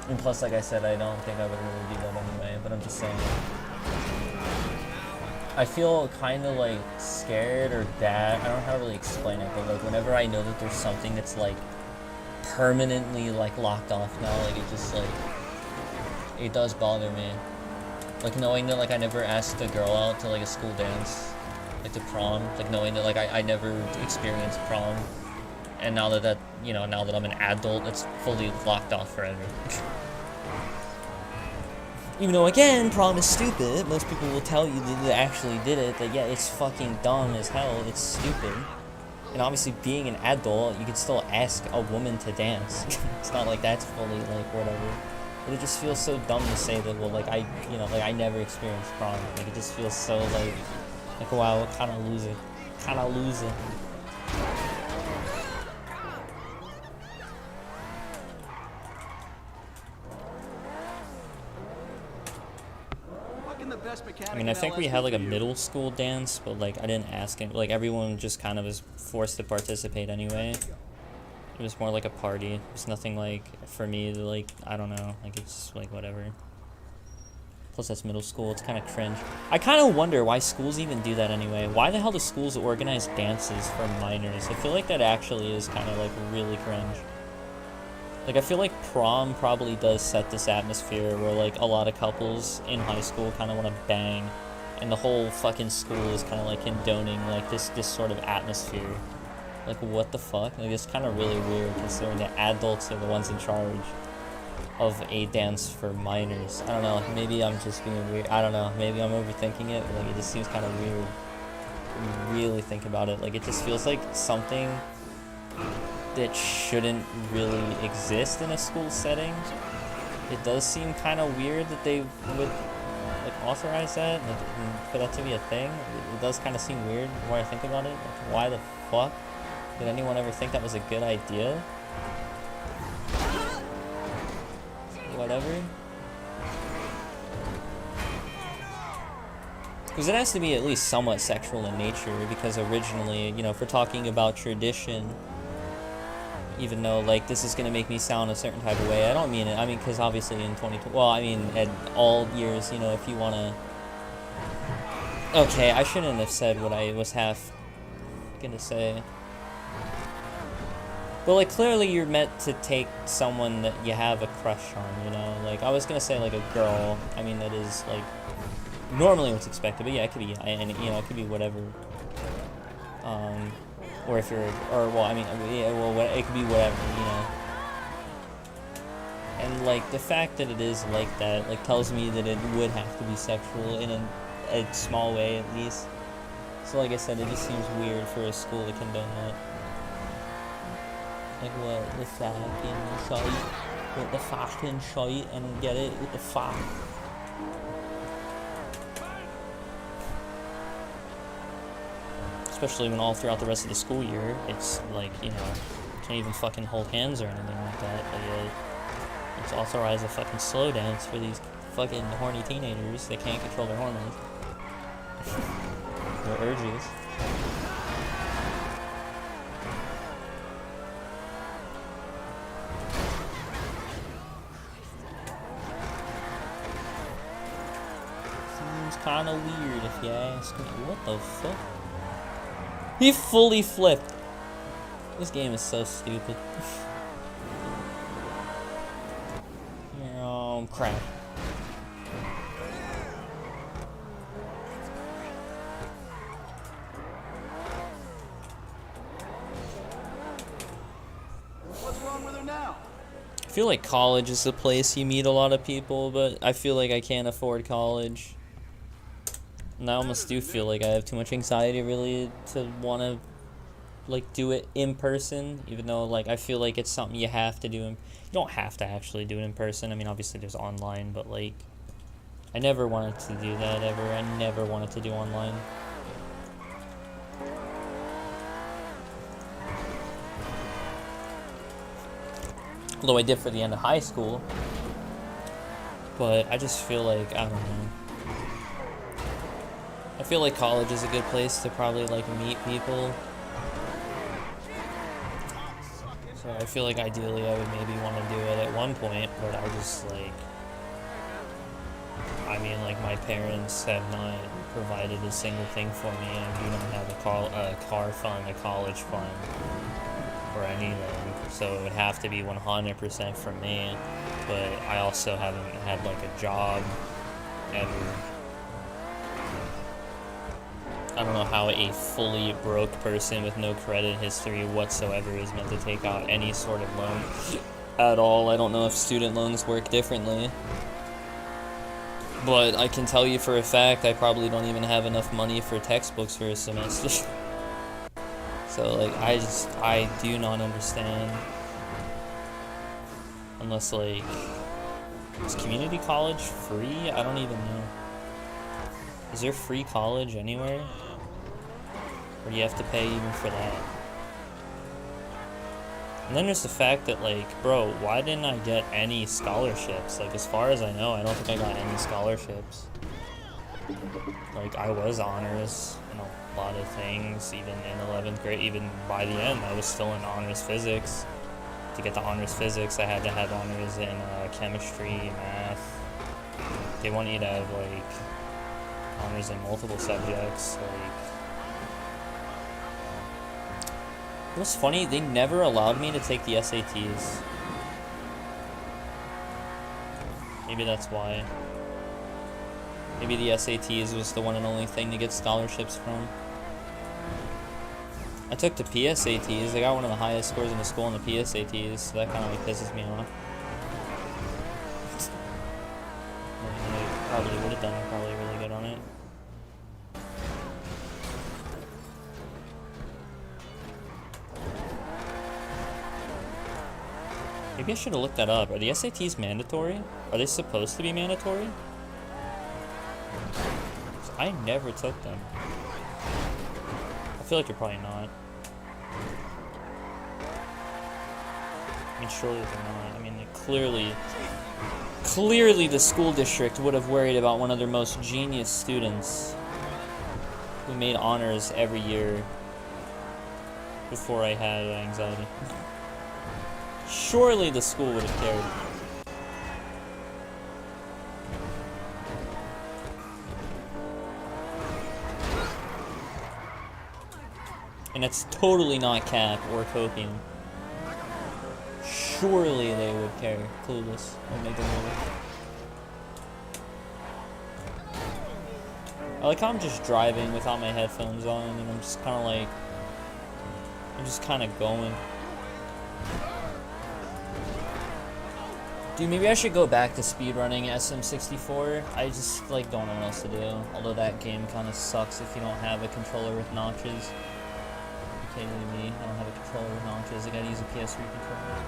And plus, like I said, I don't think I would really do that anyway, but I'm just saying. I feel kind of like scared or bad. I don't know how to really explain it, but like whenever I know that there's something that's like permanently like locked off now, like it just like, it does bother me. Like knowing that like I never asked a girl out to like a school dance, like to prom, like knowing that like I never experienced prom. And now that now that I'm an adult, it's fully locked off forever. Even though, again, prom is stupid. Most people will tell you that they actually did it, that yeah, it's fucking dumb as hell, it's stupid. And obviously, being an adult, you can still ask a woman to dance. It's not like that's fully, like, whatever. But it just feels so dumb to say that, well, like, I never experienced prom. Like, it just feels so, like wow, kind of losing. I mean, I think we had like a middle school dance, but like I didn't ask him. Like everyone just kind of was forced to participate anyway. It was more like a party. It was nothing like for me to like, I don't know, like it's like whatever. Plus that's middle school, it's kind of cringe. I kind of wonder why schools even do that anyway. Why the hell do schools organize dances for minors? I feel like that actually is kind of like really cringe. Like, I feel like prom probably does set this atmosphere where, like, a lot of couples in high school kind of want to bang, and the whole fucking school is kind of, like, condoning, like, this sort of atmosphere. Like, what the fuck? Like, it's kind of really weird considering the adults are the ones in charge of a dance for minors. I don't know, maybe I'm just being weird. I don't know, maybe I'm overthinking it, but, like, it just seems kind of weird when you really think about it. Like, it just feels like something that shouldn't really exist in a school setting. It does seem kind of weird that they would, like, authorize that, like, and for that to be a thing. It does kind of seem weird when I think about it. Like, why the fuck did anyone ever think that was a good idea? Whatever. Because it has to be at least somewhat sexual in nature, because originally, you know, if we're talking about tradition, even though, like, this is going to make me sound a certain type of way, I don't mean it. I mean, because obviously in 2020, well, I mean, at all years, you know, if you want to... Okay, I shouldn't have said what I was half going to say. But, like, clearly you're meant to take someone that you have a crush on, you know? Like, I was going to say, like, a girl. I mean, that is, like, normally what's expected. But, yeah, it could be, and, you know, it could be whatever. Or if you're, or, well, I mean, yeah, well, it could be whatever, you know? And, like, the fact that it is like that, like, tells me that it would have to be sexual in a small way, at least. So, like I said, it just seems weird for a school to condone that. Like, what the fucking shite? What the fucking shite? I don't get it. What the fuck? Especially when all throughout the rest of the school year, it's like, you know, can't even fucking hold hands or anything like that. But yeah, let's authorize a fucking slow dance for these fucking horny teenagers. They can't control their hormones. Their urges. Seems kind of weird if you ask me. What the fuck? He fully flipped. This game is so stupid. Oh, crap. What's wrong with her now? I feel like college is the place you meet a lot of people, but I feel like I can't afford college. And I almost do feel like I have too much anxiety really to want to, like, do it in person, even though, like, I feel like it's something you have to do. You don't have to actually do it in person. I mean, obviously there's online, but, like, I never wanted to do that ever. I never wanted to do online. Although I did for the end of high school. But I just feel like, I don't know. I feel like college is a good place to probably, like, meet people. So I feel like ideally I would maybe want to do it at one point, but I just, like, I mean, like, my parents have not provided a single thing for me, and I do not have a car fund, a college fund, or anything, so it would have to be 100% for me, but I also haven't had, like, a job ever. I don't know how a fully broke person with no credit history whatsoever is meant to take out any sort of loan at all. I don't know if student loans work differently. But I can tell you for a fact I probably don't even have enough money for textbooks for a semester. So, like, I do not understand. Unless, like, is community college free? I don't even know. Is there free college anywhere? Or do you have to pay even for that? And then there's the fact that, like, bro, why didn't I get any scholarships? Like, as far as I know, I don't think I got any scholarships. Like, I was honors in a lot of things, even in 11th grade. Even by the end, I was still in honors physics. To get the honors physics, I had to have honors in chemistry, math. They want you to have, like, honors in multiple subjects. Like, what's funny, they never allowed me to take the SATs. Maybe that's why. Maybe the SATs was the one and only thing to get scholarships from. I took the PSATs. I got one of the highest scores in the school in the PSATs, so that kind of like pisses me off. I probably would have done probably really good on it. Maybe I should have looked that up. Are the SATs mandatory? Are they supposed to be mandatory? I never took them. I feel like you're probably not. I mean, surely they're not. I mean, they clearly the school district would have worried about one of their most genius students who made honors every year before I had anxiety. Surely the school would have cared. And it's totally not cap or copium. Surely they would care. Clueless. Would make them move. I like how I'm just driving without my headphones on and I'm just kind of like... I'm just kind of going. Dude, maybe I should go back to speedrunning SM64. I just like don't know what else to do. Although that game kind of sucks if you don't have a controller with notches. Okay, me, I don't have a controller with notches. I gotta use a PS3 controller.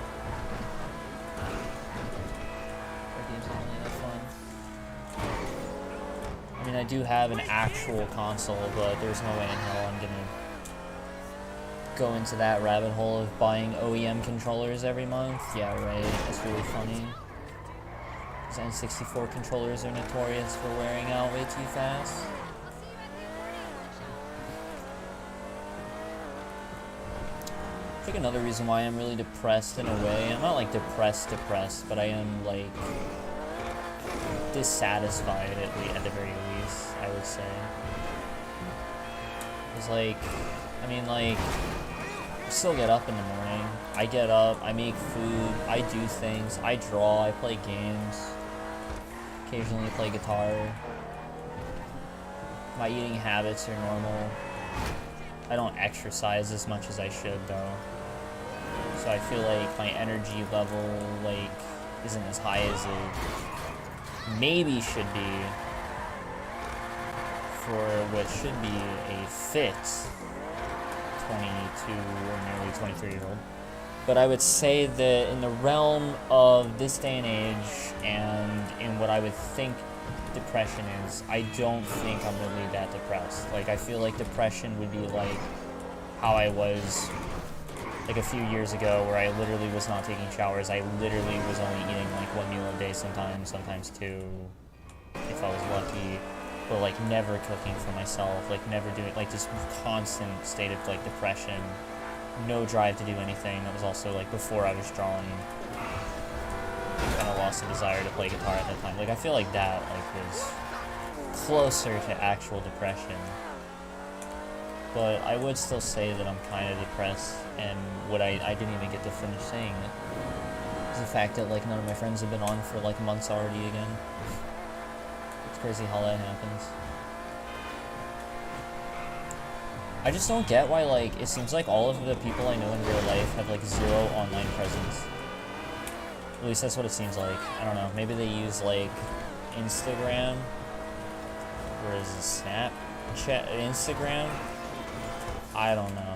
That game's not really that fun. I mean, I do have an actual console, but there's no way in hell I'm gonna go into that rabbit hole of buying OEM controllers every month. Yeah, right. That's really funny. Because N64 controllers are notorious for wearing out way too fast. I think another reason why I'm really depressed in a way, I'm not like depressed, but I am like dissatisfied at the very least, I would say. It's like, I mean like, I still get up in the morning, I get up, I make food, I do things, I draw, I play games, occasionally play guitar. My eating habits are normal. I don't exercise as much as I should though. So I feel like my energy level like isn't as high as it maybe should be for what should be a fit 22 or nearly 23-year-old. But I would say that in the realm of this day and age and in what I would think depression is, I don't think I'm really that depressed. Like, I feel like depression would be like how I was like a few years ago, where I literally was not taking showers. I literally was only eating like one meal a day sometimes two, if I was lucky. But like never cooking for myself, like never doing, like this constant state of like depression, no drive to do anything. That was also like before I was drawing. Kind of lost the desire to play guitar at that time. Like I feel like that like was closer to actual depression. But I would still say that I'm kind of depressed, and what I didn't even get to finish saying it is the fact that like none of my friends have been on for like months already again. It's crazy how that happens. I just don't get why like it seems like all of the people I know in real life have like zero online presence. At least that's what it seems like. I don't know. Maybe they use like Instagram, or is it Snapchat? Instagram? I don't know.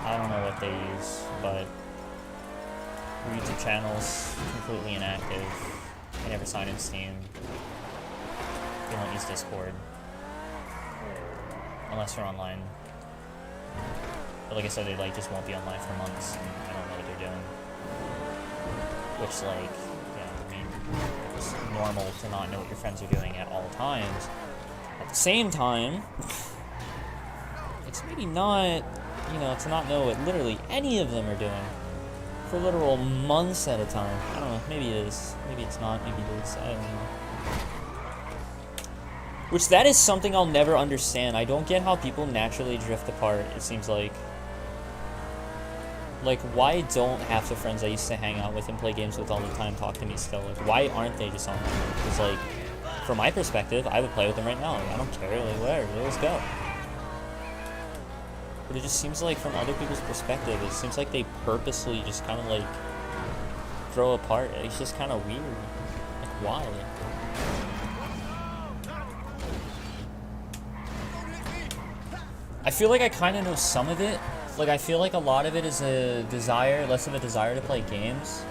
I don't know what they use, but their YouTube channel's completely inactive. They never sign in Steam. They don't use Discord. Unless they're online. But like I said, they like just won't be online for months, and I don't know what they're doing. Which like, yeah, I mean, it's normal to not know what your friends are doing at all times. At the same time, it's maybe not, you know, to not know what literally any of them are doing for literal months at a time. I don't know, maybe it is, maybe it's not, maybe it is, I don't know. Which, that is something I'll never understand. I don't get how people naturally drift apart, it seems like. Like, why don't half the friends I used to hang out with and play games with all the time talk to me still? Like, why aren't they just on there? Because, like, from my perspective, I would play with them right now. Like, I don't care. Like, whatever. Let's go. But it just seems like, from other people's perspective, it seems like they purposely just kind of, like, throw apart. It's just kind of weird. Like, why? I feel like I kind of know some of it. Like, I feel like a lot of it is a desire, less of a desire to play games.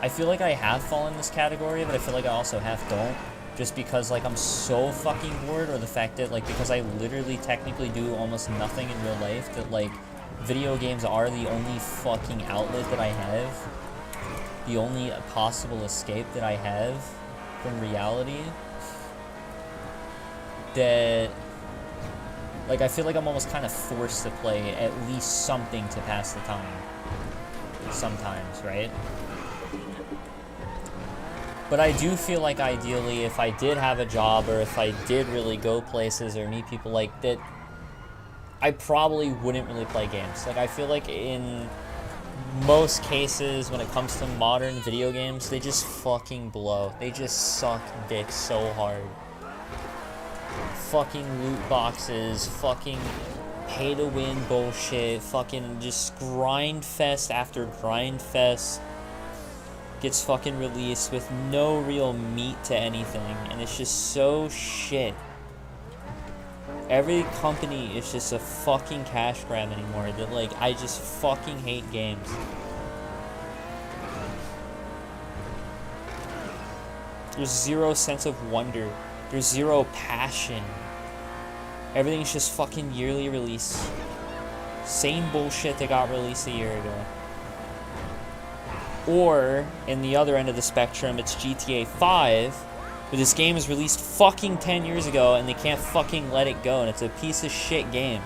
I feel like I have fallen in this category, but I feel like I also half don't. Just because, like, I'm so fucking bored, or the fact that, like, because I literally technically do almost nothing in real life, that, like, video games are the only fucking outlet that I have. The only possible escape that I have from reality. That... like, I feel like I'm almost kind of forced to play at least something to pass the time. Sometimes, right? But I do feel like ideally, if I did have a job, or if I did really go places or meet people like that, I probably wouldn't really play games. Like, I feel like in most cases, when it comes to modern video games, they just fucking blow. They just suck dick so hard. Fucking loot boxes, fucking pay to win bullshit, fucking just grind fest after grind fest gets fucking released with no real meat to anything, and it's just so shit. Every company is just a fucking cash grab anymore, that, like, I just fucking hate games. There's zero sense of wonder. There's zero passion. Everything's just fucking yearly release. Same bullshit that got released a year ago. Or, in the other end of the spectrum, it's GTA 5, but this game was released fucking 10 years ago, and they can't fucking let it go, and it's a piece of shit game.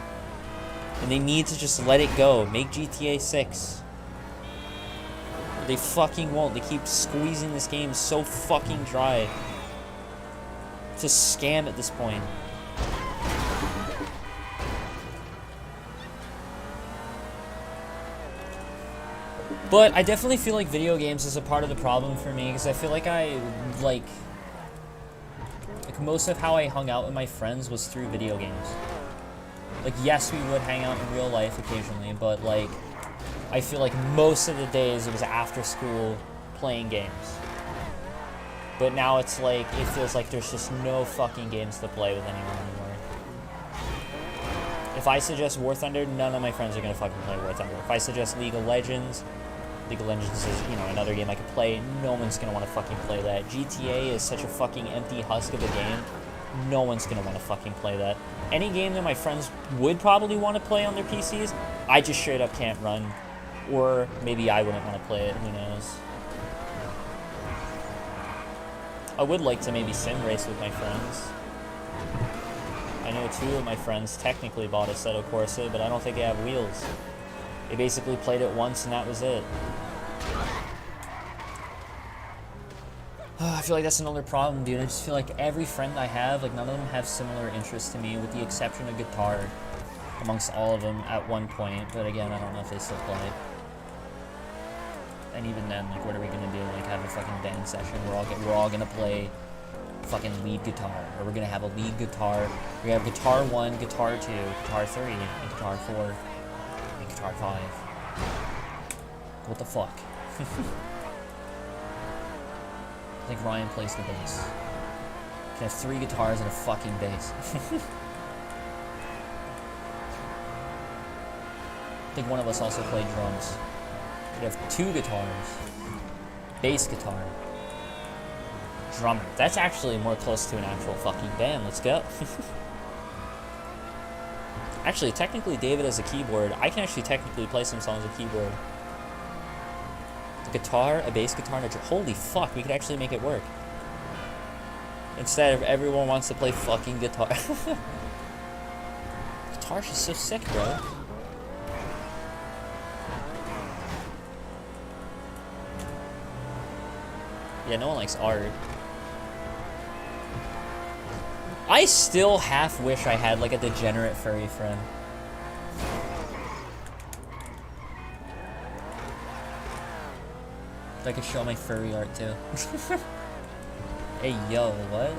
And they need to just let it go. Make GTA 6. They fucking won't. They keep squeezing this game so fucking dry. It's a scam at this point. But I definitely feel like video games is a part of the problem for me, because I feel like like most of how I hung out with my friends was through video games. Like, yes, we would hang out in real life occasionally, but, like, I feel like most of the days it was after school playing games. But now it's like, it feels like there's just no fucking games to play with anyone anymore. If I suggest War Thunder, none of my friends are gonna fucking play War Thunder. If I suggest League of Legends is, you know, another game I could play, no one's gonna want to fucking play that. GTA is such a fucking empty husk of a game, no one's gonna want to fucking play that. Any game that my friends would probably want to play on their PCs, I just straight up can't run. Or maybe I wouldn't want to play it, who knows. I would like to maybe sim race with my friends. I know 2 of my friends technically bought a Assetto Corsa, but I don't think they have wheels. They basically played it once and that was it. I feel like that's another problem, dude. I just feel like every friend I have, like, none of them have similar interests to me, with the exception of guitar, amongst all of them at one point. But again, I don't know if they still play. And even then, like, what are we gonna do? Like, have a fucking band session? We're all gonna play fucking lead guitar, or we're gonna have a lead guitar. We have guitar 1, guitar 2, guitar 3, and guitar 4, and guitar 5. What the fuck? I think Ryan plays the bass. You can have 3 guitars and a fucking bass. I think one of us also played drums. We'd have 2 guitars, bass guitar, drummer. That's actually more close to an actual fucking band. Let's go. Actually, technically, David has a keyboard. I can actually technically play some songs with keyboard. A guitar, a bass guitar, and a drum. Holy fuck, we could actually make it work. Instead of everyone wants to play fucking guitar. Guitar's just so sick, bro. Yeah, no one likes art. I still half wish I had, like, a degenerate furry friend. I could show my furry art too. Hey, yo, what?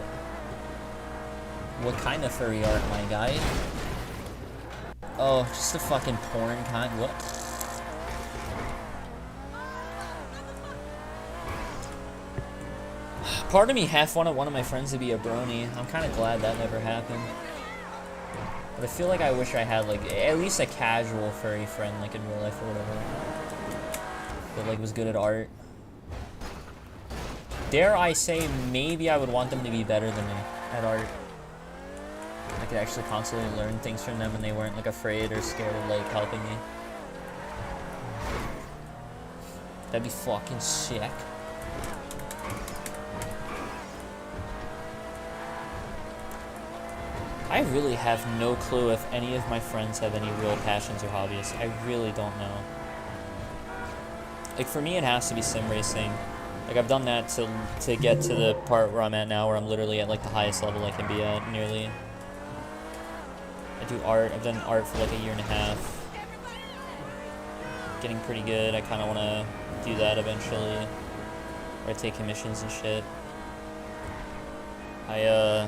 What kind of furry art, my guy? Oh, just a fucking porn kind. What? Part of me half wanted one of my friends to be a brony. I'm kind of glad that never happened. But I feel like I wish I had, like, at least a casual furry friend, like, in real life or whatever. That, like, was good at art. Dare I say, maybe I would want them to be better than me at art. I could actually constantly learn things from them and they weren't, like, afraid or scared of, like, helping me. That'd be fucking sick. I really have no clue if any of my friends have any real passions or hobbies. I really don't know. Like, for me, it has to be sim racing. Like, I've done that to get to the part where I'm at now, where I'm literally at, like, the highest level I can be at, nearly. I do art. I've done art for, like, a year and a half. Getting pretty good. I kind of want to do that eventually. Or take commissions and shit. I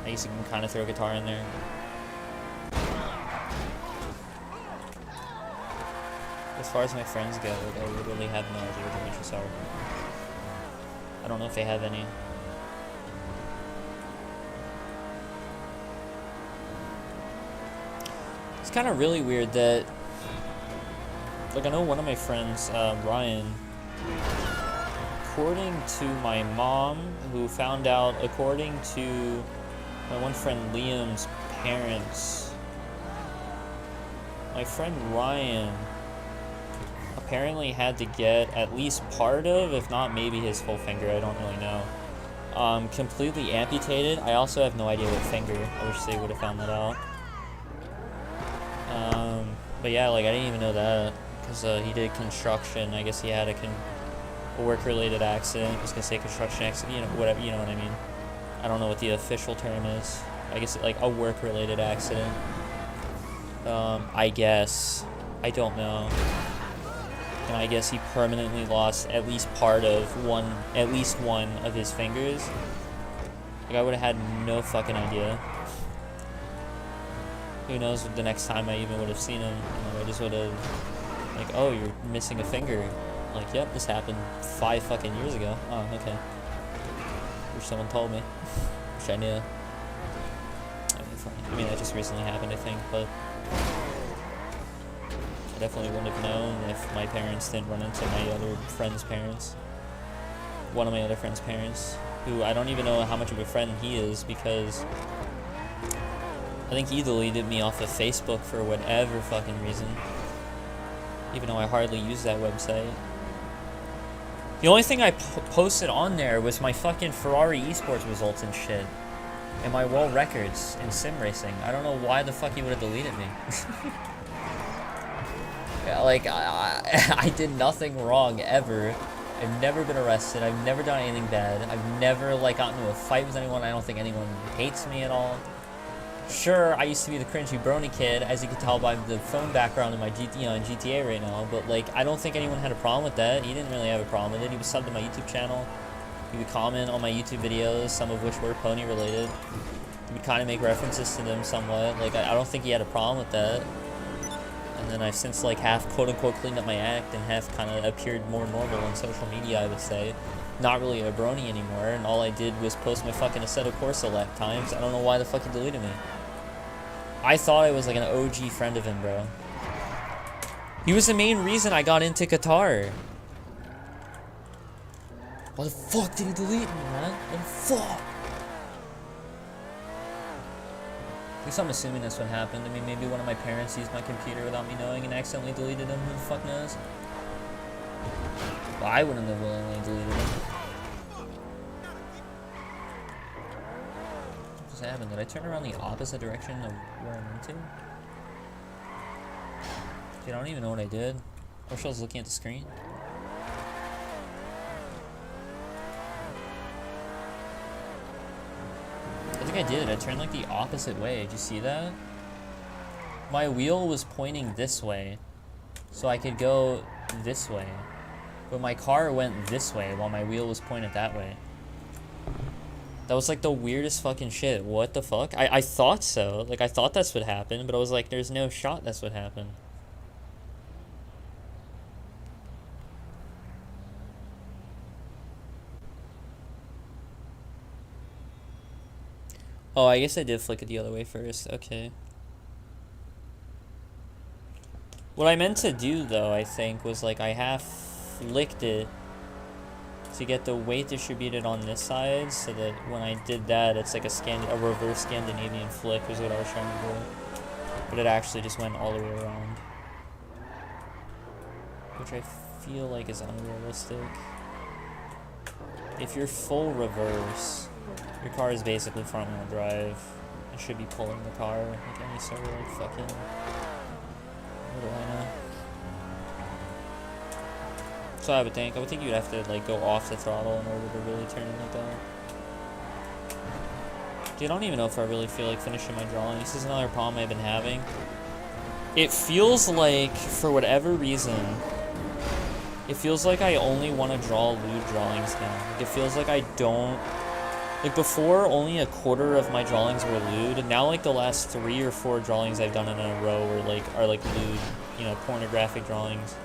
used to kind of throw a guitar in there. As far as my friends go, I literally have no idea what their interests are. I don't know if they have any. It's kind of really weird that, like, I know one of my friends, Ryan, according to my mom, who found out, according to my one friend Liam's parents, my friend Ryan apparently had to get at least part of, if not maybe his full finger, I don't really know, completely amputated. I also have no idea what finger. I wish they would have found that out. But yeah, like, I didn't even know that, because he did construction. I guess he had a work-related accident. I was gonna say construction accident, you know, whatever, you know what I mean. I don't know what the official term is. I guess, like, a work-related accident. I guess. I don't know. And I guess he permanently lost at least at least one of his fingers. Like, I would have had no fucking idea. Who knows the next time I even would have seen him. You know, I just would have, like, oh, you're missing a finger. Like, yep, this happened 5 fucking years ago. Oh, okay. Wish someone told me. Wish I knew. I mean, that just recently happened, I think, but I definitely wouldn't have known if my parents didn't run into my other friend's parents. One of my other friend's parents, who I don't even know how much of a friend he is, because I think he deleted me off of Facebook for whatever fucking reason. Even though I hardly use that website. The only thing I posted on there was my fucking Ferrari esports results and shit. And my world records in sim racing. I don't know why the fuck he would have deleted me. Yeah, like, I did nothing wrong ever. I've never been arrested. I've never done anything bad. I've never, like, gotten into a fight with anyone. I don't think anyone hates me at all. Sure, I used to be the cringy brony kid, as you can tell by the phone background in my GTA right now, but, like, I don't think anyone had a problem with that. He didn't really have a problem with it. He was subbed to my YouTube channel. He would comment on my YouTube videos, some of which were pony related. He would kind of make references to them somewhat. Like, I don't think he had a problem with that. And then I've since, like, half quote-unquote cleaned up my act and half kind of appeared more normal on social media, I would say. Not really a brony anymore, and all I did was post my fucking Assetto Corsa lap times. I don't know why the fuck he deleted me. I thought I was, like, an OG friend of him, bro. He was the main reason I got into Qatar. Why the fuck did he delete me, man? What the fuck? At least I'm assuming that's what happened. I mean, maybe one of my parents used my computer without me knowing and accidentally deleted him. Who the fuck knows? Well, I wouldn't have willingly deleted him. What just happened? Did I turn around the opposite direction of where I went to? Dude, I don't even know what I did. I wish I was looking at the screen. I think I did. I turned, like, the opposite way. Did you see that? My wheel was pointing this way, so I could go this way. But my car went this way while my wheel was pointed that way. That was like the weirdest fucking shit. What the fuck? I thought so. Like, I thought that's what happened, but I was like, there's no shot that's what happened. Oh, I guess I did flick it the other way first. Okay. What I meant to do, though, I think, was like I half flicked it to get the weight distributed on this side, so that when I did that, it's like a reverse Scandinavian flick was what I was trying to do. But it actually just went all the way around, which I feel like is unrealistic. If you're full reverse, your car is basically front wheel drive. It should be pulling the car like any sort of like fucking, what do I know? So I would think you'd have to like go off the throttle in order to really turn it like that. Dude, I don't even know if I really feel like finishing my drawing. This is another problem I've been having. It feels like, for whatever reason, it feels like I only want to draw lewd drawings now. Like, it feels like I don't... Like, before, only a quarter of my drawings were lewd, and now, like, the last 3 or 4 drawings I've done in a row are lewd, you know, pornographic drawings.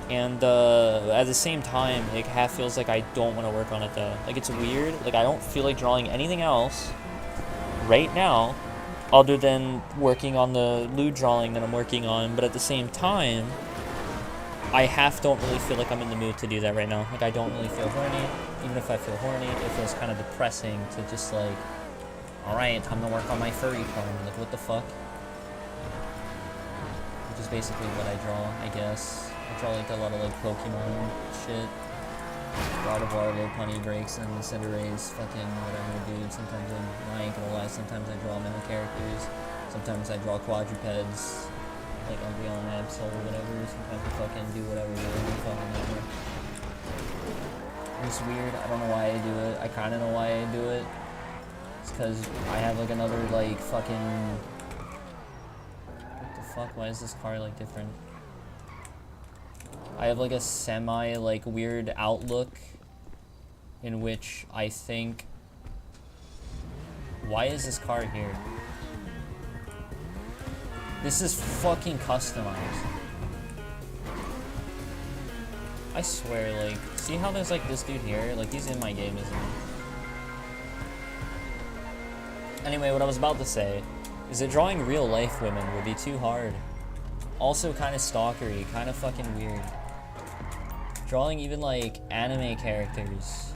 And, at the same time, it half feels like I don't want to work on it, though. Like, it's weird. Like, I don't feel like drawing anything else right now other than working on the lewd drawing that I'm working on, but at the same time, I don't really feel like I'm in the mood to do that right now. Like, I don't really feel horny. Even if I feel horny, it feels kind of depressing to just, like, alright, time to work on my furry porn. Like, what the fuck? Which is basically what I draw, I guess. I draw, like, a lot of, like, Pokemon shit. God of War, Low Punny Breaks, and Cinderace, fucking whatever, dude. Sometimes I ain't gonna lie, sometimes I draw male characters. Sometimes I draw quadrupeds, like Umbreon, Absol, or whatever. Sometimes I fucking do whatever, fucking whatever. It's weird, I don't know why I do it. I kinda know why I do it. It's cause I have, like, another, like, fucking... What the fuck? Why is this car, like, different? I have like a semi like weird outlook in which I think, why is this car here? This is fucking customized. I swear, like, see how there's like this dude here? Like, he's in my game, isn't he? Anyway, what I was about to say is that drawing real life women would be too hard. Also kind of stalkery, kind of fucking weird. Drawing even, like, anime characters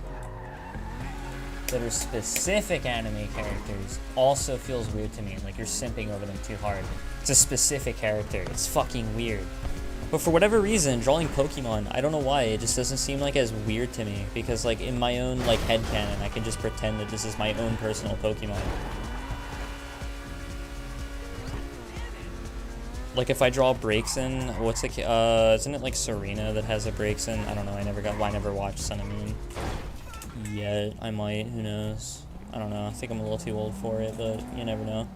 that are specific anime characters also feels weird to me. Like, you're simping over them too hard. It's a specific character. It's fucking weird. But for whatever reason, drawing Pokemon, I don't know why, it just doesn't seem, like, as weird to me. Because, like, in my own, like, headcanon, I can just pretend that this is my own personal Pokemon. Like, if I draw Braixen, what's the isn't it like Serena that has a Braixen? I don't know, I never watched Sun and Moon yet. I might, who knows? I don't know, I think I'm a little too old for it, but you never know.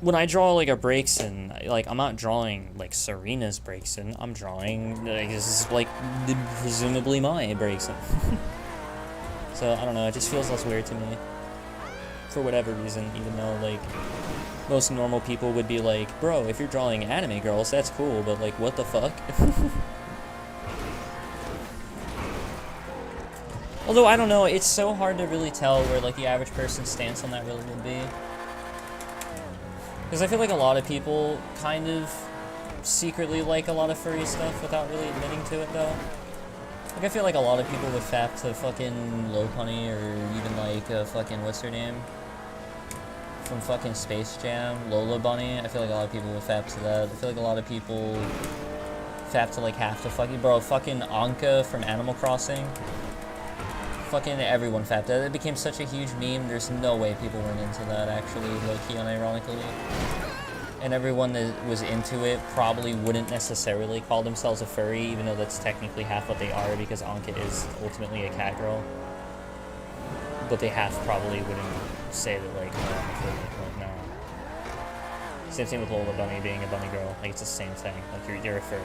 When I draw, like, a Braixen, like, I'm not drawing, like, Serena's Braixen, I'm drawing, like, this is, like, presumably my Braixen. So, I don't know, it just feels less weird to me. For whatever reason, even though, like, most normal people would be like, bro, if you're drawing anime girls, that's cool, but, like, what the fuck? Although, I don't know, it's so hard to really tell where, like, the average person's stance on that really would be. Because I feel like a lot of people kind of secretly like a lot of furry stuff without really admitting to it, though. Like, I feel like a lot of people would fap to fucking Low Punny, or even, like, fucking, what's her name? From fucking Space Jam, Lola Bunny. I feel like a lot of people would fap to that. I feel like a lot of people fap to, like, half the fucking, bro, fucking Anka from Animal Crossing. Fucking everyone fapped that. It became such a huge meme, there's no way people weren't into that, actually, low-key, unironically. And everyone that was into it probably wouldn't necessarily call themselves a furry, even though that's technically half what they are, because Anka is ultimately a cat girl. But they half probably wouldn't say that, like, no, I'm a furry, like, no. Same thing with Lola Bunny being a bunny girl. Like, it's the same thing. Like, you're a furry.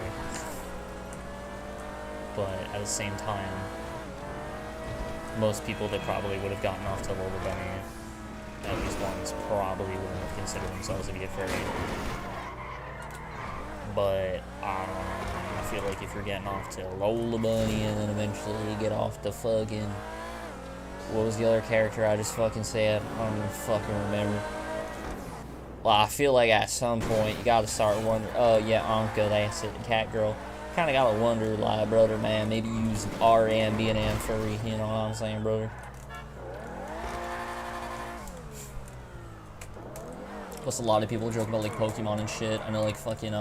But at the same time, most people that probably would have gotten off to Lola Bunny, at least once, probably wouldn't have considered themselves to be a furry. But, I don't know. I feel like if you're getting off to Lola Bunny and then eventually you get off to fucking... What was the other character I just fucking said? I don't even fucking remember. Well, I feel like at some point you gotta start wondering, oh yeah, Anka, that's it, cat girl. Kinda gotta wonder, like, brother, man, maybe use RM, being an furry, you know what I'm saying, brother? Plus, a lot of people joke about, like, Pokemon and shit. I know, like, fucking,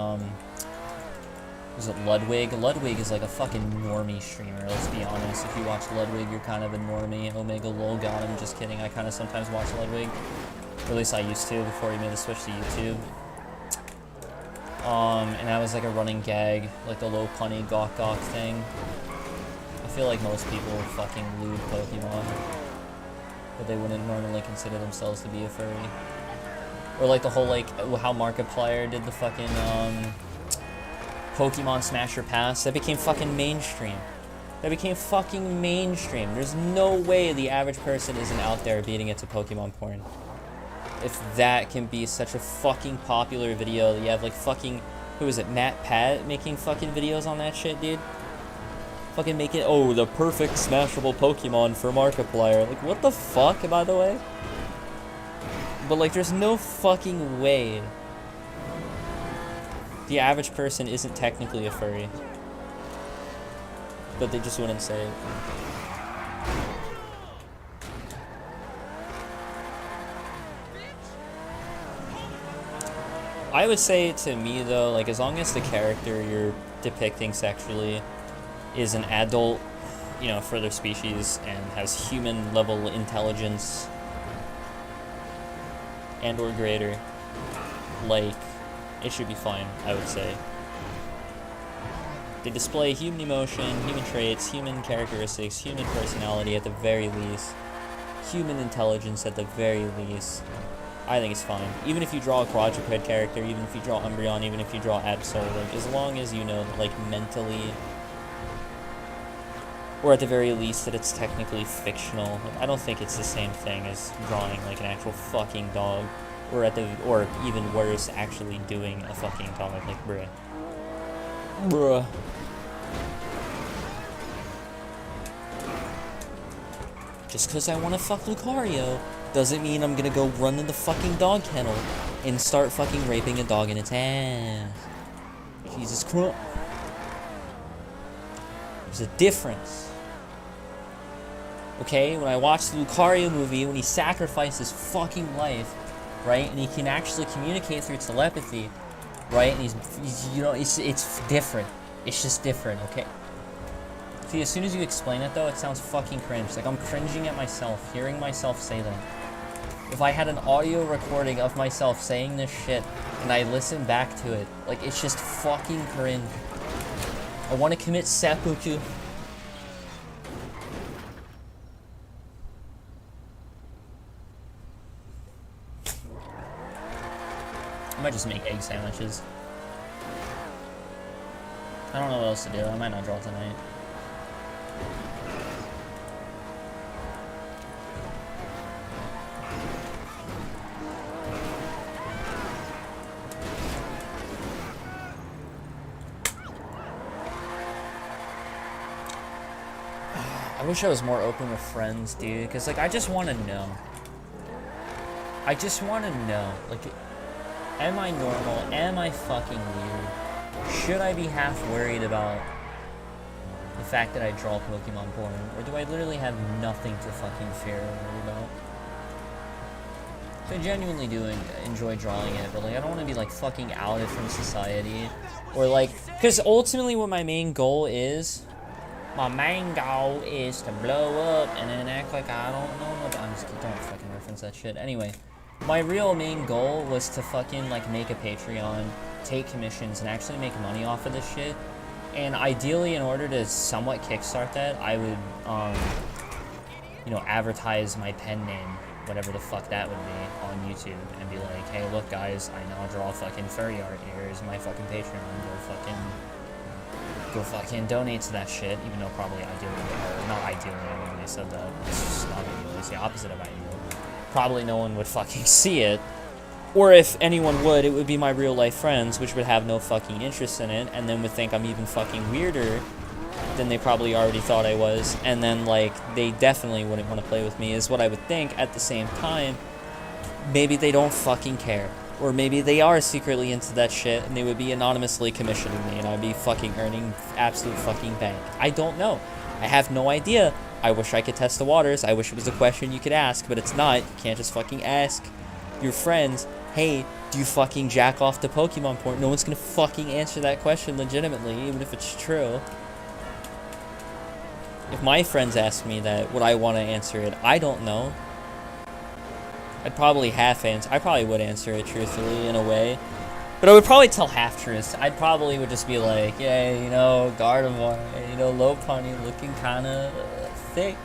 was it Ludwig? Ludwig is, like, a fucking normie streamer, let's be honest. If you watch Ludwig, you're kind of a normie. Omega lol got him, just kidding. I kind of sometimes watch Ludwig. Or at least I used to before he made the switch to YouTube. And that was like a running gag, like the low punny gawk gawk thing. I feel like most people fucking lewd Pokemon, but they wouldn't normally consider themselves to be a furry. Or like the whole like how Markiplier did the fucking Pokemon Smasher Pass. That became fucking mainstream. That became fucking mainstream. There's no way the average person isn't out there beating it to Pokemon porn. If that can be such a fucking popular video that you have like fucking, who is it, Matt Pat making fucking videos on that shit, dude? Fucking making, oh, the perfect smashable Pokemon for Markiplier. Like, what the fuck, by the way? But like, there's no fucking way the average person isn't technically a furry. But they just wouldn't say it. I would say to me though, like as long as the character you're depicting sexually is an adult, you know, for their species and has human level intelligence and or greater, like it should be fine, I would say. They display human emotion, human traits, human characteristics, human personality at the very least, human intelligence at the very least. I think it's fine. Even if you draw a quadruped character, even if you draw Umbreon, even if you draw Absol, like, as long as you know that, like, mentally, or at the very least that it's technically fictional. Like, I don't think it's the same thing as drawing, like, an actual fucking dog, or or even worse, actually doing a fucking dog. Like, bruh. Bruh. Just because I want to fuck Lucario doesn't mean I'm gonna go run in the fucking dog kennel and start fucking raping a dog in its ass. Jesus Christ. There's a difference. Okay, when I watched the Lucario movie, when he sacrificed his fucking life, right, and he can actually communicate through telepathy, right, and he's you know, it's different. It's just different, okay? See, as soon as you explain it though, it sounds fucking cringe. Like I'm cringing at myself, hearing myself say that. If I had an audio recording of myself saying this shit and I listen back to it, like it's just fucking cringe. I want to commit seppuku. I might just make egg sandwiches. I don't know what else to do. I might not draw tonight. I wish I was more open with friends, dude, because, like, I just want to know. I just want to know, like, am I normal? Am I fucking weird? Should I be half worried about the fact that I draw Pokemon porn? Or do I literally have nothing to fucking fear or worry about? So I genuinely do enjoy drawing it, but, like, I don't want to be, like, fucking outed from society. Or, like, because ultimately what my main goal is... My main goal is to blow up and then act like I don't know about. I'm just kidding, don't fucking reference that shit. Anyway, my real main goal was to fucking like make a Patreon, take commissions, and actually make money off of this shit. And ideally, in order to somewhat kickstart that, I would you know, advertise my pen name, whatever the fuck that would be, on YouTube, and be like, hey, look, guys, I now draw fucking furry art. Here's my fucking Patreon. Go fucking donate to that shit, even though probably ideally, or not ideally, I don't really said that. It's just not ideal. It's the opposite of ideal. Probably no one would fucking see it. Or if anyone would, it would be my real life friends, which would have no fucking interest in it, and then would think I'm even fucking weirder than they probably already thought I was, and then, like, they definitely wouldn't want to play with me, is what I would think. At the same time, maybe they don't fucking care. Or maybe they are secretly into that shit, and they would be anonymously commissioning me, and I'd be fucking earning absolute fucking bank. I don't know. I have no idea. I wish I could test the waters. I wish it was a question you could ask, but it's not. You can't just fucking ask your friends, hey, do you fucking jack off to Pokemon porn? No one's gonna fucking answer that question legitimately, even if it's true. If my friends ask me that, would I want to answer it? I don't know. I'd probably half answer. I probably would answer it truthfully in a way, but I would probably tell half truths. I probably would just be like, yeah, you know, Gardevoir, you know, Lopunny looking kind of thick,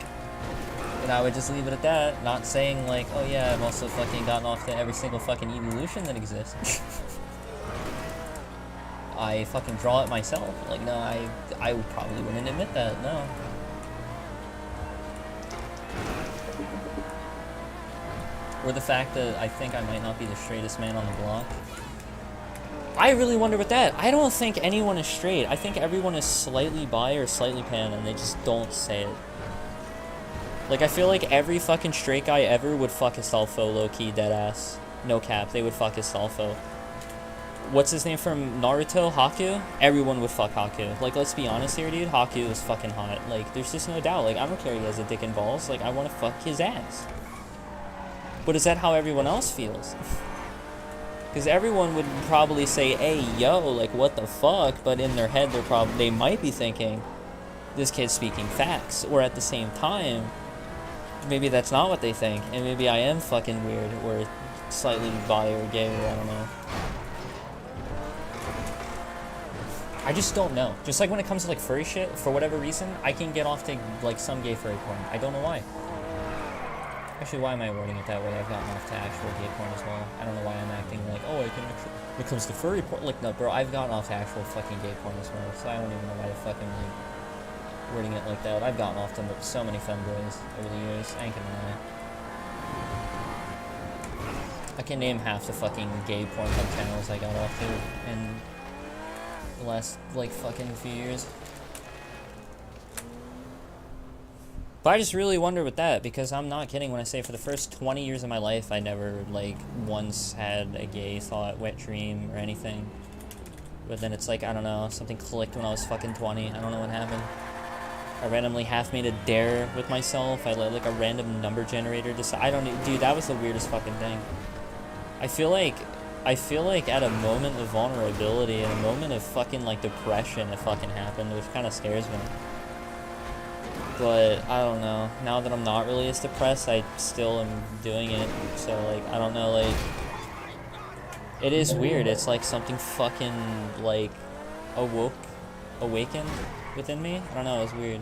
and I would just leave it at that. Not saying like, oh yeah, I've also fucking gotten off to every single fucking evolution that exists. I fucking draw it myself. Like, no, I probably wouldn't admit that. No. Or the fact that I think I might not be the straightest man on the block. I really wonder with that. I don't think anyone is straight. I think everyone is slightly bi or slightly pan, and they just don't say it. Like, I feel like every fucking straight guy ever would fuck his Salfo, low-key, deadass. No cap, they would fuck his Salfo. What's his name from Naruto? Haku? Everyone would fuck Haku. Like, let's be honest here, dude. Haku is fucking hot. Like, there's just no doubt. Like, I don't care if he has a dick and balls. Like, I want to fuck his ass. But is that how everyone else feels? Because everyone would probably say, hey, yo, like, what the fuck? But in their head, they might be thinking, this kid's speaking facts. Or at the same time, maybe that's not what they think. And maybe I am fucking weird or slightly bi or gay or I don't know. I just don't know. Just like when it comes to like furry shit, for whatever reason, I can get off to like some gay furry porn. I don't know why. Actually, why am I wording it that way? I've gotten off to actual gay porn as well. I don't know why I'm acting like, oh, I can actually... When it comes to furry porn, like, no, bro, I've gotten off to actual fucking gay porn as well, so I don't even know why the fuck I'm, like, wording it like that. I've gotten off to so many femboys over the years. I ain't gonna lie. I can name half the fucking gay Pornhub channels I got off to in the last, like, fucking few years. But I just really wonder with that, because I'm not kidding when I say for the first 20 years of my life, I never, like, once had a gay thought, wet dream, or anything. But then it's like, I don't know, something clicked when I was fucking 20. I don't know what happened. I randomly half made a dare with myself. I let, like, a random number generator decide. I don't know, dude, that was the weirdest fucking thing. I feel like at a moment of vulnerability, at a moment of fucking, like, depression, it fucking happened, which kind of scares me. But, I don't know, now that I'm not really as depressed, I still am doing it, so, like, I don't know, like, it is weird, it's like something fucking, like, awakened within me, I don't know, it's weird.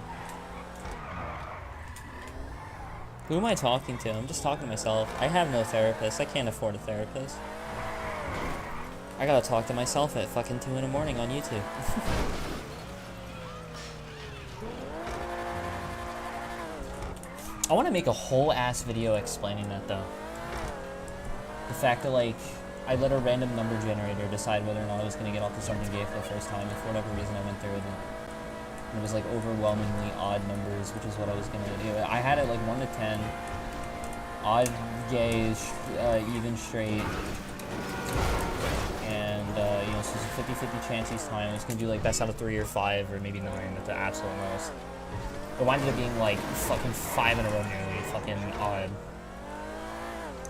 Who am I talking to? I'm just talking to myself. I have no therapist, I can't afford a therapist. I gotta talk to myself at fucking 2 in the morning on YouTube. I want to make a whole ass video explaining that though. The fact that like I let a random number generator decide whether or not I was gonna get off to something gay for the first time, and for whatever reason I went through with it. And it was like overwhelmingly odd numbers, which is what I was gonna do. I had it like 1 to 10, odd, gay, even straight, and you know, so it's a 50-50 chance each time. I was gonna do like best out of 3 or 5 or maybe 9 at the absolute most. It wound up being like fucking 5 in a row nearly, fucking odd.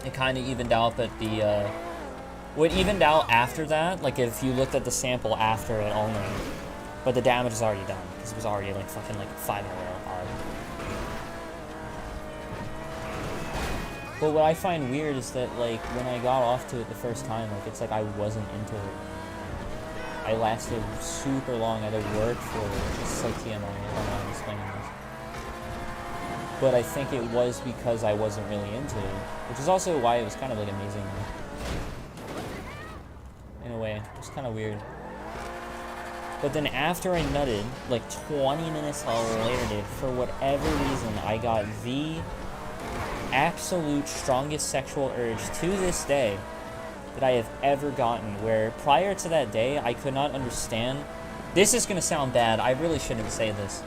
It kind of evened out, but the, what evened out after that, like if you looked at the sample after it only, but the damage is already done, because it was already like fucking like 5 in a row odd. But what I find weird is that like when I got off to it the first time, like it's like I wasn't into it. I lasted super long, I had to work for it. It's like TMI, I don't know how I'm explaining this. but I think it was because I wasn't really into it, which is also why it was kind of like amazing in a way. It was kind of weird. But then after I nutted, like 20 minutes later, dude, for whatever reason, I got the absolute strongest sexual urge to this day that I have ever gotten, where prior to that day, I could not understand. This is going to sound bad. I really shouldn't say this.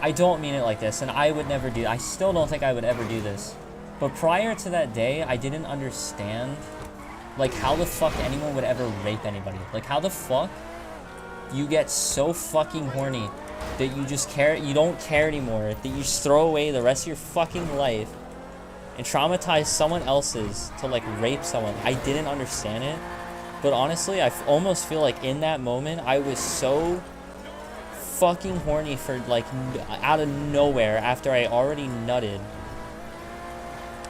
I don't mean it like this, and I would never do. I still don't think I would ever do this. But prior to that day, I didn't understand, like, how the fuck anyone would ever rape anybody. Like, how the fuck you get so fucking horny that you just care, you don't care anymore, that you just throw away the rest of your fucking life and traumatize someone else's to, like, rape someone. I didn't understand it. But honestly, I almost feel like in that moment, I was so fucking horny for, like, out of nowhere after I already nutted.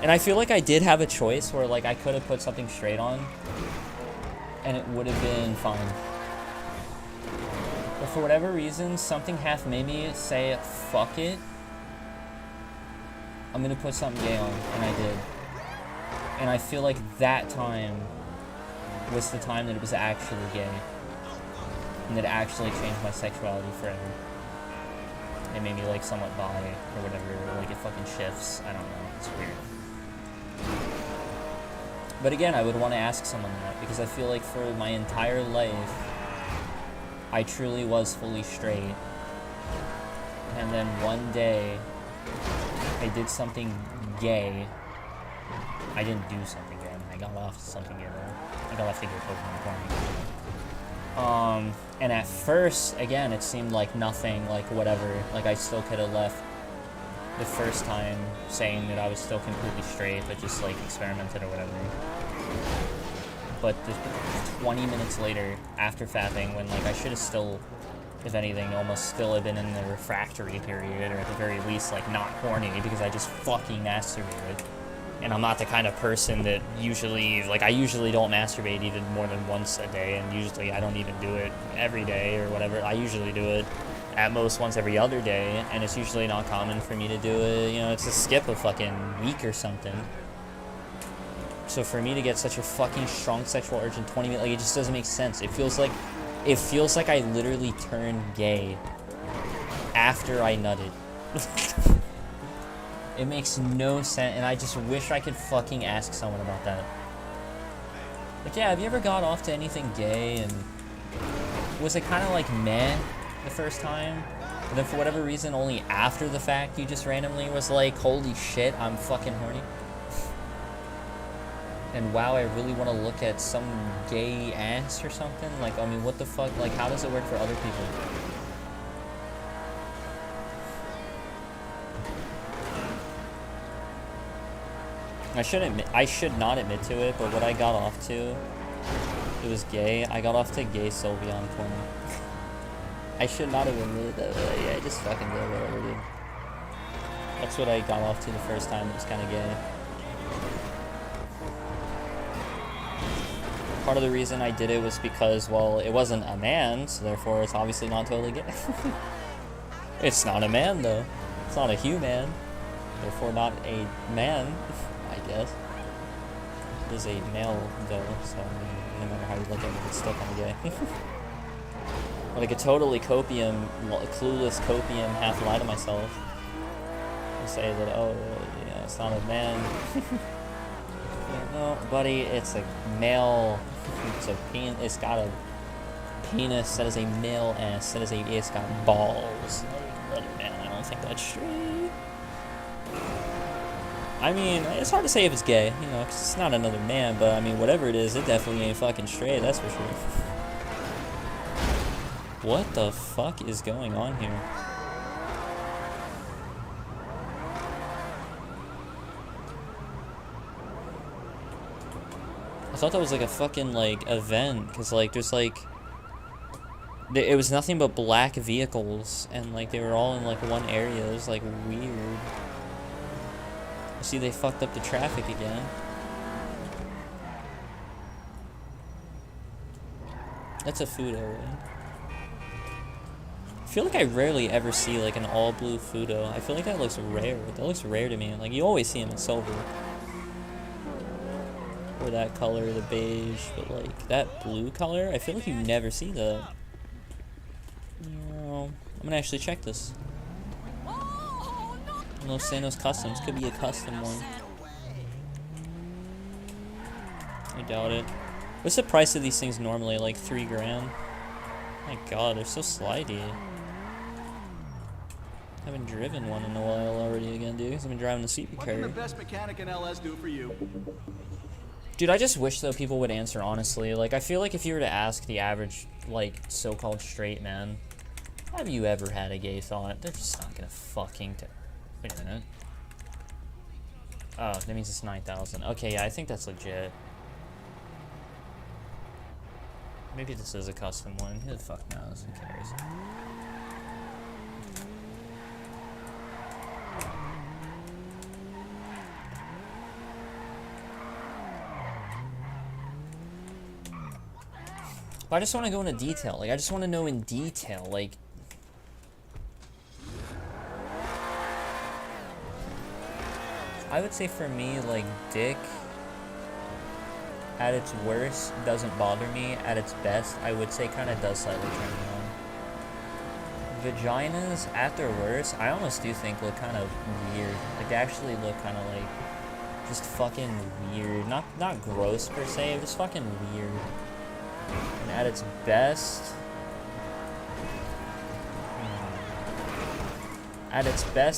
And I feel like I did have a choice where, like, I could have put something straight on and it would have been fine. But for whatever reason, something half made me say, fuck it. I'm gonna put something gay on, and I did. And I feel like that time was the time that it was actually gay. And that actually changed my sexuality forever. It made me, like, somewhat bi, or whatever, or, like, it fucking shifts. I don't know, it's weird. But again, I would want to ask someone that, because I feel like for my entire life, I truly was fully straight. And then one day, I did something gay. I didn't do something gay. I got off to something gay though. I got off to get Pokemon. And at first, again, it seemed like nothing, like whatever. Like I still could have left the first time saying that I was still completely straight, but just like experimented or whatever. But the 20 minutes later, after fapping, when like I should have still, if anything, almost still have been in the refractory period, or at the very least, like, not horny, because I just fucking masturbated. And I'm not the kind of person that usually, like, I usually don't masturbate even more than once a day, and usually I don't even do it every day or whatever. I usually do it at most once every other day, and it's usually not common for me to do it, you know, it's a skip a fucking week or something. So for me to get such a fucking strong sexual urge in 20 minutes, like, it just doesn't make sense. It feels like I literally turned gay after I nutted. It makes no sense, and I just wish I could fucking ask someone about that. Like, yeah, have you ever got off to anything gay, and was it kind of like meh the first time? And then for whatever reason, only after the fact, you just randomly was like, holy shit, I'm fucking horny. And wow, I really want to look at some gay ass or something. Like, I mean, what the fuck? Like, how does it work for other people? I should not admit to it, but what I got off to, it was gay. I got off to gay Sylveon porn. I should not have admitted that, but yeah, I just fucking did whatever, dude. That's what I got off to the first time. It was kind of gay. Part of the reason I did it was because, well, it wasn't a man, so therefore it's obviously not totally gay. It's not a man, though. It's not a human. Therefore not a man, I guess. It is a male, though, so I mean, no matter how you look at it, it's still kind of gay. But I could totally clueless copium, half lie to myself. And say that, oh, yeah, it's not a man. No, buddy, it's a male. It's got a penis. That is a male ass. It's got balls. Man, I don't think that's straight. I mean, it's hard to say if it's gay, you know, 'cause it's not another man. But I mean, whatever it is, it definitely ain't fucking straight. That's for sure. What the fuck is going on here? I thought that was like a fucking like event, because like there's like it was nothing but black vehicles, and like they were all in like one area. It was like weird. See, they fucked up the traffic again. That's a food area. feel like I rarely ever see like an all blue Fudo. I feel like that looks rare. That looks rare to me. Like you always see them in silver. Or that color, the beige, but like that blue color, I feel like you never see that. No, I'm gonna actually check this. Los Santos Customs could be a custom one. I doubt it. What's the price of these things normally? Like $3 grand? My god, they're so slidey. I haven't driven one in a while already again, dude, because I've been driving the CP car. What can the best mechanic in LS do for you? Dude, I just wish, though, people would answer honestly. Like, I feel like if you were to ask the average, like, so-called straight man, have you ever had a gay thought? They're just not gonna fucking... Wait a minute. Oh, that means it's 9,000. Okay, yeah, I think that's legit. Maybe this is a custom one. Who the fuck knows? Who cares? But I just want to go into detail. Like, I just want to know in detail. Like, I would say for me, like, dick at its worst doesn't bother me. At its best, I would say kind of does slightly turn me on. Vaginas, at their worst, I almost do think look kind of weird. Like, they actually look kind of like just fucking weird. Not gross per se, just fucking weird. And at its best,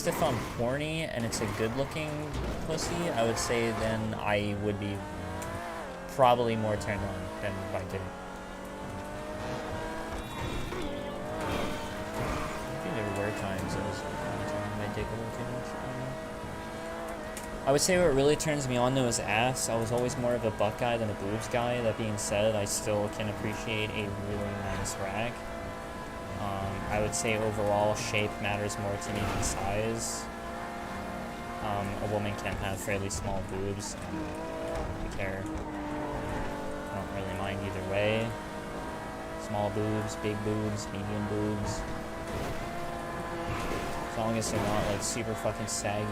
if I'm horny and it's a good-looking pussy, I would say then I would be probably more turned on than by dick. I think there were times I was on my dick a little too much. I would say what really turns me on though is ass. I was always more of a butt guy than a boobs guy. That being said, I still can appreciate a really nice rack. I would say overall shape matters more to me than size. A woman can have fairly small boobs, and I don't care. I don't really mind either way. Small boobs, big boobs, medium boobs. As long as they're not like super fucking saggy.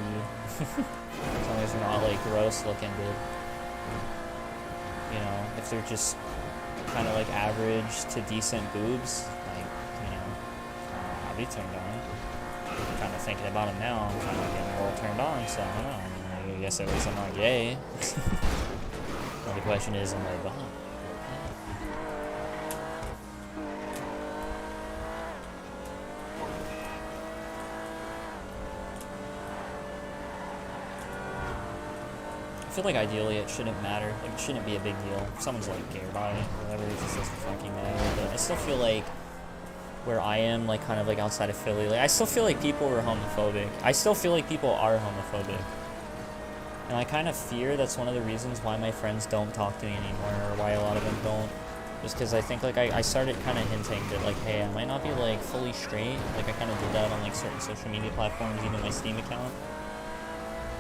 As long as they're not like gross looking, dude. You know, if they're just kind of like average to decent boobs, like, you know, I'll be turned on. I'm kind of thinking about it now. I'm kind of getting a little turned on, so I don't know. I mean, I guess at least I'm not gay. Well, the question is, am I behind? I feel like ideally it shouldn't matter. Like, it shouldn't be a big deal. If someone's like gay by it or whatever, it just doesn't fucking matter. But I still feel like where I am, like kind of like outside of Philly, like I still feel like people are homophobic. I still feel like people are homophobic. And I kind of fear that's one of the reasons why my friends don't talk to me anymore, or why a lot of them don't. Just because I think like I started kind of hinting that like, hey, I might not be like fully straight. Like I kind of did that on like certain social media platforms, even my Steam account.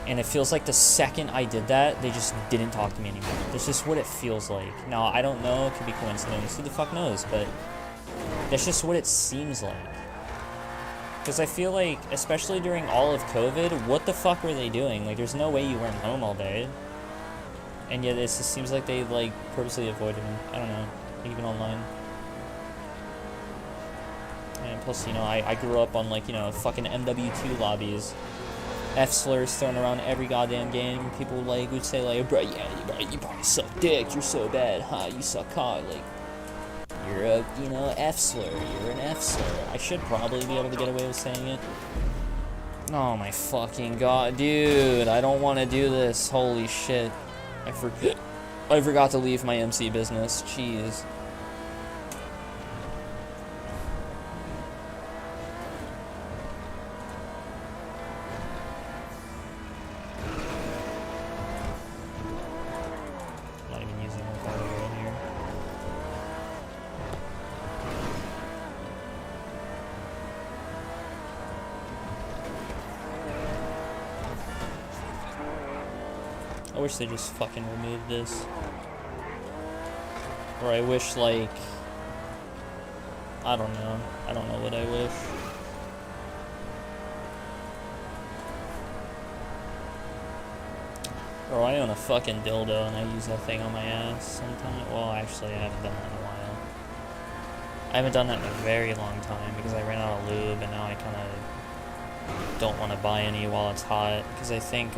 And it feels like the second I did that, they just didn't talk to me anymore. That's just what it feels like. Now, I don't know, it could be coincidence, who the fuck knows, but that's just what it seems like. Because I feel like, especially during all of COVID, what the fuck were they doing? Like, there's no way you weren't home all day. And yet it just seems like they, like, purposely avoided me. I don't know, even online. And plus, you know, I grew up on, like, you know, fucking MW2 lobbies. F-slurs thrown around every goddamn game. People like would say like, bro, yeah, you probably suck dick. You're so bad, huh? You suck cock. Like, you're a, you know, F-slur. You're an F-slur. I should probably be able to get away with saying it. Oh my fucking god, dude! I don't want to do this. Holy shit! I forgot to leave my MC business. Jeez. I wish they just fucking removed this. Or I wish, like, I don't know. I don't know what I wish. Bro, I own a fucking dildo and I use that thing on my ass sometimes. Well, actually, I haven't done that in a while. I haven't done that in a very long time because I ran out of lube and now I kind of don't want to buy any while it's hot because I think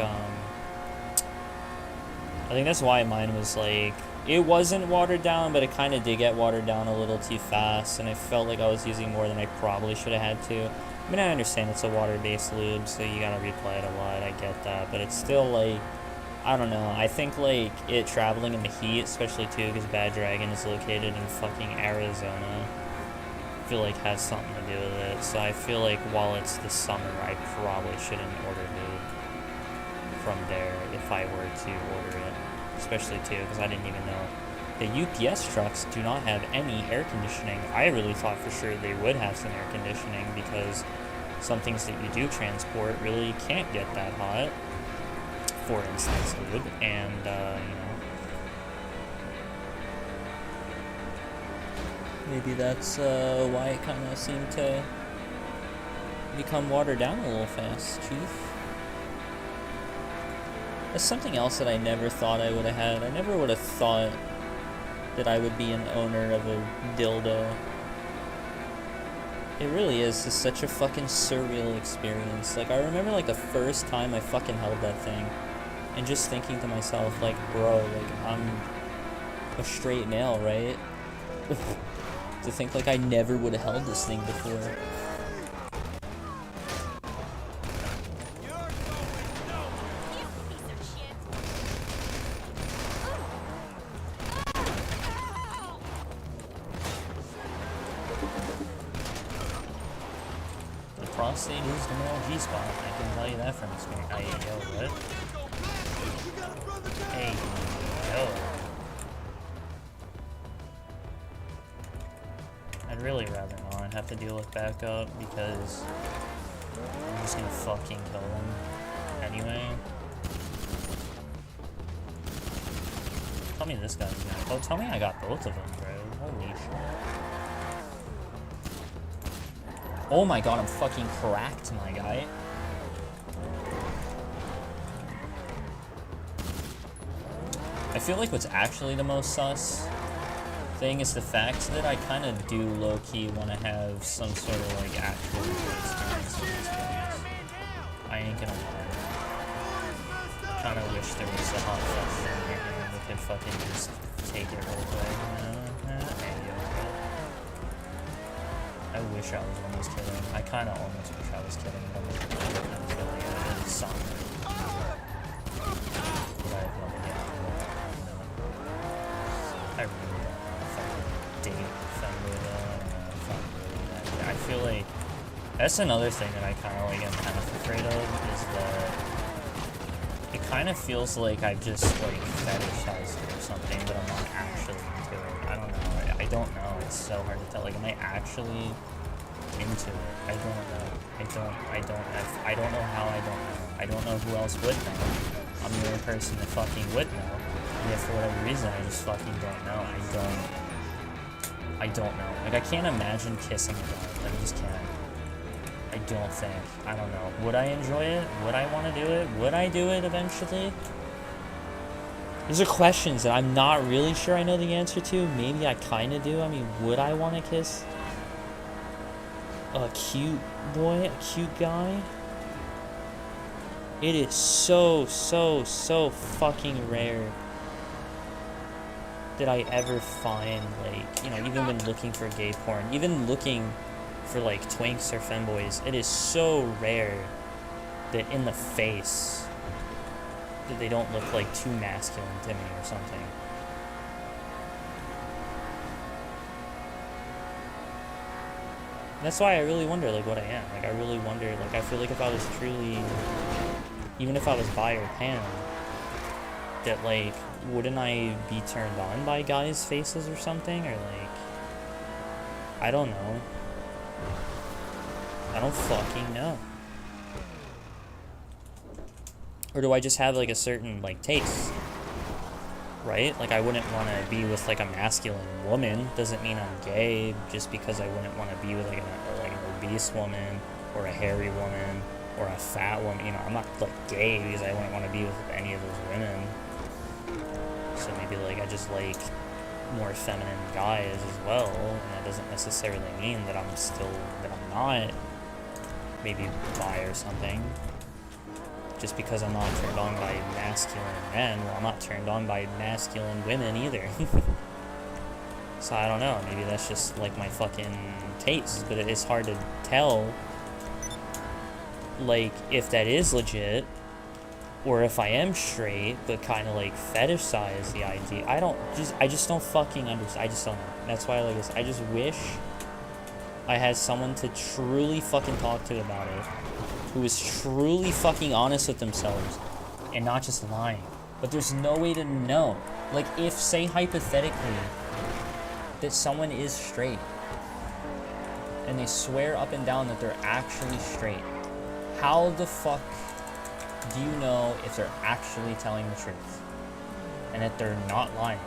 that's why mine was like, it wasn't watered down, but it kind of did get watered down a little too fast, and I felt like I was using more than I probably should have had to. I mean, I understand it's a water-based lube, so you gotta reapply it a lot, I get that, but it's still like, I don't know, I think like it traveling in the heat, especially too, because Bad Dragon is located in fucking Arizona, I feel like has something to do with it, so I feel like while it's the summer, I probably shouldn't order lube from there if I were to order it. Especially too, because I didn't even know. The UPS trucks do not have any air conditioning. I really thought for sure they would have some air conditioning because some things that you do transport really can't get that hot. For instance, lube, and you know, maybe that's why it kind of seemed to become watered down a little fast, Chief. That's something else that I never thought I would have had. I never would have thought that I would be an owner of a dildo. It really is just such a fucking surreal experience. Like, I remember, like, the first time I fucking held that thing and just thinking to myself, like, bro, like, I'm a straight male, right? To think, like, I never would have held this thing before. Prostate is the male G-spot. I can tell you that from experience. Hey, yo, what? Hey, yo. I'd really rather not have to deal with backup because I'm just gonna fucking kill them anyway. Tell me this guy's gonna. Oh, tell me I got both of them, bro. Holy shit. Oh my god, I'm fucking cracked, my guy. I feel like what's actually the most sus thing is the fact that I kind of do low-key want to have some sort of like actual experience with these games. I ain't gonna lie. Kind of wish there was a hot flush in here that could fucking just take it real quick, you know? I wish I was almost kidding. I kind of almost wish I was kidding, but I'm kind of feeling it in some way. But I have no idea. I really don't know if I could date Fender though. I feel like that's another thing that I kind of like am kind of afraid of is that it kind of feels like I've just like fetishized it or something, but I'm not actually into it. I don't know. I don't know. It's so hard to tell. Like, am I actually into it? I don't know. I don't know how I don't know. I don't know who else would know. I'm the only person that fucking would know. And yet for whatever reason, I just fucking don't know. I don't know. Like, I can't imagine kissing a guy. Like, I just can't. I don't think. I don't know. Would I enjoy it? Would I want to do it? Would I do it eventually? These are questions that I'm not really sure I know the answer to. Maybe I kind of do. I mean, would I want to kiss a cute boy, a cute guy? It is so fucking rare that I ever find, like, you know, even when looking for gay porn, even looking for, like, twinks or femboys, it is so rare that in the face that they don't look like too masculine to me or something. That's why I really wonder, like, what I am. Like, I really wonder, like, I feel like if I was truly, even if I was bi or pan, that, like, wouldn't I be turned on by guys' faces or something? Or, like, I don't know. I don't fucking know. Or do I just have, like, a certain, like, taste? right? Like, I wouldn't want to be with, like, a masculine woman. Doesn't mean I'm gay just because I wouldn't want to be with, like, an obese woman or a hairy woman or a fat woman. You know, I'm not, like, gay because I wouldn't want to be with any of those women. So maybe, like, I just like more feminine guys as well, and that doesn't necessarily mean that I'm not maybe bi or something. Just because I'm not turned on by masculine men, well, I'm not turned on by masculine women either. So I don't know, maybe that's just like my fucking taste, but it's hard to tell, like, if that is legit, or if I am straight, but kind of like fetishize the idea. I just don't fucking understand. I just don't know. That's why, like, I just wish I had someone to truly fucking talk to about it, who is truly fucking honest with themselves and not just lying. But there's no way to know. Like, if, say, hypothetically, that someone is straight and they swear up and down that they're actually straight, how the fuck do you know if they're actually telling the truth and that they're not lying?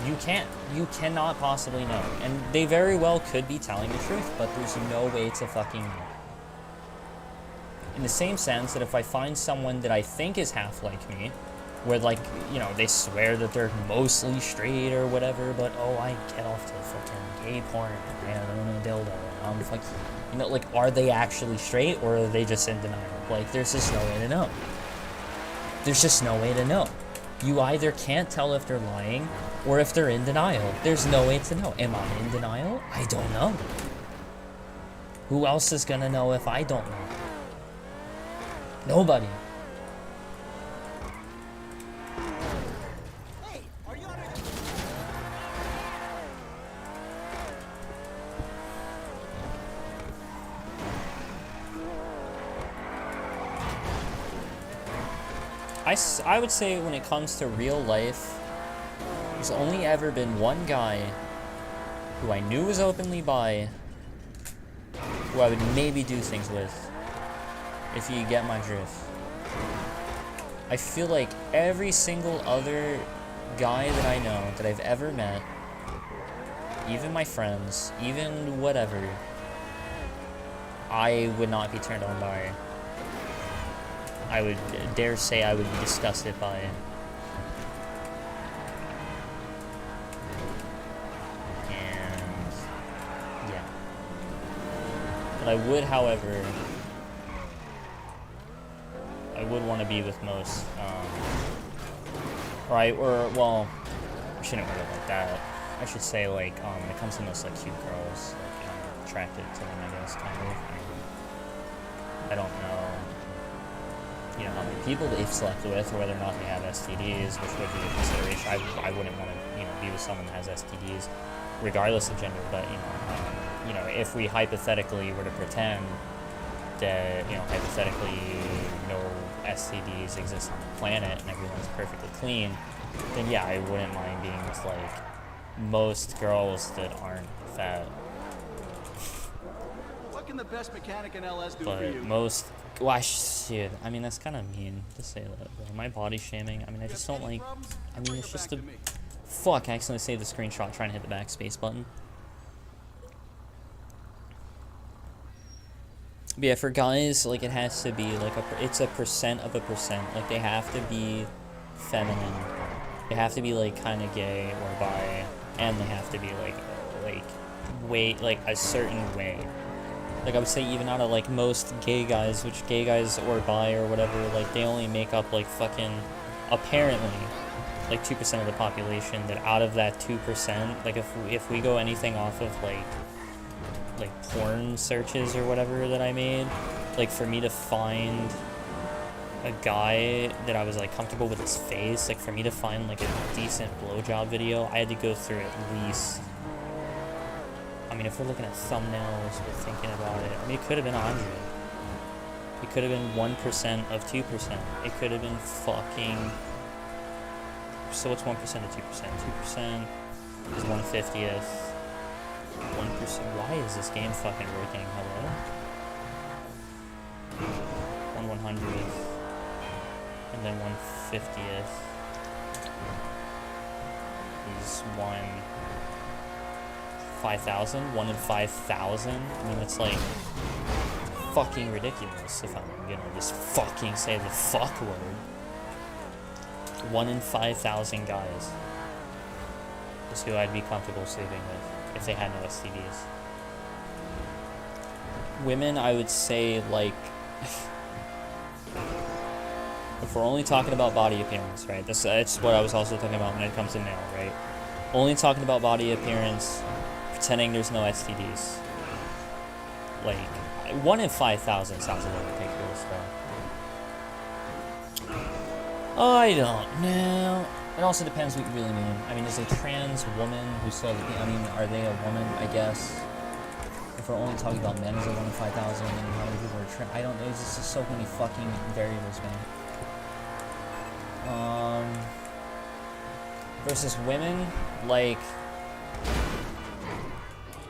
You can't. You cannot possibly know. And they very well could be telling the truth, but there's no way to fucking know. In the same sense that if I find someone that I think is half like me, where, like, you know, they swear that they're mostly straight or whatever, but, oh, I get off to fucking gay porn, man, I own a dildo, I'm fucking, you know, like, are they actually straight, or are they just in denial? Like, there's just no way to know. There's just no way to know. You either can't tell if they're lying, or if they're in denial. There's no way to know. Am I in denial? I don't know. Who else is gonna know if I don't know? Nobody. I would say when it comes to real life, there's only ever been one guy who I knew was openly bi, who I would maybe do things with, if you get my drift. I feel like every single other guy that I know, that I've ever met, even my friends, even whatever, I would not be turned on by. I would dare say I would be disgusted by it. And yeah. But I would, however, I would want to be with most, right? Or, well, I shouldn't word it like that. I should say, like, when it comes to most, like, cute girls, like, I'm attracted to them, I guess, kind of. I don't know, you know, how many people they've slept with, or whether or not they have STDs, which would be a consideration. I wouldn't want to, you know, be with someone that has STDs, regardless of gender. But you know, if we hypothetically were to pretend that, you know, hypothetically no STDs exist on the planet and everyone's perfectly clean, then yeah, I wouldn't mind being with, like, most girls that aren't fat. What can the best mechanic in LS do for But you? most, well, shit, I mean, that's kind of mean to say that, bro. Am I body shaming? I mean, I just don't like, I mean, it's just a, fuck, I accidentally saved the screenshot trying to hit the backspace button. But yeah, for guys, like, it has to be, like, it's a percent of a percent. Like, they have to be feminine. They have to be, like, kind of gay or bi. And they have to be, like, like, a certain way. Like, I would say even out of, like, most gay guys, which gay guys or bi or whatever, like, they only make up, like, fucking, apparently, like, 2% of the population. That out of that 2%, like, if we go anything off of, like porn searches or whatever that I made, like, for me to find a guy that I was, like, comfortable with his face, like, for me to find, like, a decent blowjob video, I had to go through at least, I mean, if we're looking at thumbnails, we're thinking about it, I mean, it could have been 100. It could have been 1% of 2%. It could have been fucking, so what's 1% of 2%? 2% is 1/50th. 1%. Why is this game fucking working? Hello? 1/100th. And then 1/50th. is 5,000. 1 in 5,000. I mean, it's like fucking ridiculous if I'm gonna just fucking say the fuck word. 1 in 5,000 guys is who I'd be comfortable sleeping with if they had no STDs. Women, I would say, like, if we're only talking about body appearance, right? That's what I was also talking about when it comes to male, right? Only talking about body appearance, pretending there's no STDs. Like, 1 in 5,000 sounds a little ridiculous, though. I don't know. It also depends what you really mean. I mean, is a trans woman who said, I mean, are they a woman, I guess? If we're only talking about men, is it 1 in 5,000? And how many people are trans? I don't know. There's just so many fucking variables, man. Versus women, like,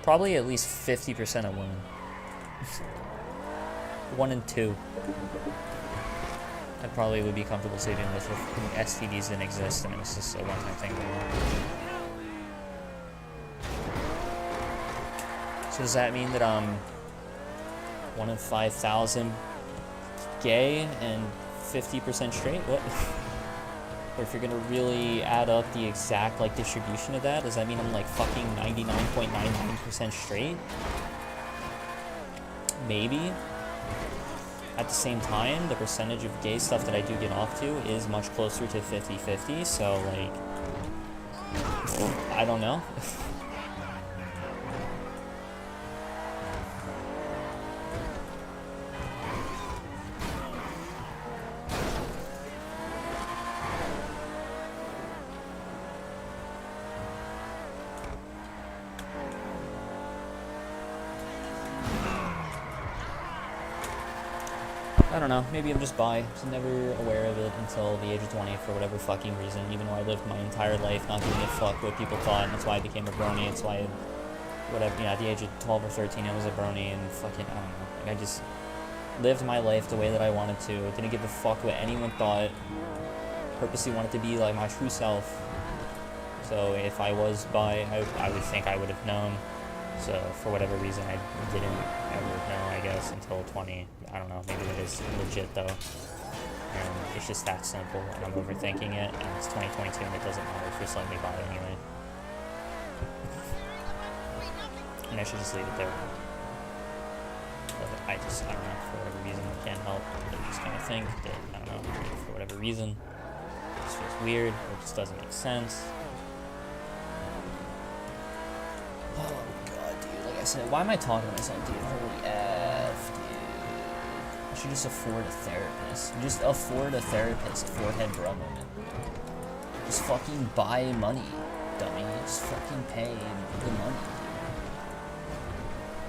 probably at least 50% of women. 1 in 2. I probably would be comfortable sleeping with if STDs didn't exist and it was just a one-time thing. So does that mean that I'm 1 in 5,000 gay and 50% straight? What? Or if you're gonna really add up the exact like distribution of that, does that mean I'm like fucking 99.99% straight? Maybe. At the same time, the percentage of gay stuff that I do get off to is much closer to 50-50, so like, I don't know. I don't know, maybe I'm just bi. I was never aware of it until the age of 20 for whatever fucking reason, even though I lived my entire life not giving a fuck what people thought, and that's why I became a brony, that's why whatever, you know, at the age of 12 or 13 I was a brony, and fucking, I don't know, like, I just lived my life the way that I wanted to, didn't give a fuck what anyone thought, purposely wanted to be like my true self, so if I was bi, I would think I would have known. So, for whatever reason, I didn't ever know, I guess, until 20. I don't know, maybe it is legit, though. And it's just that simple, and I'm overthinking it, and it's 2022, and it doesn't matter if you're slightly bi anyway. And I should just leave it there. But I don't know, for whatever reason, I can't help. I just kind of think that, I don't know, for whatever reason, it just feels weird, or it just doesn't make sense. Oh, I said, why am I talking to myself, dude? Holy F, dude. I should just afford a therapist. Just afford a therapist, forehead bro moment. Just fucking buy money, dummy. Just fucking pay the money,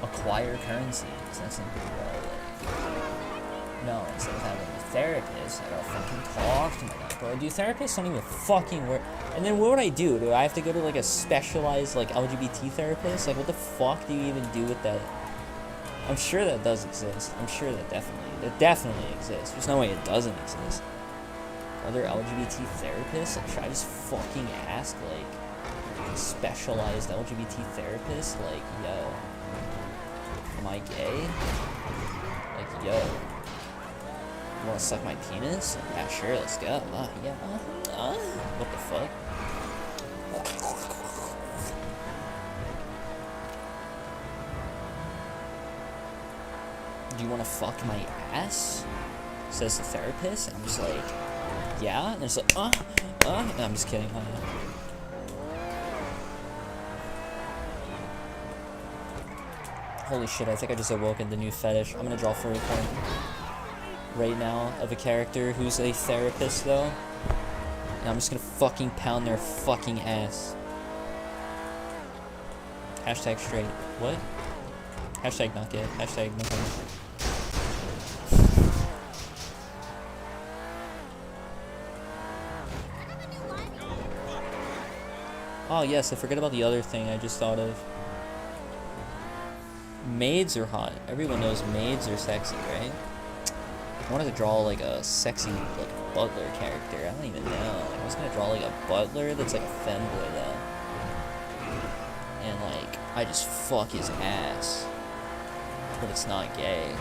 dude. Acquire currency. That's simple, bro. Like, no, instead of having a therapist, I gotta fucking talk to my guy, bro. Dude, therapists don't even fucking work. And then what would I do? Do I have to go to like a specialized like LGBT therapist? Like what the fuck do you even do with that? I'm sure that does exist. I'm sure that definitely exists. There's no way it doesn't exist. Are there LGBT therapists? Like, should I just fucking ask like a specialized LGBT therapist? Like, yo, am I gay? Like, yo, you wanna suck my penis? Yeah, sure, let's go. Yeah. What the fuck? Do you want to fuck my ass? Says the therapist. And I'm just like, yeah. And it's like, and I'm just kidding. Holy shit, I think I just awoken the new fetish. I'm gonna draw for a point right now of a character who's a therapist, though. And I'm just gonna fucking pound their fucking ass. Hashtag straight. What? Hashtag not gay. Hashtag no homo. Oh yes, I forgot about the other thing I just thought of. Maids are hot. Everyone knows maids are sexy, right? I wanted to draw like a sexy like butler character. I don't even know. Like, I was gonna draw like a butler that's like a femboy though. and like I just fuck his ass, but it's not gay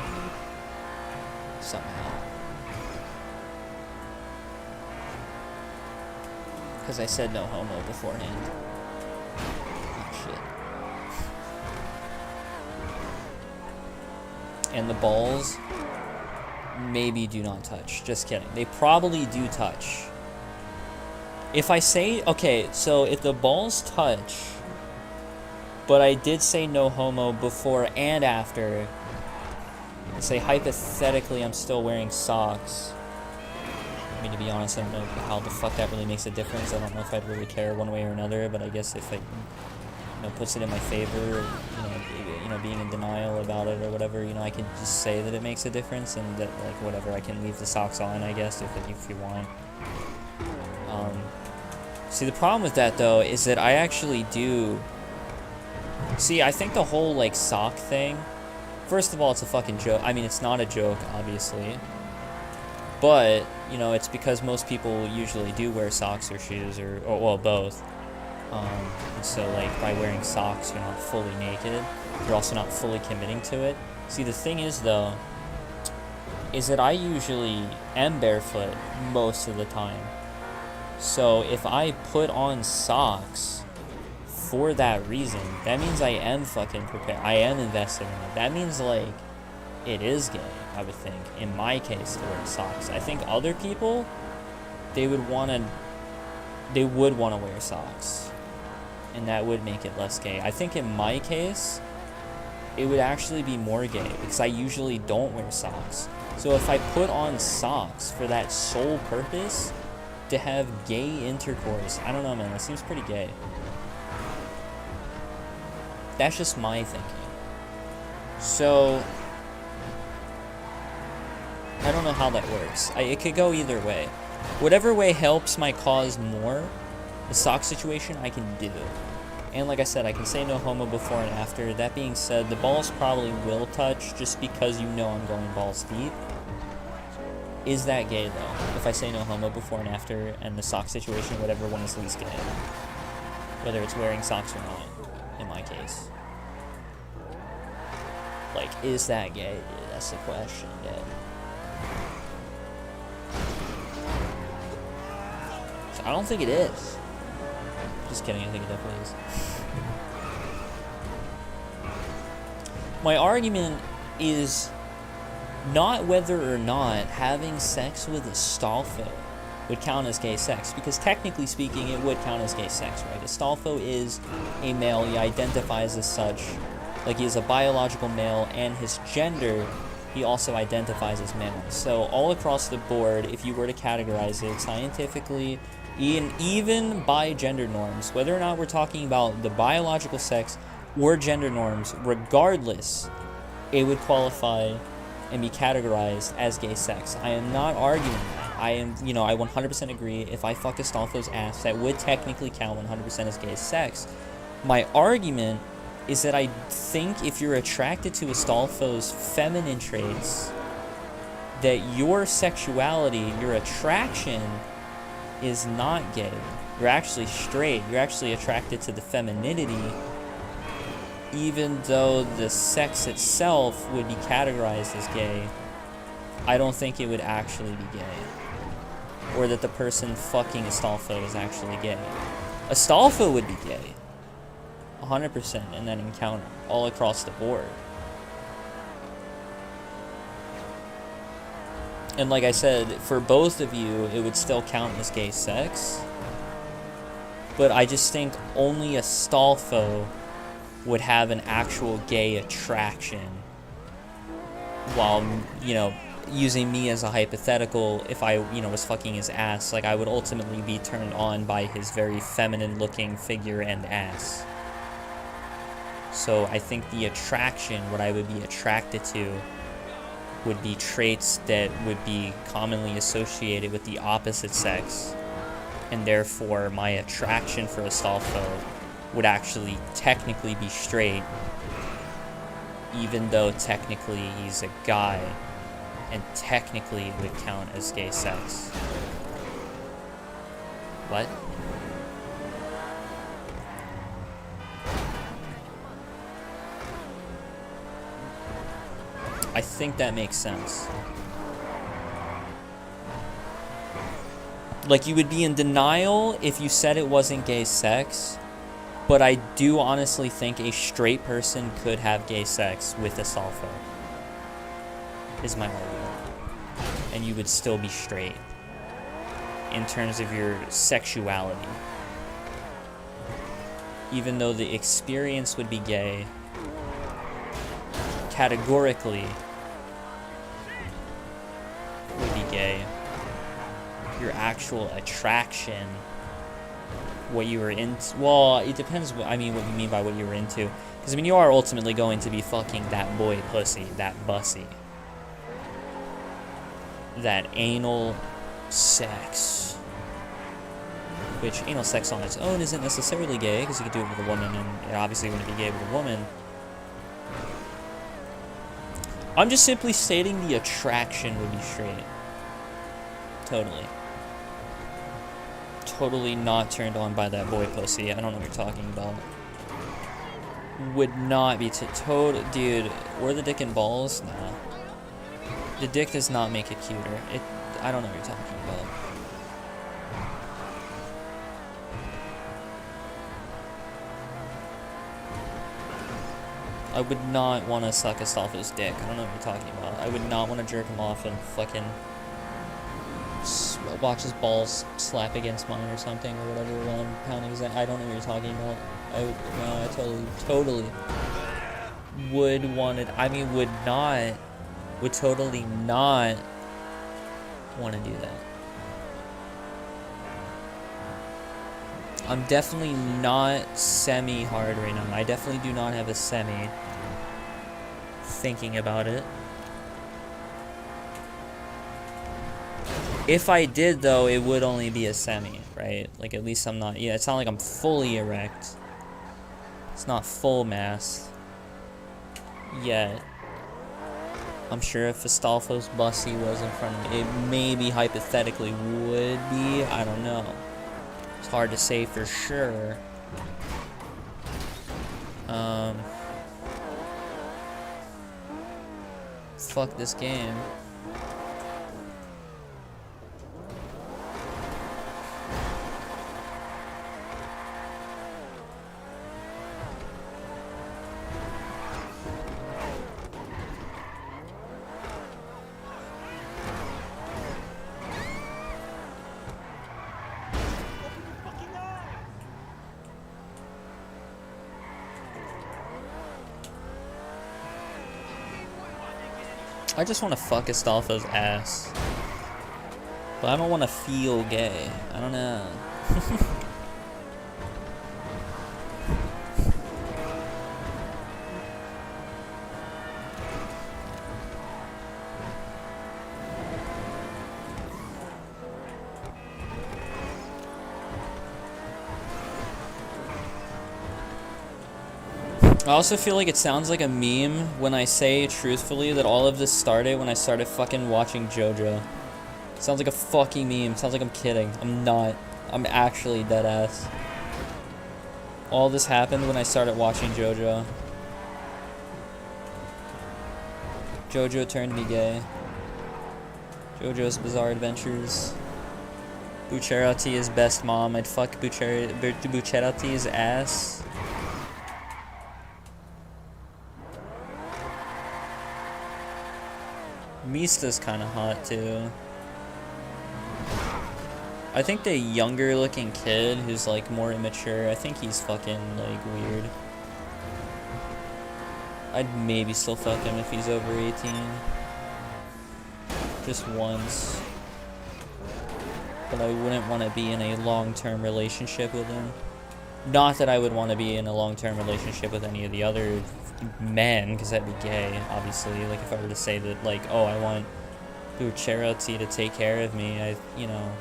somehow. Because I said no homo beforehand. Oh, shit. And the balls maybe do not touch. Just kidding. They probably do touch. If I say, okay, so if the balls touch, but I did say no homo before and after, say hypothetically I'm still wearing socks. I mean, to be honest, I don't know how the fuck that really makes a difference. I don't know if I'd really care one way or another, but I guess if it, puts it in my favor, being in denial about it or whatever, I could just say that it makes a difference and that, like, whatever, I can leave the socks on, I guess, if you want. See, the problem with that, though, is that I actually do... See, I think the whole, like, sock thing, first of all, it's a fucking joke. I mean, it's not a joke, obviously. But, it's because most people usually do wear socks or shoes, or well, both. And so, like, by wearing socks, you're not fully naked. You're also not fully committing to it. See, the thing is, though, is that I usually am barefoot most of the time. So, if I put on socks for that reason, that means I am fucking prepared. I am invested in it. That means, like, it is gay, I would think, in my case, to wear socks. I think other people, they would want to wear socks, and that would make it less gay. I think in my case, it would actually be more gay, because I usually don't wear socks. So if I put on socks for that sole purpose, to have gay intercourse, I don't know, man, that seems pretty gay. That's just my thinking. So... I don't know how that works. It could go either way. Whatever way helps my cause more, the sock situation, I can do. And like I said, I can say no homo before and after. That being said, the balls probably will touch just because I'm going balls deep. Is that gay, though? If I say no homo before and after, and the sock situation, whatever one is least gay. Whether it's wearing socks or not, in my case. Like, is that gay, dude? That's the question, dude. I don't think it is. Just kidding, I think it definitely is. My argument is not whether or not having sex with a Astolfo would count as gay sex, because technically speaking, it would count as gay sex, right? Astolfo is a male, he identifies as such, like he is a biological male, and his gender, he also identifies as male. So all across the board, if you were to categorize it scientifically, even by gender norms, whether or not we're talking about the biological sex or gender norms, regardless, it would qualify and be categorized as gay sex. I am not arguing that. I 100% agree. If I fuck Astolfo's ass, that would technically count 100% as gay sex. My argument is that I think if you're attracted to Astolfo's feminine traits, that your sexuality, your attraction, is not gay. You're actually straight. You're actually attracted to the femininity, even though the sex itself would be categorized as gay. I don't think it would actually be gay, or that the person fucking Astolfo is actually gay. Astolfo would be gay 100% in that encounter, all across the board. And like I said, for both of you, it would still count as gay sex. But I just think only Astolfo would have an actual gay attraction. While, using me as a hypothetical, if I, was fucking his ass, like I would ultimately be turned on by his very feminine looking figure and ass. So I think the attraction, what I would be attracted to, would be traits that would be commonly associated with the opposite sex, and therefore my attraction for Astolfo would actually technically be straight, even though technically he's a guy, and technically it would count as gay sex. What? I think that makes sense. Like, you would be in denial if you said it wasn't gay sex, but I do honestly think a straight person could have gay sex with a Astolfo, is my argument. And you would still be straight in terms of your sexuality. Even though the experience would be gay, categorically would be gay. Your actual attraction, what you were into, well, it depends what, I mean, what you mean by what you were into. Because, I mean, you are ultimately going to be fucking that boy pussy, that bussy. That anal sex. Which, anal sex on its own isn't necessarily gay, because you could do it with a woman, and it obviously wouldn't be gay with a woman. I'm just simply stating the attraction would be straight. Totally. Totally not turned on by that boy pussy. I don't know what you're talking about. Would not be total, dude. Or the dick and balls? Nah. The dick does not make it cuter. I don't know what you're talking about. I would not want to suck Astolfo's dick. I don't know what you're talking about. I would not want to jerk him off and fucking watch his balls slap against mine or something, or whatever while I'm pounding his. I don't know what you're talking about. I totally would want it. I mean, would totally not want to do that. I'm definitely not semi-hard right now. I definitely do not have a semi. Thinking about it. If I did, though, it would only be a semi, right? Like, at least I'm not... Yeah, it's not like I'm fully erect. It's not full mass. Yet. I'm sure if Astolfo's bussy was in front of me, it maybe hypothetically would be. I don't know. It's hard to say for sure. Fuck this game. I just want to fuck Astolfo's ass. But I don't want to feel gay. I don't know. I also feel like it sounds like a meme when I say truthfully that all of this started when I started fucking watching JoJo. It sounds like a fucking meme. It sounds like I'm kidding. I'm not. I'm actually dead ass. All this happened when I started watching JoJo. JoJo turned me gay. JoJo's Bizarre Adventures. Bucciarati's best mom. I'd fuck Bucciarati's ass. Mista's kind of hot too. I think the younger looking kid who's like more immature, I think he's fucking like weird. I'd maybe still fuck him if he's over 18. Just once. But I wouldn't want to be in a long-term relationship with him. Not that I would want to be in a long-term relationship with any of the other men, because that'd be gay, obviously. Like, if I were to say that, like, oh, I want Bucciarati to take care of me, you know.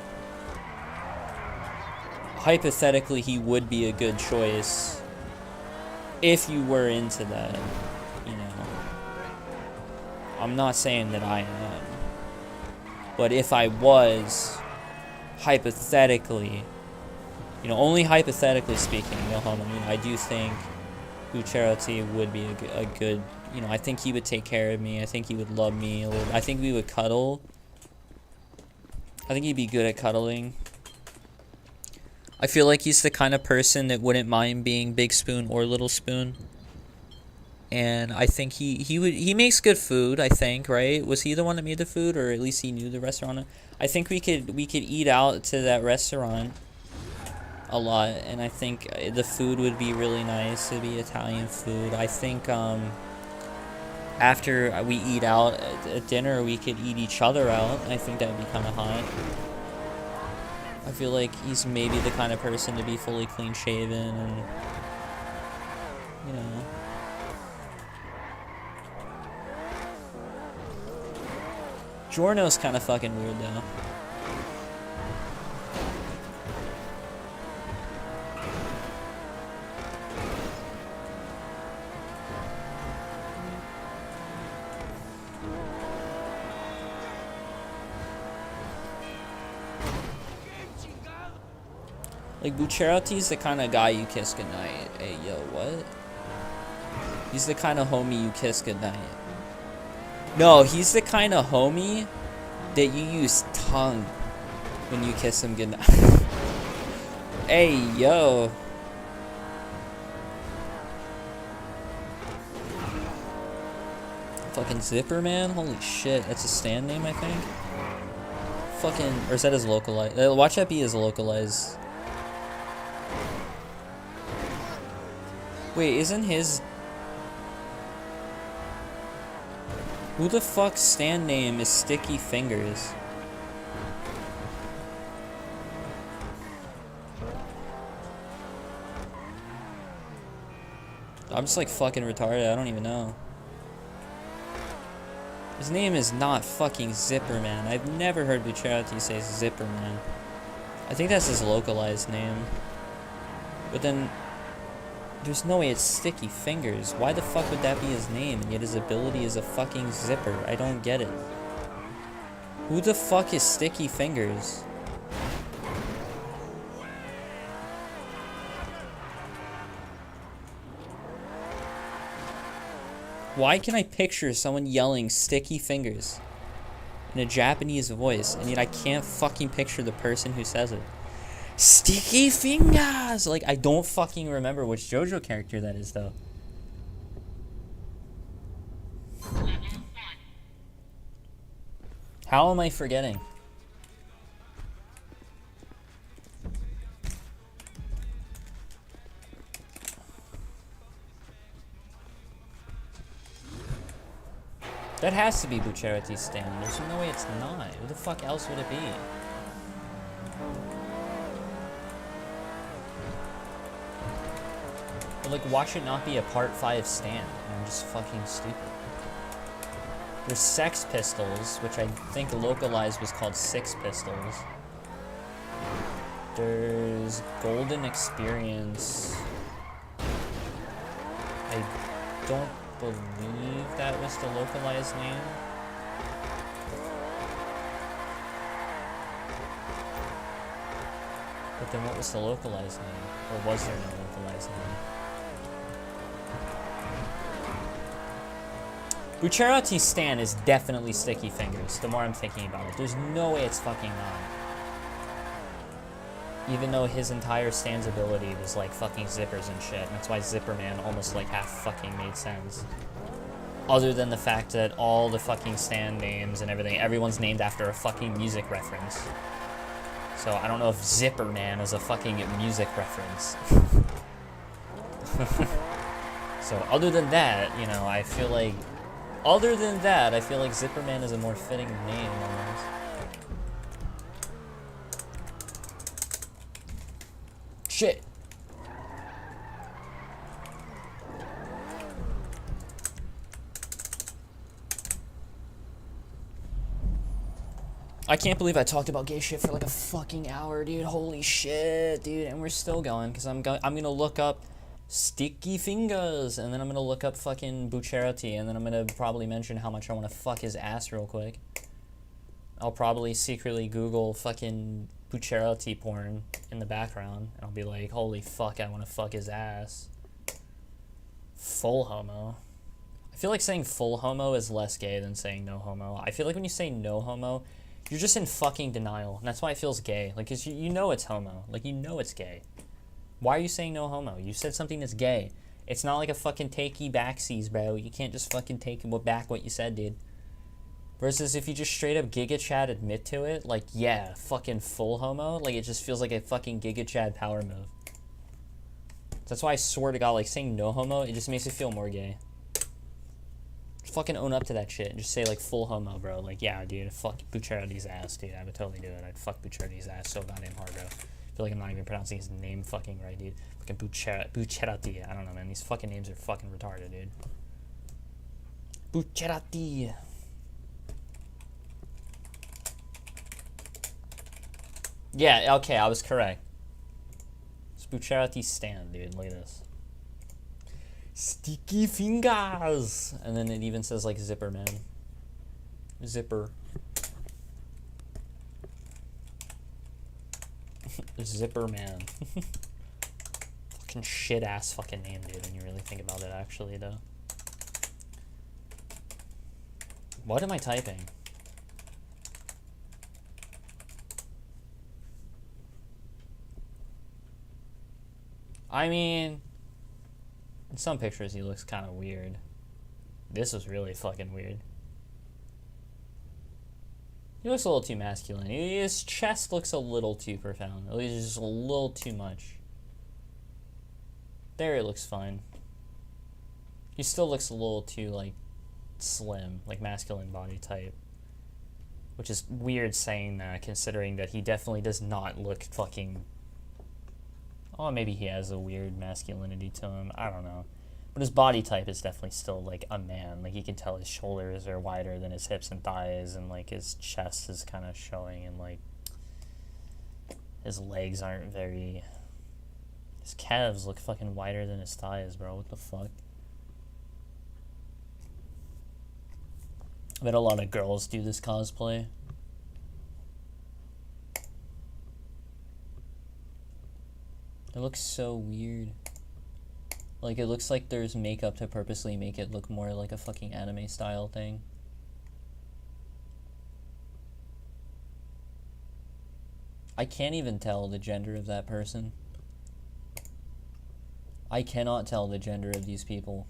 Hypothetically, he would be a good choice if you were into that, you know. I'm not saying that I am. But if I was, hypothetically, you know, only hypothetically speaking, I mean, I do think Bucciarati would be a good you know, I think he would take care of me. I think he would love me a little. I think we would cuddle. I think he'd be good at cuddling. I feel like he's the kind of person that wouldn't mind being big spoon or little spoon. And I think he makes good food, I think, right? Was he the one that made the food, or at least he knew the restaurant? I think we could eat out to that restaurant a lot, and I think the food would be really nice. It'd be Italian food. I think after we eat out at dinner, we could eat each other out. I think that would be kind of hot. I feel like he's maybe the kind of person to be fully clean shaven and, you know. Giorno's kind of fucking weird though. Like, Bucciarati's the kind of guy you kiss goodnight. Hey, yo, what? He's the kind of homie you kiss goodnight. No, he's the kind of homie that you use tongue when you kiss him goodnight. Hey, yo. Fucking Zipper Man? Holy shit, that's a stand name, I think. Fucking, or is that his localized? Watch that be his localized. Wait, isn't his... Who the fuck's stand name is Sticky Fingers? I'm just like fucking retarded, I don't even know. His name is not fucking Zipper Man. I've never heard Bucciarati say Zipper Man. I think that's his localized name. But then... there's no way it's Sticky Fingers. Why the fuck would that be his name? And yet his ability is a fucking zipper. I don't get it. Who the fuck is Sticky Fingers? Why can I picture someone yelling Sticky Fingers in a Japanese voice, and yet I can't fucking picture the person who says it? Sticky Fingers! Like, I don't fucking remember which JoJo character that is, though. How am I forgetting? That has to be Bucciarati's stand. There's no way it's not. Who the fuck else would it be? Like, why should it not be a part 5 stand? I'm just fucking stupid. There's Sex Pistols, which I think localized was called Six Pistols. There's Golden Experience. I don't believe that was the localized name. But then what was the localized name? Or was there no localized name? Bucciarati's stand is definitely Sticky Fingers, the more I'm thinking about it. There's no way it's fucking not. Even though his entire stand's ability was like fucking zippers and shit. And that's why Zipper Man almost like half fucking made sense. Other than the fact that all the fucking stand names and everything, everyone's named after a fucking music reference. So I don't know if Zipper Man is a fucking music reference. So other than that, you know, I feel like... Other than that, I feel like Zipper Man is a more fitting name almost. Shit. I can't believe I talked about gay shit for like a fucking hour, dude. Holy shit, dude. And we're still going, because I'm gonna look up Sticky Fingers, and then I'm gonna look up fucking Bucciarati, and then I'm gonna probably mention how much I want to fuck his ass real quick. I'll probably secretly Google fucking Bucciarati porn in the background, and I'll be like, holy fuck, I want to fuck his ass. Full homo. I feel like saying full homo is less gay than saying no homo. I feel like when you say no homo, you're just in fucking denial. And that's why it feels gay. Like, 'cause you know it's homo. Like, you know it's gay. Why are you saying no homo? You said something that's gay. It's not like a fucking takey backsies, bro. You can't just fucking take back what you said, dude. Versus if you just straight up Giga Chad admit to it, like, yeah, fucking full homo, like, it just feels like a fucking Giga Chad power move. That's why I swear to God, like, saying no homo, it just makes it feel more gay. Just fucking own up to that shit and just say, like, full homo, bro. Like, yeah, dude, fuck Bucciarati's ass, dude. I would totally do it. I'd fuck Bucciarati's ass so goddamn hard, bro. I feel like I'm not even pronouncing his name fucking right, dude. Fucking Bucciarati. I don't know, man. These fucking names are fucking retarded, dude. Bucciarati. Yeah, okay, I was correct. It's Bucciarati stand, dude. Look at this. Sticky fingers! And then it even says, like, zipper, man. Zipper. Zipper, man. Fucking shit-ass fucking name, dude, when you really think about it, actually, though. What am I typing? I mean, in some pictures he looks kind of weird. This was really fucking weird. He looks a little too masculine. His chest looks a little too profound. At least just a little too much. There it looks fine. He still looks a little too, like, slim, like masculine body type. Which is weird saying that, considering that he definitely does not look fucking... Oh, maybe he has a weird masculinity to him. I don't know. But his body type is definitely still, like, a man. Like, you can tell his shoulders are wider than his hips and thighs, and, like, his chest is kind of showing, and, like, his legs aren't very... His calves look fucking wider than his thighs, bro. What the fuck? I bet a lot of girls do this cosplay. It looks so weird. Like, it looks like there's makeup to purposely make it look more like a fucking anime style thing. I can't even tell the gender of that person. I cannot tell the gender of these people.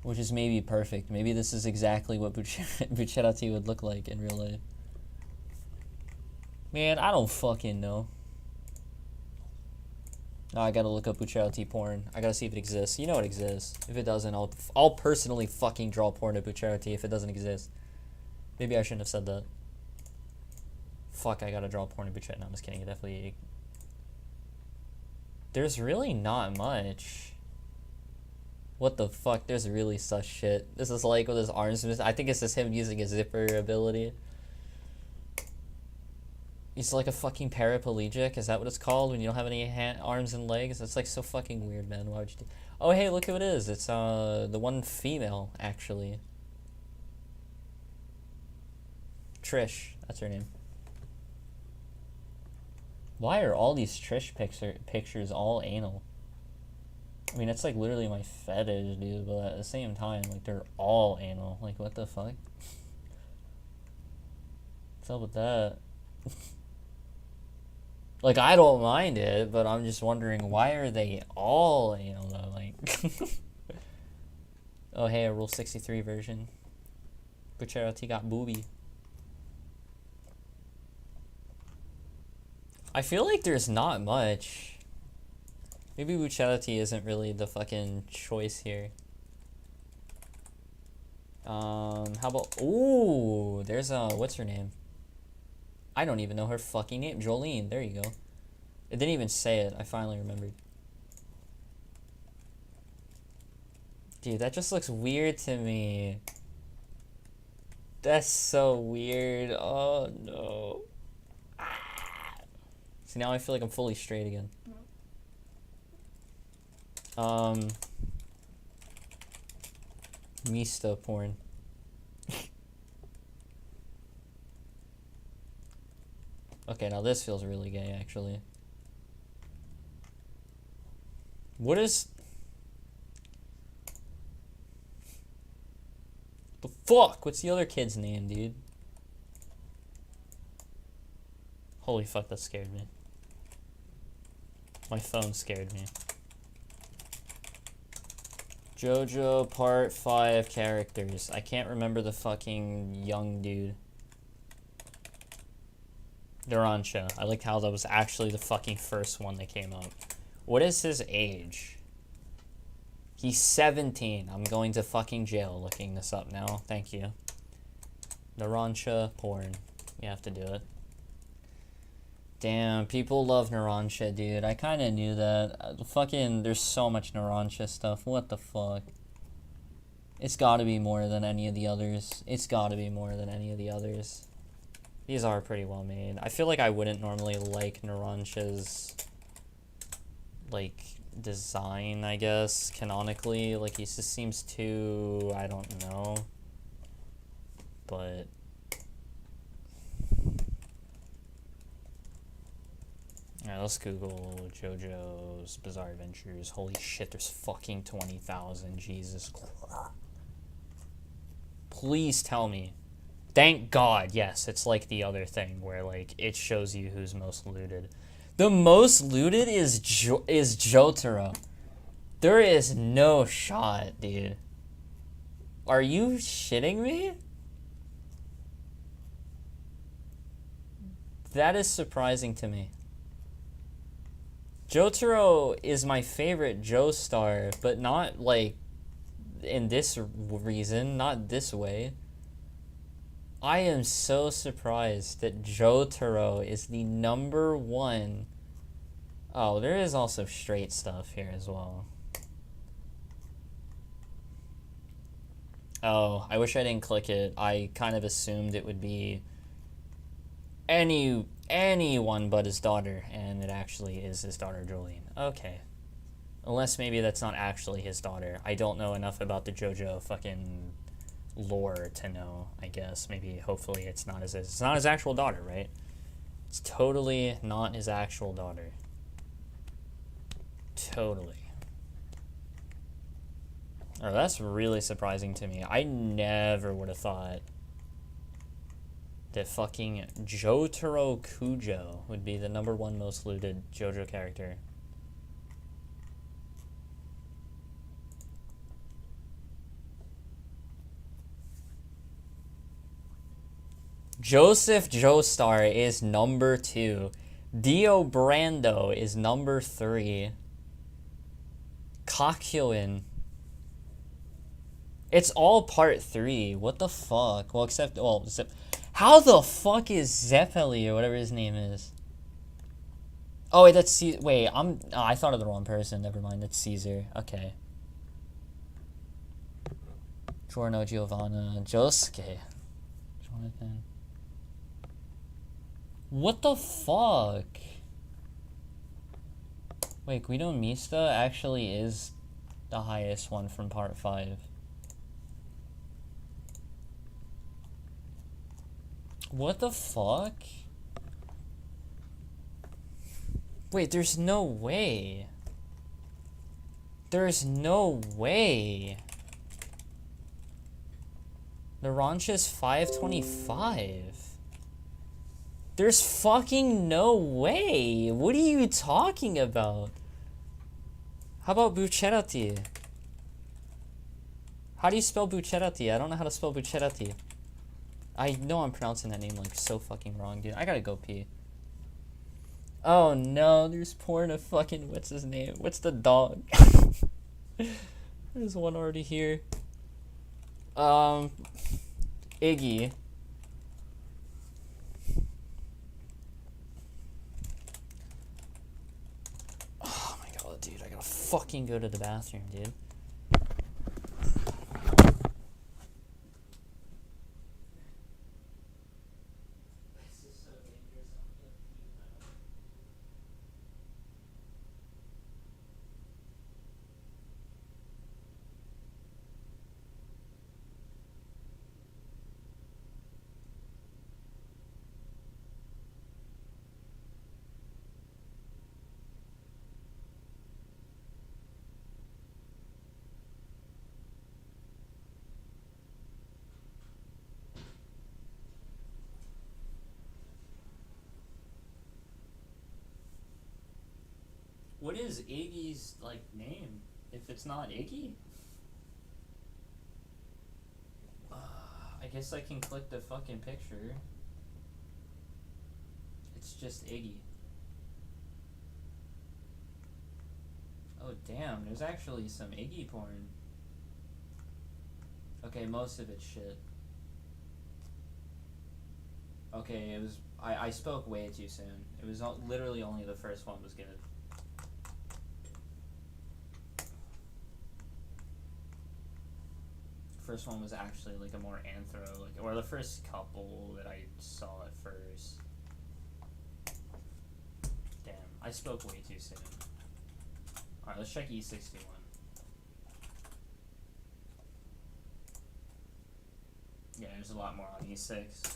Which is maybe perfect. Maybe this is exactly what Bucciarati would look like in real life. Man, I don't fucking know. Now I gotta look up Bucciarati porn. I gotta see if it exists. You know it exists. If it doesn't, I'll personally fucking draw porn of Bucciarati if it doesn't exist. Maybe I shouldn't have said that. Fuck, I gotta draw porn of Bucciarati. No, I'm just kidding. It definitely... There's really not much. What the fuck? There's really such shit. This is like with his arms. I think it's just him using his zipper ability. He's like a fucking paraplegic. Is that what it's called when you don't have any arms and legs? It's like so fucking weird, man. Why would you do... Oh, hey, look who it is. It's the one female, actually. Trish. That's her name. Why are all these Trish pictures all anal? I mean, it's like literally my fetish, dude, but at the same time, like, they're all anal. Like, what the fuck? What's up with that? Like, I don't mind it, but I'm just wondering, why are they all anal, though? Like, oh, hey, a Rule 63 version. Bucciarati got booby. I feel like there's not much. Maybe Bucciarati isn't really the fucking choice here. How about... Ooh, there's what's her name? I don't even know her fucking name. Jolene, there you go. It didn't even say it. I finally remembered. Dude, that just looks weird to me. That's so weird. Oh, no. See, now I feel like I'm fully straight again. Mista porn. Okay, now this feels really gay, actually. What is... The fuck? What's the other kid's name, dude? Holy fuck, that scared me. My phone scared me. JoJo Part 5 characters. I can't remember the fucking young dude. Narancia. I liked how that was actually the fucking first one that came up. What is his age? He's 17. I'm going to fucking jail looking this up now. Thank you. Narancia porn. You have to do it. Damn, people love Narancia, dude. I kind of knew that. Fucking, there's so much Narancia stuff. What the fuck? It's gotta be more than any of the others. It's gotta be more than any of the others. These are pretty well made. I feel like I wouldn't normally like Narancia's, like, design, I guess, canonically. Like, he just seems too, I don't know. But alright, let's Google JoJo's Bizarre Adventures. Holy shit, there's fucking 20,000. Jesus Christ. Please tell me. Thank God, yes, it's like the other thing where, like, it shows you who's most looted. The most looted is Jotaro. There is no shot, dude. Are you shitting me? That is surprising to me. Jotaro is my favorite Joestar, but not, like, in this reason, not this way. I am so surprised that Jotaro is the #1. Oh, there is also straight stuff here as well. Oh, I wish I didn't click it. I kind of assumed it would be anyone but his daughter, and it actually is his daughter, Jolene. Okay. Unless maybe that's not actually his daughter. I don't know enough about the JoJo fucking lore to know, I guess. Maybe, hopefully, it's not his actual daughter, right? It's totally not his actual daughter. Totally. Oh, that's really surprising to me. I never would have thought that fucking Jotaro Kujo would be the #1 most looted JoJo character. Joseph Joestar is #2. Dio Brando is #3. Kakyoin. It's all part 3. What the fuck? Well, except how the fuck is Zeppeli or whatever his name is? Oh wait, that's wait. I thought of the wrong person. Never mind. That's Caesar. Okay. Giorno Giovanna Josuke. Jonathan. What the fuck? Wait, Guido Mista actually is the highest one from part 5. What the fuck? Wait, there's no way. There's no way. Narancia's 525. There's fucking no way. What are you talking about? How about Buccerati? How do you spell Buccerati? I don't know how to spell Buccerati. I know I'm pronouncing that name like so fucking wrong, dude. I gotta go pee. Oh no, there's porn of fucking, what's his name? What's the dog? There's one already here. Iggy. Oh my god, dude, I gotta fucking go to the bathroom, dude. What is Iggy's, like, name? If it's not Iggy? I guess I can click the fucking picture. It's just Iggy. Oh, damn. There's actually some Iggy porn. Okay, most of it's shit. Okay, it was... I spoke way too soon. It was literally only the first one was good. First one was actually like a more anthro, like, or the first couple that I saw at first. Damn, I spoke way too soon. Alright, let's check E61. Yeah, there's a lot more on E6.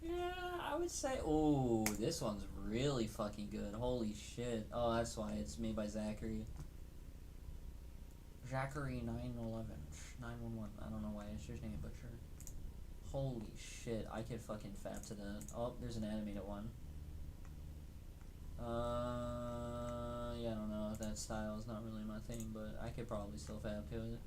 Yeah, I would say, oh, this one's really fucking good. Holy shit. Oh, that's why it's made by Zachary. Zachary 911. 911. I don't know why it's just name butcher. Holy shit, I could fucking fab to that. Oh, there's an animated one. Yeah, I don't know. That style is not really my thing, but I could probably still fab to it.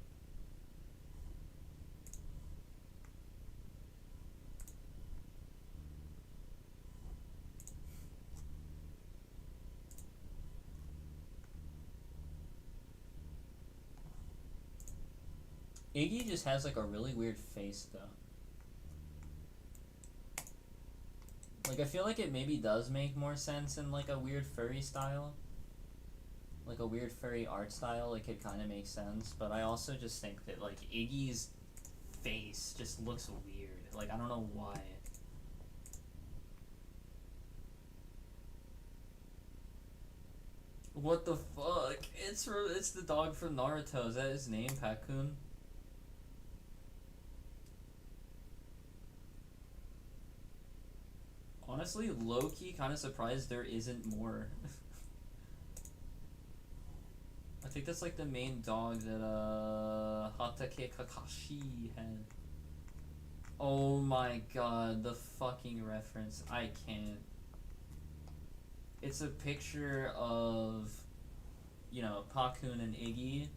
Iggy just has like a really weird face though. Like I feel like it maybe does make more sense in like a weird furry style. Like a weird furry art style, it could kind of make sense, but I also just think that like Iggy's face just looks weird. Like I don't know why. What the fuck? It's the dog from Naruto. Is that his name, Pakun? Honestly, low-key kind of surprised there isn't more. I think that's like the main dog that Hatake Kakashi had. Oh my god, the fucking reference. I can't. It's a picture of, you know, Pakun and Iggy,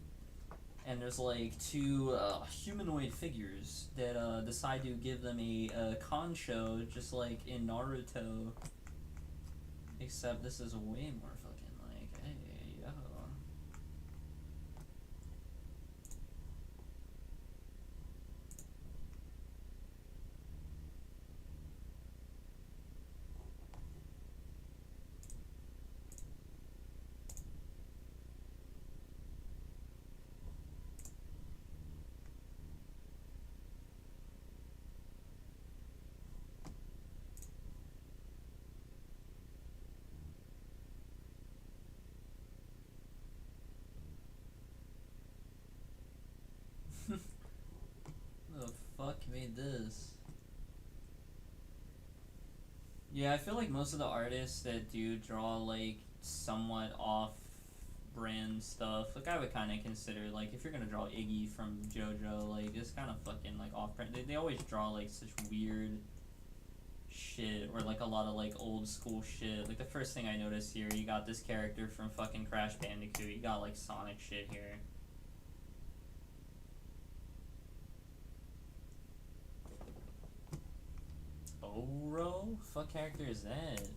and there's like two humanoid figures that decide to give them a concho, just like in Naruto. Except this is way more fucking like, hey, yo. Who the fuck made this? Yeah, I feel like most of the artists that do draw like somewhat off-brand stuff, like I would kind of consider, like if you're gonna draw Iggy from JoJo, like it's kind of fucking like off-brand. They always draw like such weird shit, or like a lot of like old school shit. Like the first thing I noticed here, you got this character from fucking Crash Bandicoot. You got like Sonic shit here. Oro? Fuck character is that?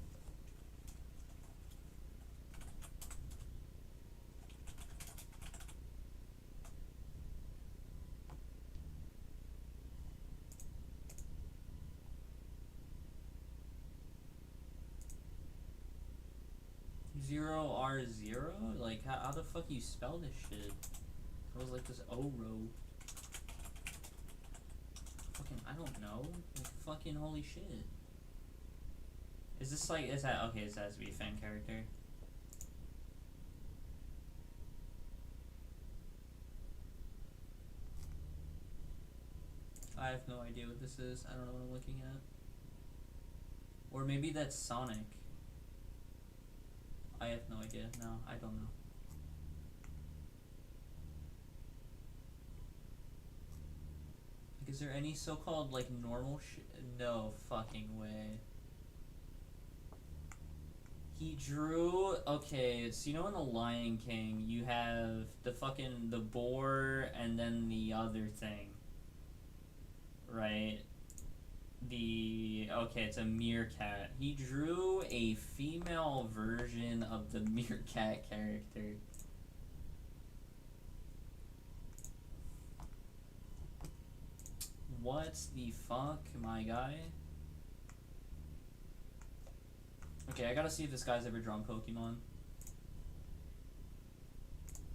$0R0? Like how the fuck you spell this shit? I was like this Oro. Fucking, I don't know. Like, fucking holy shit. Is this like, is that, okay, this has to be a fan character. I have no idea what this is. I don't know what I'm looking at. Or maybe that's Sonic. I have no idea. No, I don't know. Is there any so-called, like, normal shit? No fucking way. He drew... Okay, so you know in The Lion King, you have the fucking... the boar and then the other thing. Right? The... Okay, it's a meerkat. He drew a female version of the meerkat character. What the fuck, my guy? Okay, I gotta see if this guy's ever drawn Pokemon.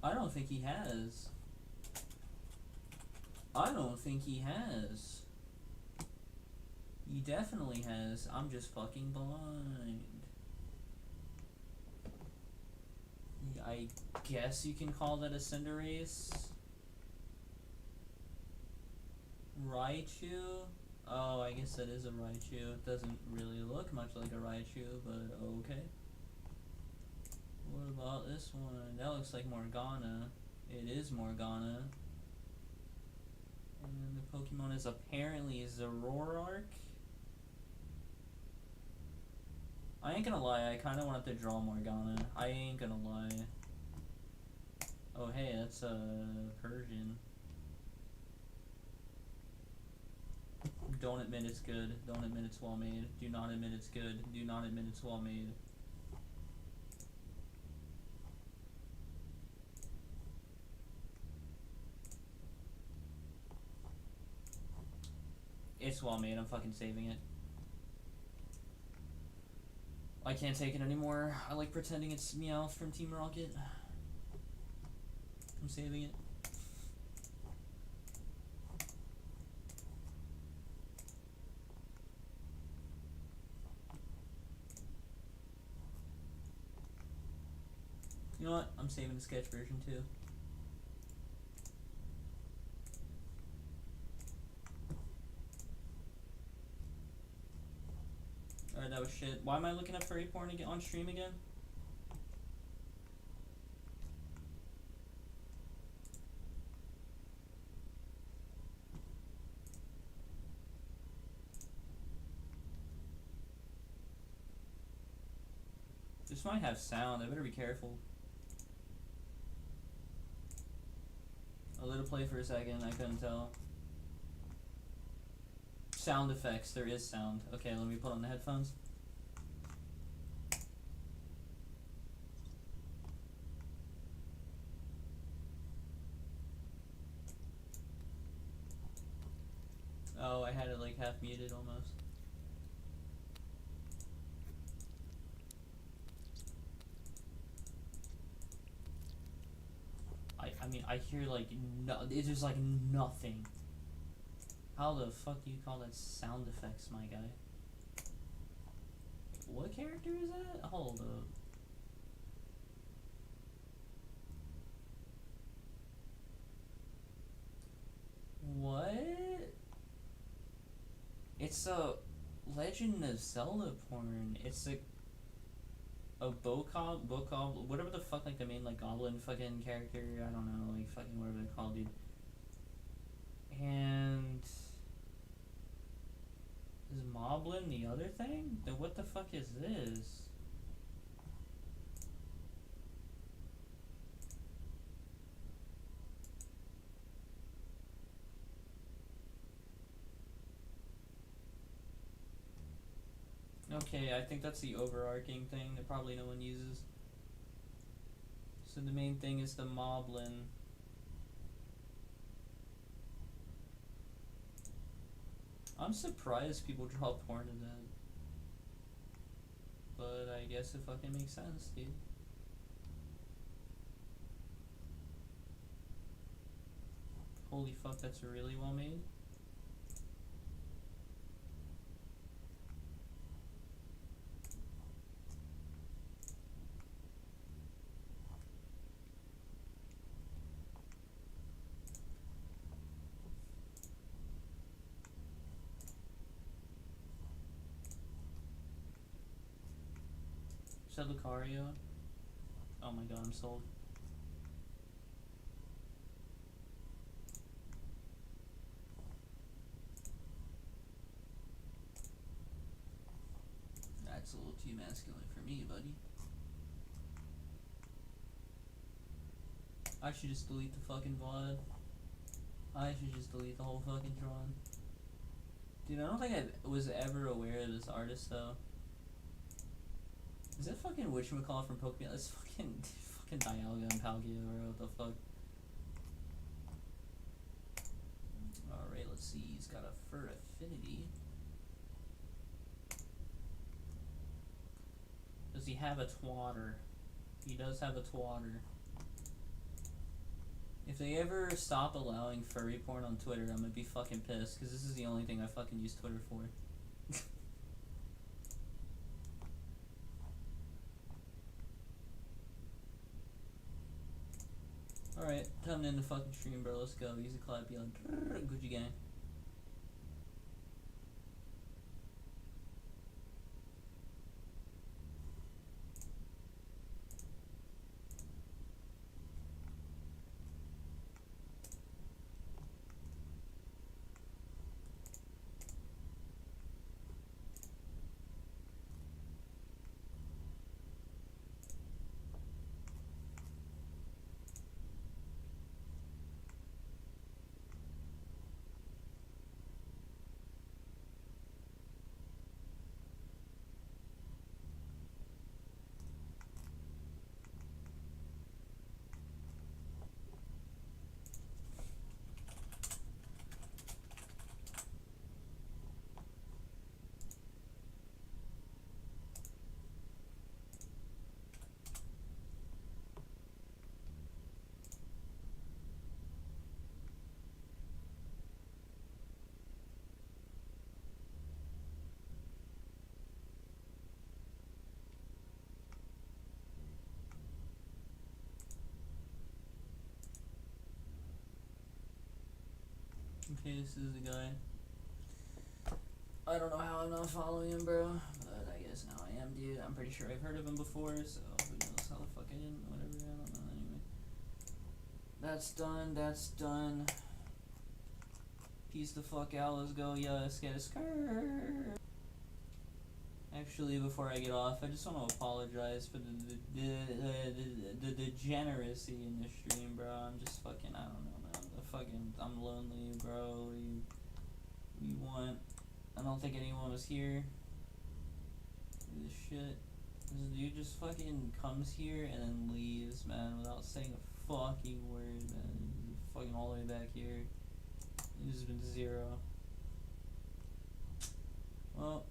I don't think he has. I don't think he has. He definitely has. I'm just fucking blind. I guess you can call that a Cinderace. Raichu? Oh, I guess that is a Raichu. It doesn't really look much like a Raichu, but okay. What about this one? That looks like Morgana. It is Morgana. And the Pokemon is apparently Zoroark. I ain't gonna lie, I kinda wanted to draw Morgana. I ain't gonna lie. Oh hey, that's a Persian. Don't admit it's good. Don't admit it's well made. Do not admit it's good. Do not admit it's well made. It's well made. I'm fucking saving it. I can't take it anymore. I like pretending it's Meowth from Team Rocket. I'm saving it. You know what? I'm saving the sketch version too. Alright, that was shit. Why am I looking up furry porn again on stream again? This might have sound. I better be careful. I'll let it play for a second. I couldn't tell. Sound effects. There is sound. Okay, let me put on the headphones. Oh, I had it like half muted almost. I mean, I hear like there's like nothing. How the fuck do you call that sound effects, my guy? What character is that? Hold up. What? It's a Legend of Zelda porn. It's a Bokob, whatever the fuck, like the main like goblin fucking character, I don't know, like fucking whatever they're called, dude. And is Moblin the other thing? Then what the fuck is this? Okay, I think that's the overarching thing that probably no one uses. So the main thing is the Moblin. I'm surprised people draw porn in that. But I guess it fucking makes sense, dude. Holy fuck, that's really well made. Is that Lucario? Oh my god, I'm sold. That's a little too masculine for me, buddy. I should just delete the fucking VOD. I should just delete the whole fucking drawing. Dude, I don't think I was ever aware of this artist, though. Is that fucking whatchamacallit from Pokemon? That's fucking Dialga and Palkia, or what the fuck? Alright, let's see. He's got a fur affinity. Does he have a twatter? He does have a twatter. If they ever stop allowing furry porn on Twitter, I'm gonna be fucking pissed, because this is the only thing I fucking use Twitter for. Alright, coming in the fucking stream, bro. Let's go. Easy clap, yelling, Gucci gang. Okay, this is the guy. I don't know how I'm not following him, bro, but I guess now I am, dude. I'm pretty sure I've heard of him before, so who knows how the fuck I didn't, whatever, I don't know, anyway. That's done, that's done. Peace the fuck out, let's go, yeah, let's get a skirt. Actually, before I get off, I just want to apologize for the degeneracy in the stream, bro. I'm just fucking, I don't know, man. I'm lonely, bro. What do you want? I don't think anyone was here. This shit. This dude just fucking comes here and then leaves, man, without saying a fucking word, man. He's fucking all the way back here. He's been 0. Well.